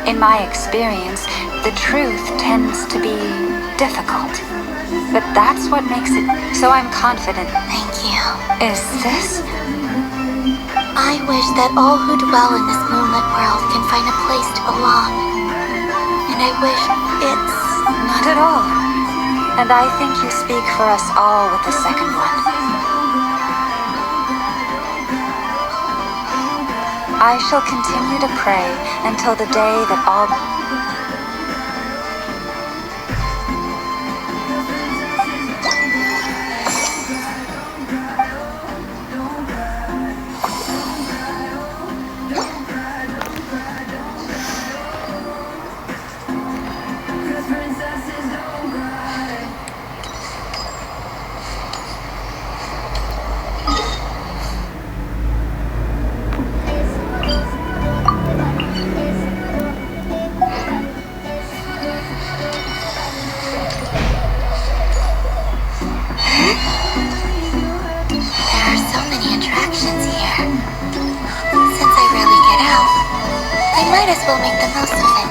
In my experience, the truth tends to be difficult. But that's what makes it. So I'm confident. Thank you. Is this? I wish that all who dwell in this moonlit world can find a place to belong. And I wish it's. Not at all. And I think you speak for us all with the second one. I shall continue to pray until the day that all. We'll make the most of it.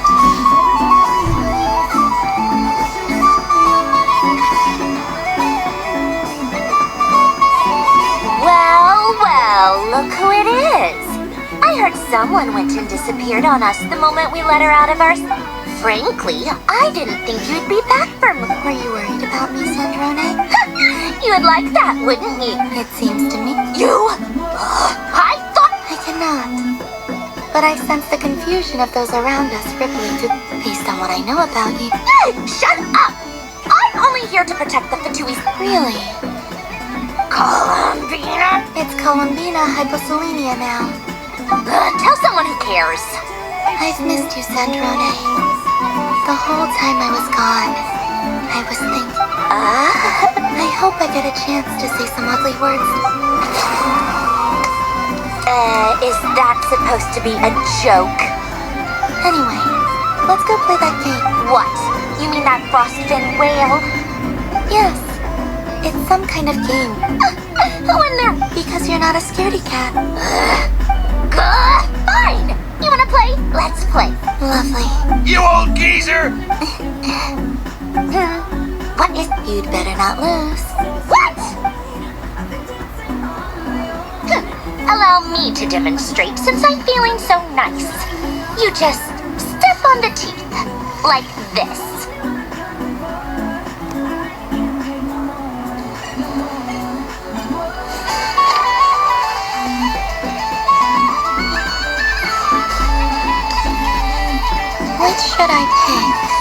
Well, look who it is. I heard someone went and disappeared on us the moment we let her out of our... Frankly, I didn't think you'd be back from... Were you worried about me, Sandrone? You would like that, wouldn't you? It seems to me. You? I thought... I cannot. But I sense the confusion of those around us rippling to, based on what I know about you. Shut up! I'm only here to protect the Fatuis. Really? Columbina? It's Columbina hyposelenia now. Tell someone who cares. I've missed you, Sandrone. The whole time I was gone, I was thinking... I hope I get a chance to say some ugly words. Is that supposed to be a joke? Anyway, let's go play that game. What? You mean that frostfin whale? Yes. It's some kind of game. Who in there? Because you're not a scaredy cat. Fine! You wanna play? Let's play. Lovely. You old geezer! What is... You'd better not lose. What? Allow me to demonstrate since I'm feeling so nice. You just step on the teeth, like this. Which should I pick?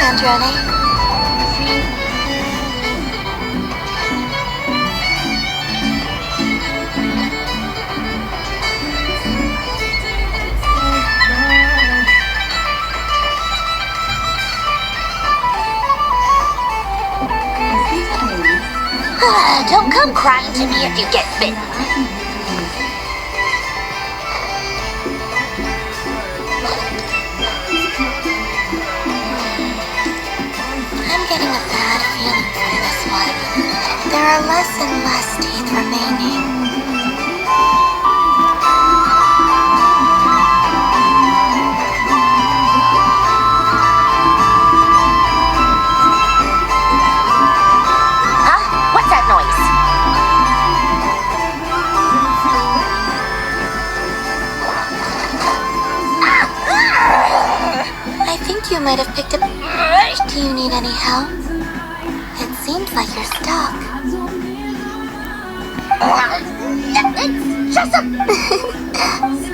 Sandrone. Don't come crying to me if you get bitten. I'm getting a bad feeling from this one. There are less and less teeth remaining. Huh? What's that noise? I think you might have picked up. Do you need any help? It seems like you're stuck. It's just a...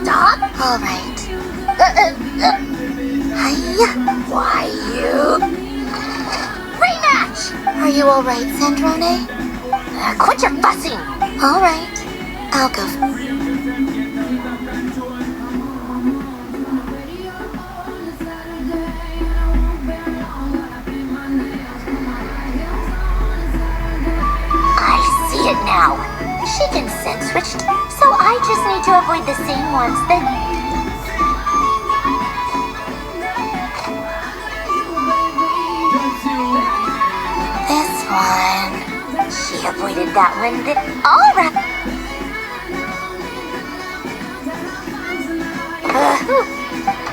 Stop. All right. Hiya. Why you? Rematch! Are you all right, Sandrone? Quit your fussing. All right. I'll go. I see it now. She can sense switch, so I just need to avoid the same ones that... This one. She avoided that one. All right.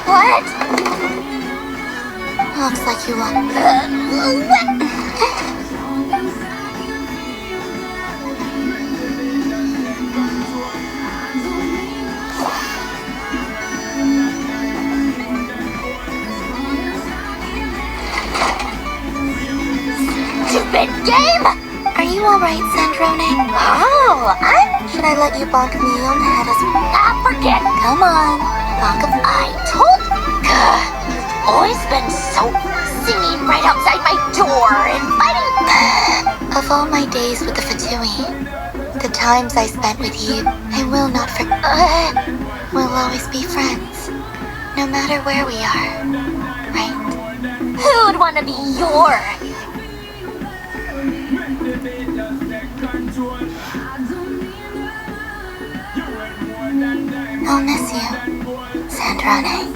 What? Looks like you won. What? Stupid game! Are you all right, Sandrone? Oh, Should I let you bonk me on the head as well? forget. Come on. Bonk of... I told... Always been so singing right outside my door and fighting. Of all my days with the Fatui, the times I spent with you, I will not forget. We'll always be friends, no matter where we are, right? Who'd want to be your... I'll miss you, Sandrone.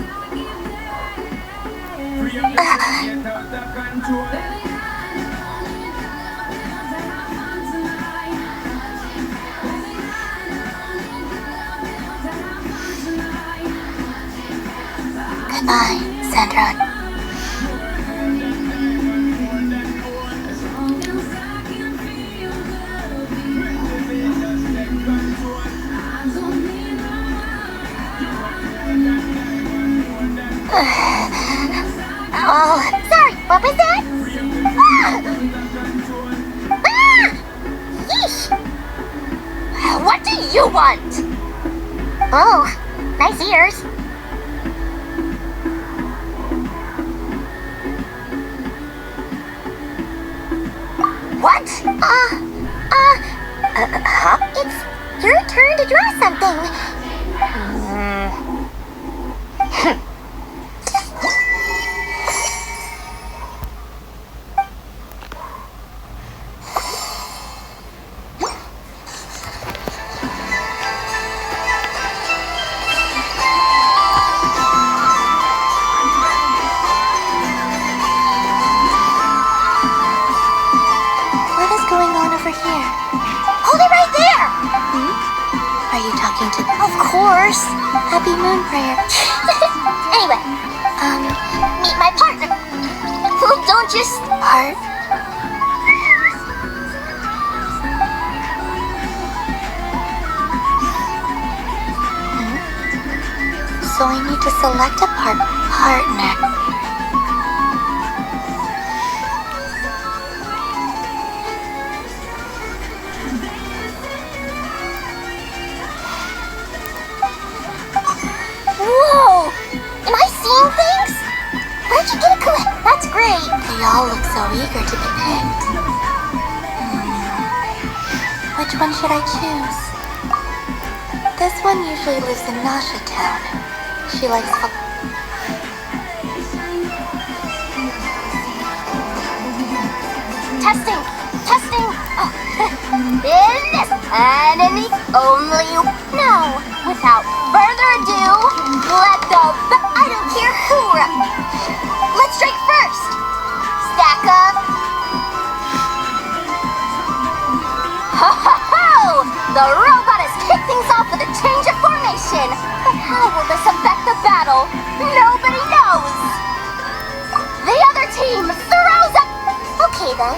Goodbye, Sandrone. Oh, sorry, what was that? Yeesh! What do you want? Oh, nice ears. What? Huh? It's your turn to draw something. What is going on over here? Hold it right there! Are you talking to... Of course. Happy Moon Prayer. Anyway, meet my partner. Don't just... Heart? So I need to select a partner. Whoa! Am I seeing things? Where'd you get a clip? That's great. They all look so eager to be picked. Which one should I choose? This one usually lives in Nasha Town. She likes Testing! Testing! Oh. In this and in the only... No! Without further ado, let the... I don't care who... Let's strike first! Stack up! Ho ho ho! The robot has kicked things off with a change of formation! But how will this affect the battle? Nobody knows! The other team throws up... Okay then.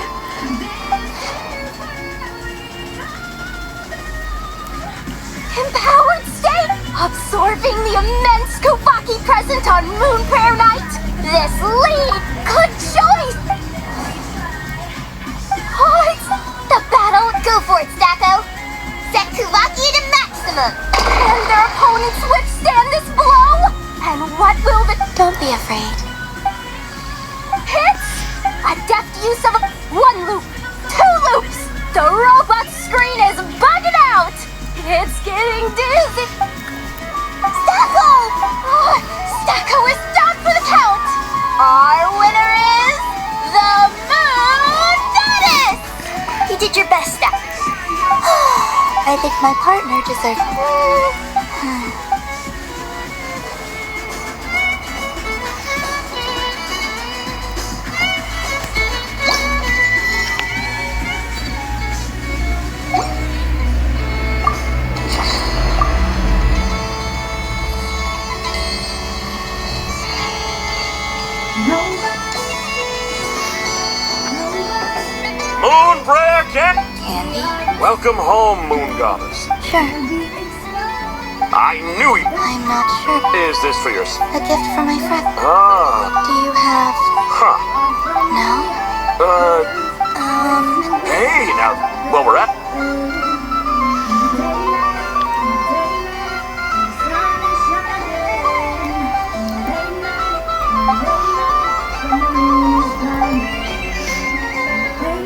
Empowered state, absorbing the immense Kuvaki present on Moon Prayer Night. This lead, good choice. Oh, it's the battle. Go for it, Stacko. Set Kuvaki to maximum. Can their opponents withstand this blow? And what will the... Don't be afraid. Hits? A deft use of one loop, two loops. The robot screen is bugging out. It's getting dizzy. Stacko! Oh, Stacko is down for the count. Our winner is the Moon Goddess. You did your best, Stacko. I think my partner deserves... Moon Prayer Candy? Welcome home, Moon Goddess. Sure. I knew you. I'm not sure. Is this for your... A gift for my friend. Ah. Do you have... Huh. No? Hey, now, while we're at...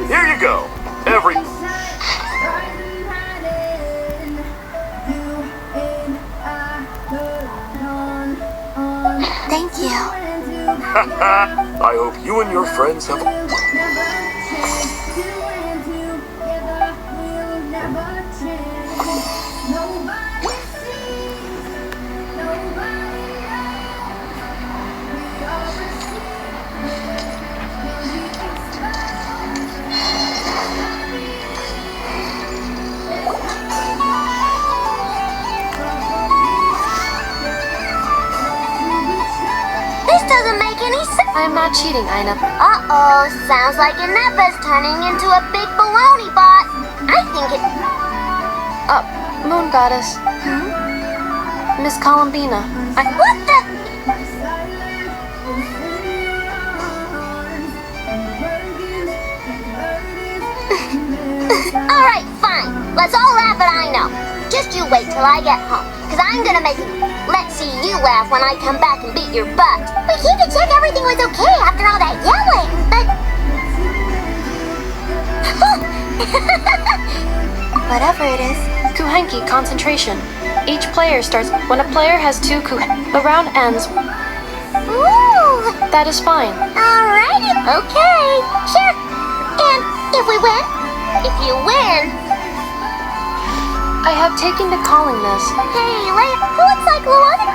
Here you go. Every... Thank you. I hope you and your friends have... This doesn't make any sense. I'm not cheating, Aina. Uh-oh, sounds like Inepa's turning into a big baloney bot. I think it... Moon Goddess. Miss Columbina. What the... Alright, fine. Let's all laugh at I know. Just you wait till I get home, because I'm gonna make let's see you laugh when I come back and beat your butt. We came to check everything was okay after all that yelling, but... Whatever it is. Kuhenki concentration. Each player starts when a player has two the round ends. Ooh! That is fine. Alrighty, okay, sure. And if we win? If you win... I have taken to calling this. Hey, Leia, who looks like Luana?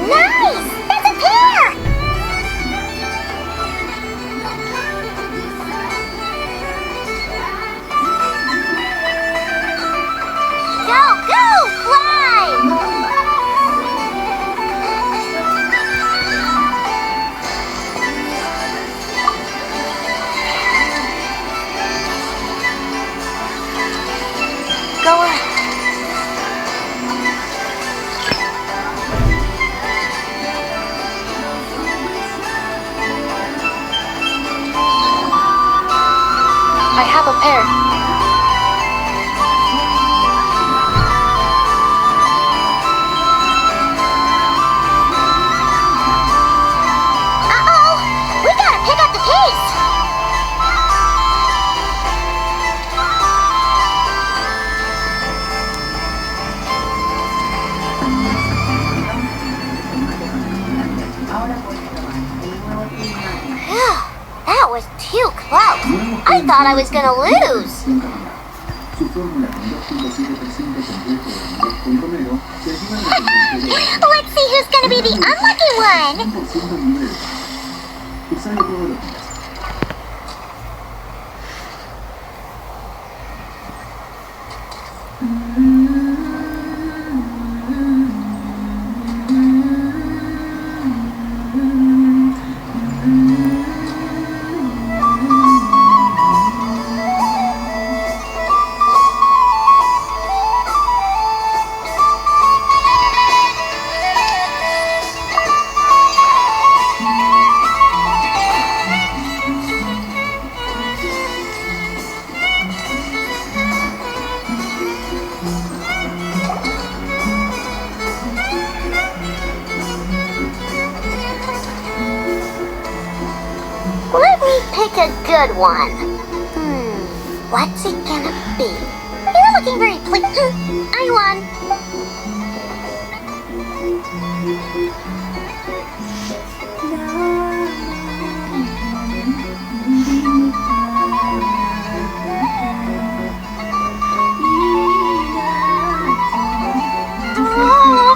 Nice! I have a pair. Uh-oh! We gotta pick up the pace! That was too close. I thought I was gonna lose. Let's see who's gonna be the unlucky one. Let me pick a good one. What's it gonna be? You're looking very I won.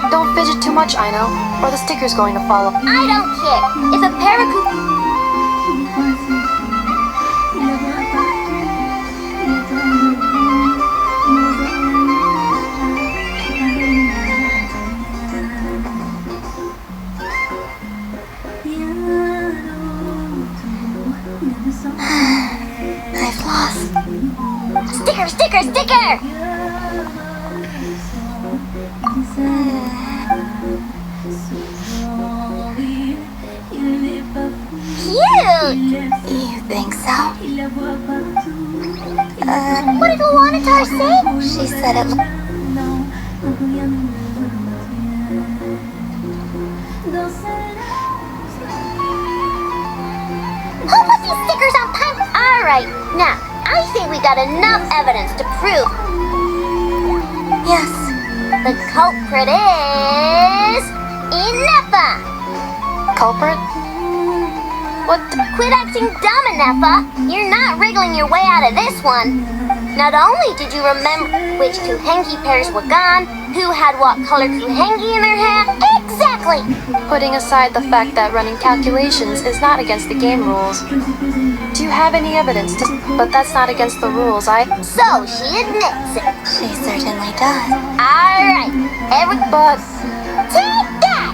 Don't fidget too much, I know, or the sticker's going to fall off. I don't care. If a parakeet... I've lost. Sticker, sticker, sticker! Cute! You think so? What did Luanatar say? She said it. Who put these stickers on pen? Alright, now, I think we got enough evidence to prove. Yes. The culprit is... Inepa! Culprit? What? Quit acting dumb, Inepa! You're not wriggling your way out of this one. Not only did you remember which Kuhengi pairs were gone, who had what color Kuhengi in their hair, exactly! Putting aside the fact that running calculations is not against the game rules. Do you have any evidence to... But that's not against the rules, So, she admits it. She certainly does. Alright, But... Take that!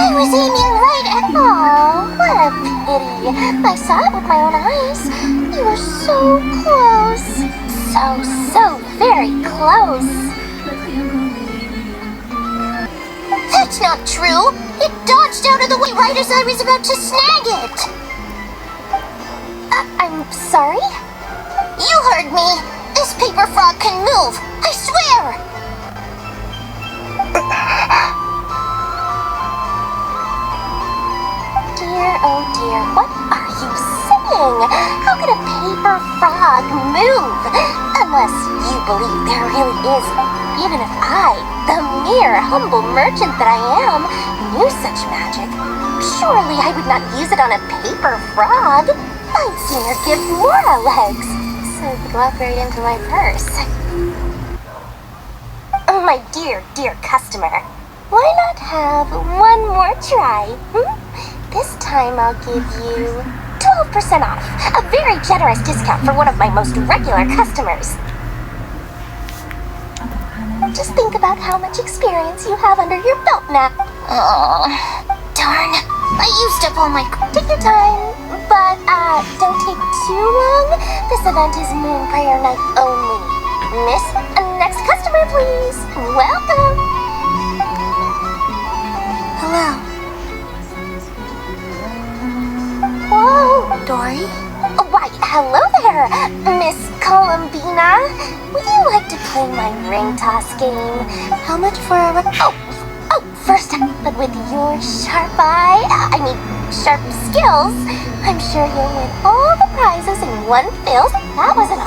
Was aiming right at... Oh, what a pity. I saw it with my own eyes. You were so close. So very close. That's not true. It dodged out of the way right as I was about to snag it. I'm sorry? You heard me. This paper frog can move. I swear. Oh dear, what are you saying? How could a paper frog move? Unless you believe there really is. Even if I, the mere humble merchant that I am, knew such magic, surely I would not use it on a paper frog. I'd sooner give Mora legs, so it could walk right into my purse. My dear, dear customer, why not have one more try? This time I'll give you 12% off, a very generous discount for one of my most regular customers. Just think about how much experience you have under your belt now. Oh, darn. I used up all my... Take your time, but don't take too long. This event is Moon Prayer Night only. Miss, next customer, please. Welcome. Hello. Whoa, Dory. Why, hello there, Miss Columbina. Would you like to play my ring toss game? How much for a... Oh, first, but with your sharp eye, sharp skills, I'm sure you'll win all the prizes in one fill. That was an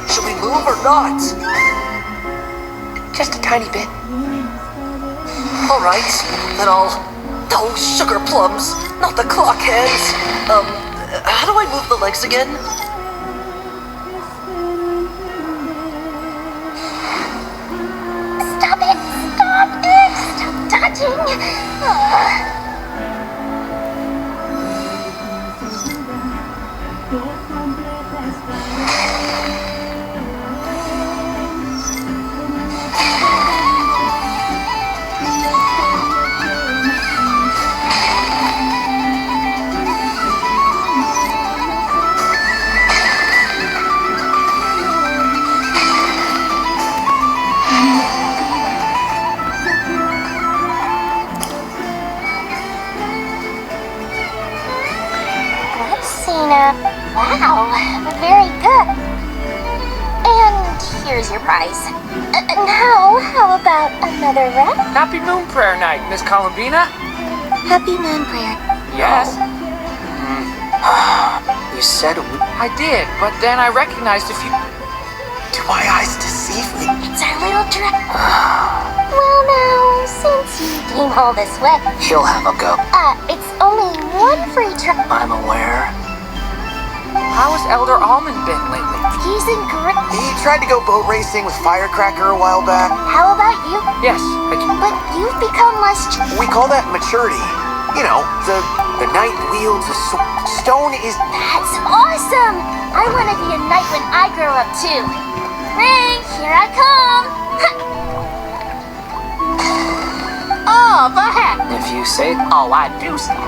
Should we move or not? Just a tiny bit. Alright, then I'll... Oh, sugar plums, not the clock hands. How do I move the legs again? Stop it! Stop touching! Wow, very good. And here's your prize. Now, how about another round? Happy Moon Prayer Night, Miss Columbina. Happy Moon Prayer. Yes. You said... I did, but then I recognized a few... Do my eyes deceive me? It's our little Well now, since you came all this way... He'll have a go. It's only one free try. I'm aware. How has Elder Almond been lately? He's in great... He tried to go boat racing with Firecracker a while back. How about you? Yes, I can... But you've become less... We call that maturity. You know, the knight wields a stone is... That's awesome! I want to be a knight when I grow up too. Ring, here I come! Oh, the heck! If you say... Oh, I do say...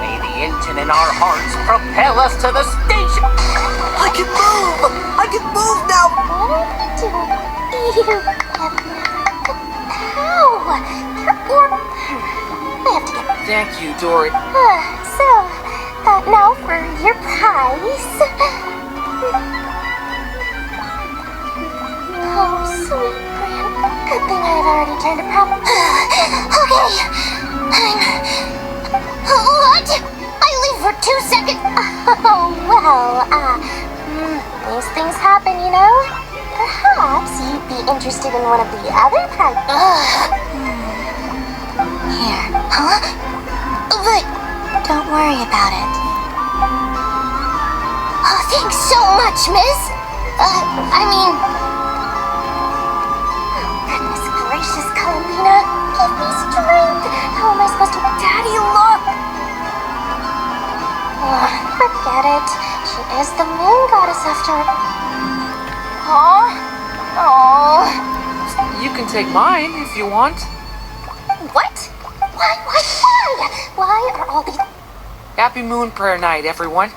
May the engine in our hearts propel us to the station! I can move! I can move now! What do you have... How? I have to get... Thank you, Dory. So, now for your prize. Oh, sweet Gran. Good thing I had already turned a problem. Okay. What? I leave for 2 seconds. Oh, well, these things happen, you know? Perhaps you'd be interested in one of the other prizes. Here. Huh? But don't worry about it. Oh, thanks so much, miss. Goodness gracious, Columbina. Give me strength. How am I supposed to... Daddy, look! Oh, forget it. She is the moon goddess after all. Oh. You can take mine if you want. What? Why? Why are all these... Happy Moon Prayer Night, everyone.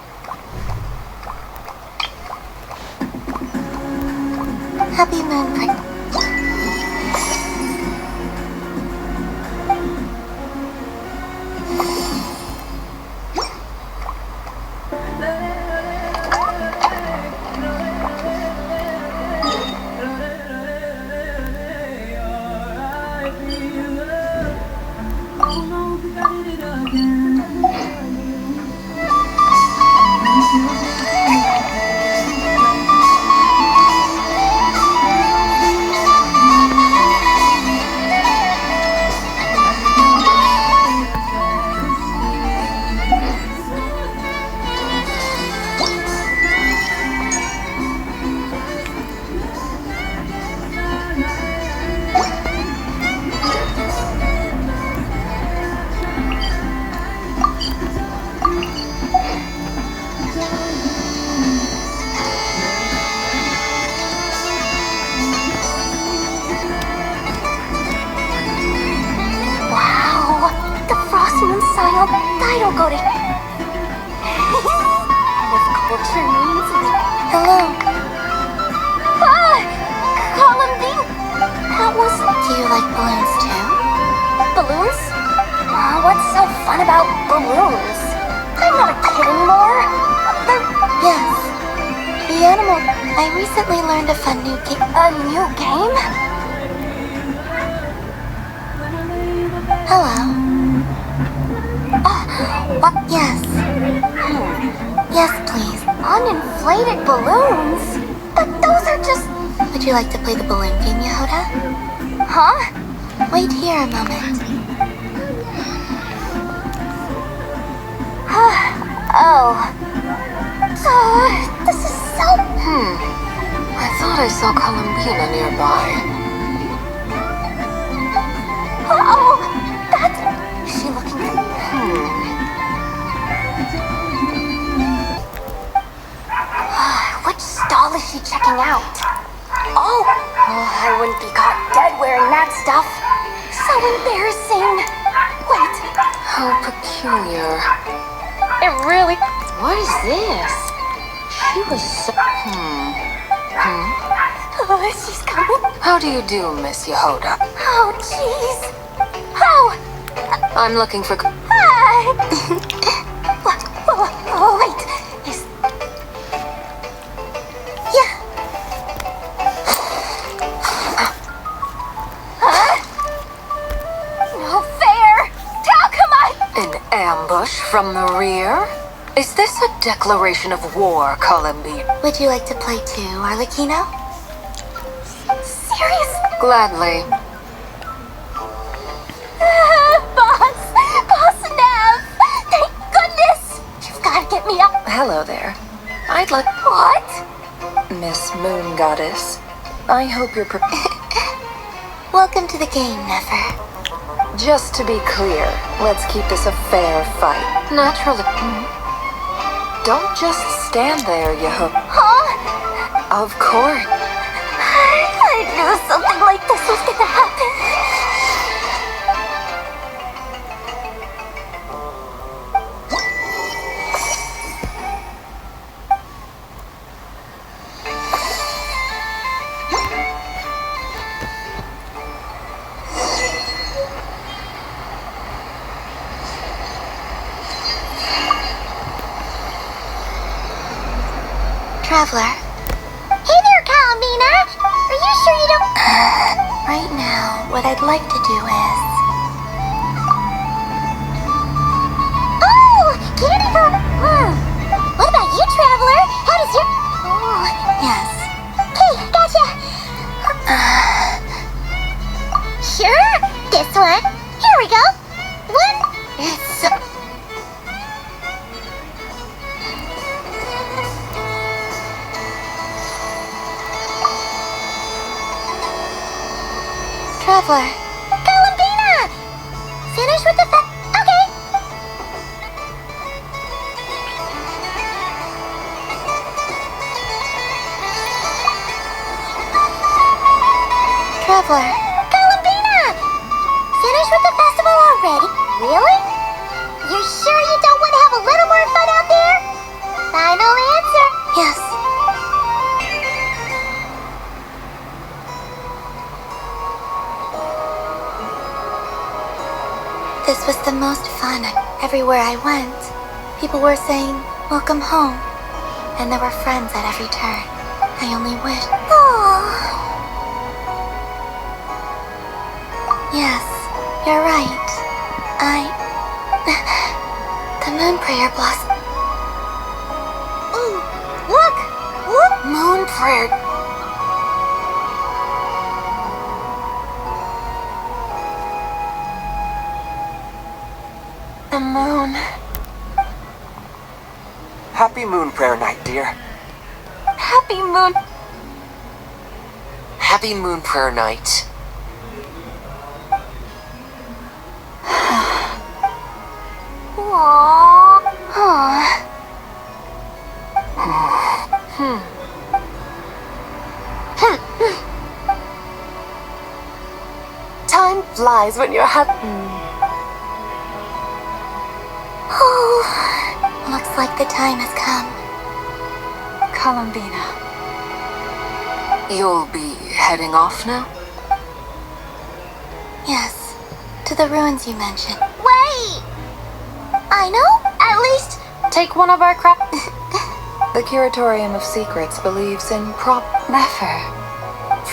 Happy Moon Prayer... What's so fun about balloons? I'm not a kid anymore. Yes. The animal. I recently learned a fun new game. A new game? Hello. What? Yes. Yes, please. Uninflated balloons? But those are just... Would you like to play the balloon game, Yehuda? Huh? Wait here a moment. This is so... I thought I saw Columbina nearby. Is she looking... Which stall is she checking out? I wouldn't be caught dead wearing that stuff. So embarrassing. Wait. How peculiar. It really... What is this? She was so... She's coming. How do you do, Miss Yehuda? Oh, jeez. Oh. I'm looking for... Hi. What? Wait. Is... Yeah. No fair. How come An ambush from the rear? Is this a declaration of war, Columbine? Would you like to play too, Arlecchino? Serious? Gladly. Boss Nav! Thank goodness! You've got to get me up. Hello there. I'd like... What? Miss Moon Goddess. I hope you're Welcome to the game, Nefer. Just to be clear, let's keep this a fair fight. Naturally. Don't just stand there, Yehuda. Huh? Of course. I knew something like this was gonna happen. Traveler. Hey there, Columbina! Are you sure you don't... Right now, what I'd like to do is... Oh! Candy for... What about you, Traveler? How does your... Oh, Yes. okay, gotcha! Sure? This one. Here we go. One... It's so... Traveler. Columbina! Finish with the okay. Traveler. Columbina! Finish with the festival already? Really? You sure you don't want to have a little more fun out there? Final answer. Yes. This was the most fun. Everywhere I went, people were saying, "Welcome home." And there were friends at every turn. I only wish... Yes, you're right. The moon prayer blossom... Ooh, look! Moon prayer. The moon. Happy Moon Prayer Night, dear. Happy moon... Happy Moon Prayer Night. Time flies when you're happy. Looks like the time has come. Columbina. You'll be heading off now? Yes, to the ruins you mentioned. Wait! Hey! I know, at least. Take one of our The Curatorium of Secrets believes in Never.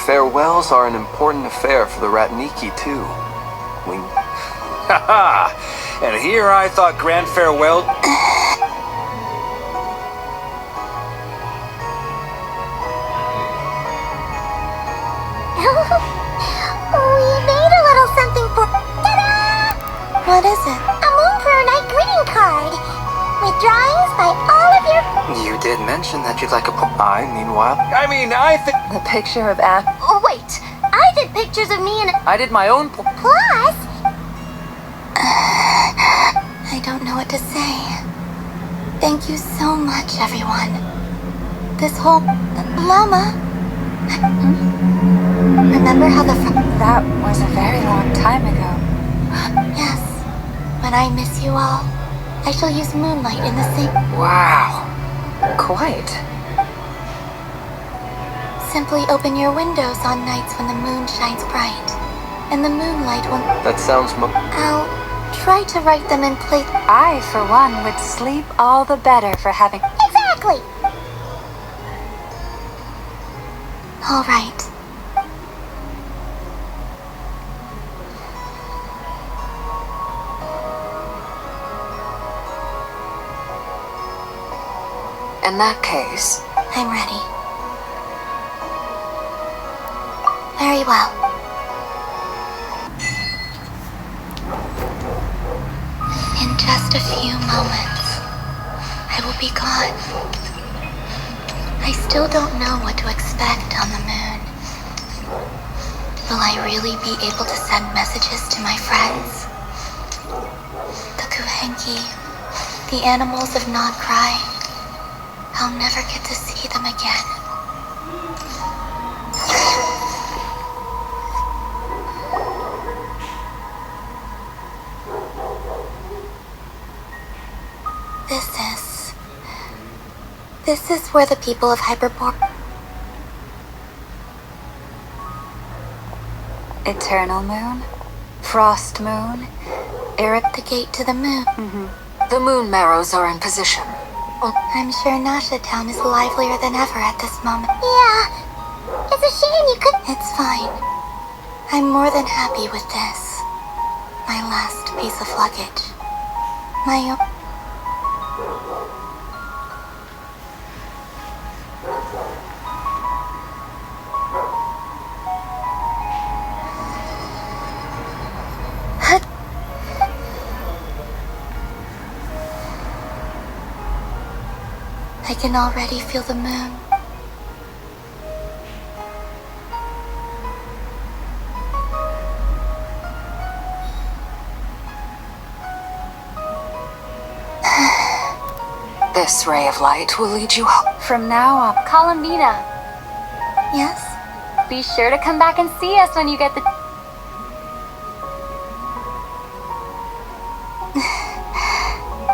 Farewells are an important affair for the Ratniki, too. We... Haha! And here I thought grand farewell... We made a little something for... Ta-da! What is it? A Moon Prayer Night greeting card. With drawings by all of your... You did mention that you'd like a meanwhile... I think... the picture of Ash. Oh, wait. I did pictures of me and... I did my own Plus... I don't know what to say. Thank you so much, everyone. This whole... Llama... Remember how That was a very long time ago. Yes. When I miss you all, I shall use moonlight in the same... Wow. Quite. Simply open your windows on nights when the moon shines bright. And the moonlight will... That sounds I'll try to write them in place... I, for one, would sleep all the better for having... Exactly! All right. In that case... I'm ready. Very well. In just a few moments, I will be gone. I still don't know what to expect on the moon. Will I really be able to send messages to my friends? The Kuhenki, the animals of not crying. I'll never get to see them again. This is where the people of Hyperborea... Eternal moon? Frost moon? The gate to the moon. The moon marrows are in position. I'm sure Nasha Town is livelier than ever at this moment. Yeah. It's a shame you could... It's fine. I'm more than happy with this. My last piece of luggage. My own... I can already feel the moon. This ray of light will lead you home. From now on, Columbina. Yes? Be sure to come back and see us when you get the...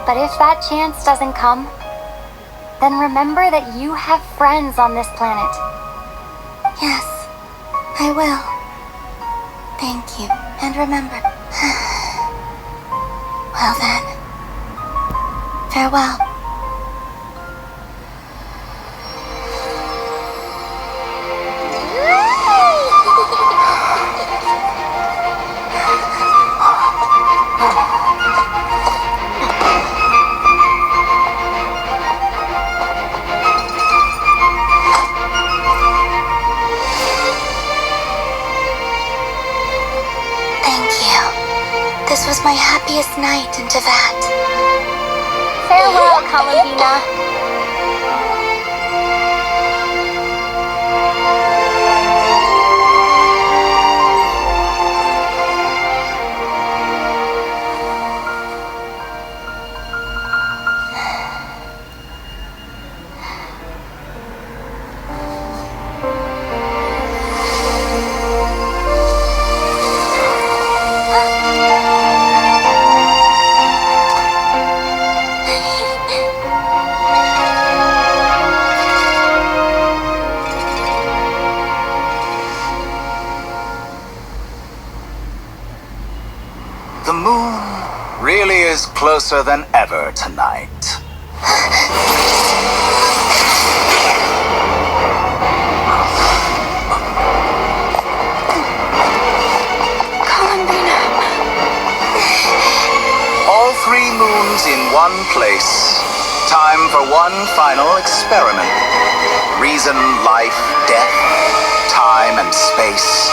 But if that chance doesn't come, then remember that you have friends on this planet. Yes, I will. Thank you, and remember. Well then, farewell. This was my happiest night in Teyvat. Farewell, Columbina. closer than ever tonight. All 3 moons in one place. Time for one final experiment. Reason, life, death, time and space.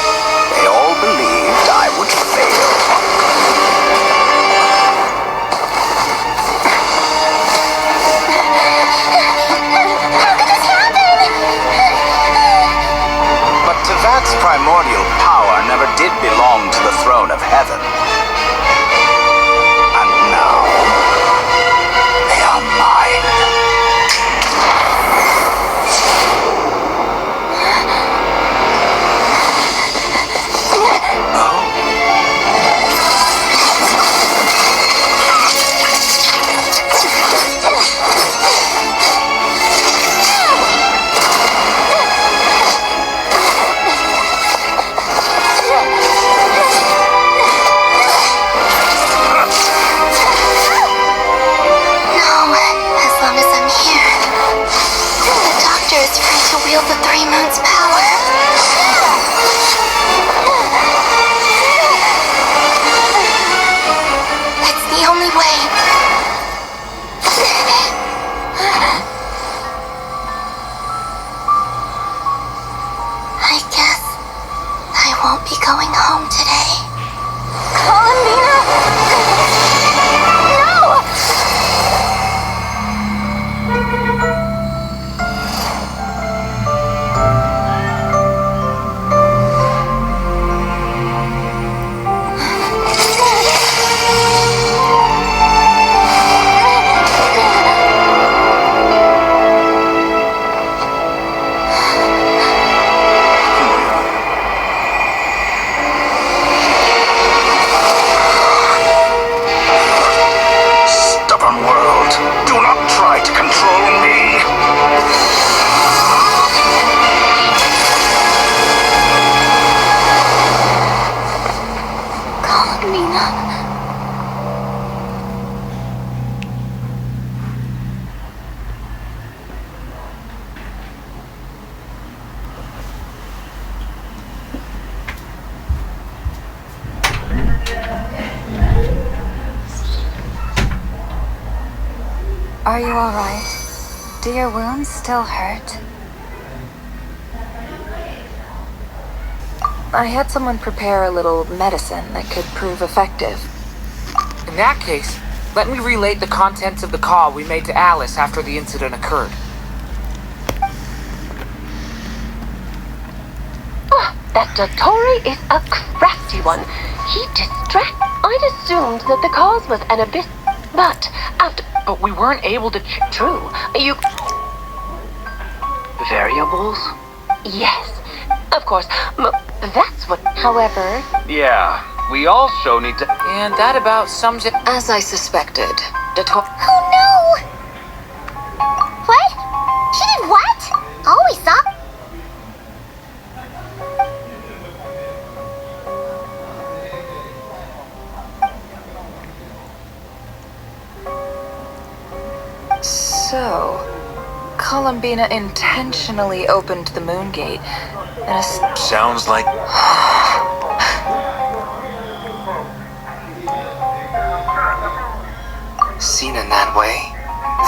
They all believed I would fail. How could this happen? But Tevat's primordial power never did belong to the throne of heaven. And now, they are mine. Wield the 3 moons' power. It's the only way. I guess I won't be going home today. Are you alright? Do your wounds still hurt? I had someone prepare a little medicine that could prove effective. In that case, let me relate the contents of the call we made to Alice after the incident occurred. Oh, that Dottore is a crafty one. He I'd assumed that the cause was an abyss, but after... But we weren't able to... True. You... Variables? Yes. Of course. That's what... However... Yeah, we also need to... And that about sums it... As I suspected, Dottore... Oh no! What? She did what? Oh, we saw... So, Columbina intentionally opened the moon gate. Sounds like... Seen in that way,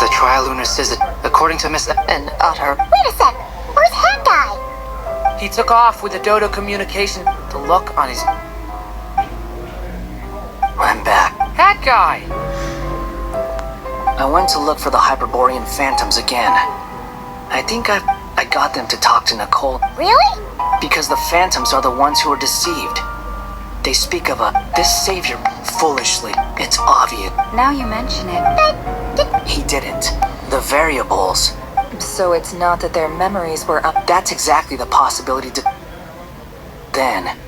the trilunar scissor, according to Miss... An utter... Wait a sec! Where's that guy? He took off with the Dodo communication. The look on his... I'm back. That guy! I went to look for the Hyperborean phantoms again. I think I got them to talk to Nicole. Really? Because the phantoms are the ones who are deceived. They speak of this savior foolishly. It's obvious. Now you mention it. He didn't. The variables. So it's not that their memories were up. That's exactly the possibility to... Then,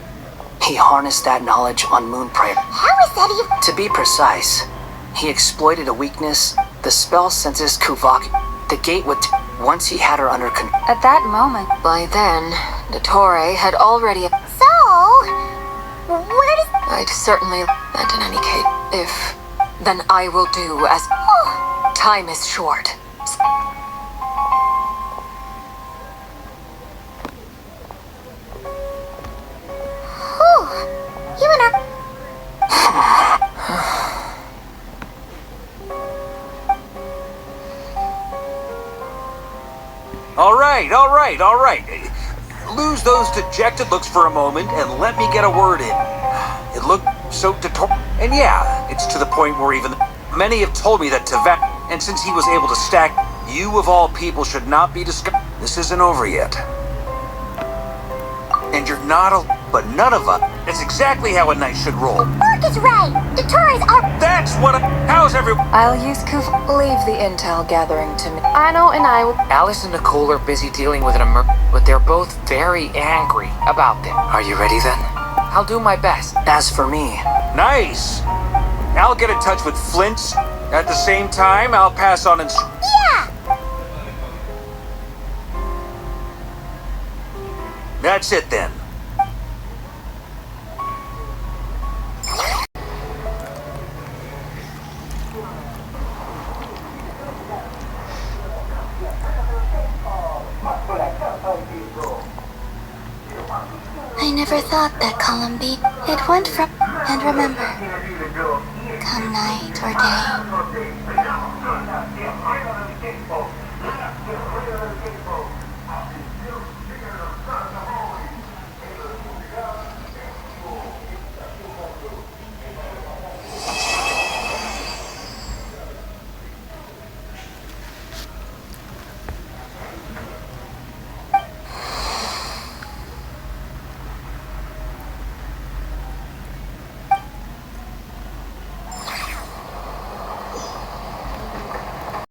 he harnessed that knowledge on Moon Prayer. How is that even... To be precise, he exploited a weakness. The spell senses Kuvak. The gate would... Once he had her under control... At that moment... By then, Dottore had already... So... Where does... I'd certainly... And in any case, if then I will do as... Time is short. Whew. You and I... All right. Lose those dejected looks for a moment and let me get a word in. It looked so and yeah, it's to the point where even many have told me that Tevez, and since he was able to stack, you of all people should not be discovered. This isn't over yet. And you're not but none of us. That's exactly how a knight should roll. Mark is right. The Tories are... That's what how's everyone? I'll use Kuf. Leave the intel gathering to me. Anno and I will... Alice and Nicole are busy dealing with an but they're both very angry about them. Are you ready then? I'll do my best. As for me... Nice. I'll get in touch with Flint's. At the same time, I'll pass on Yeah! That's it then. I never thought that column beat. It went from... And remember, come night or day,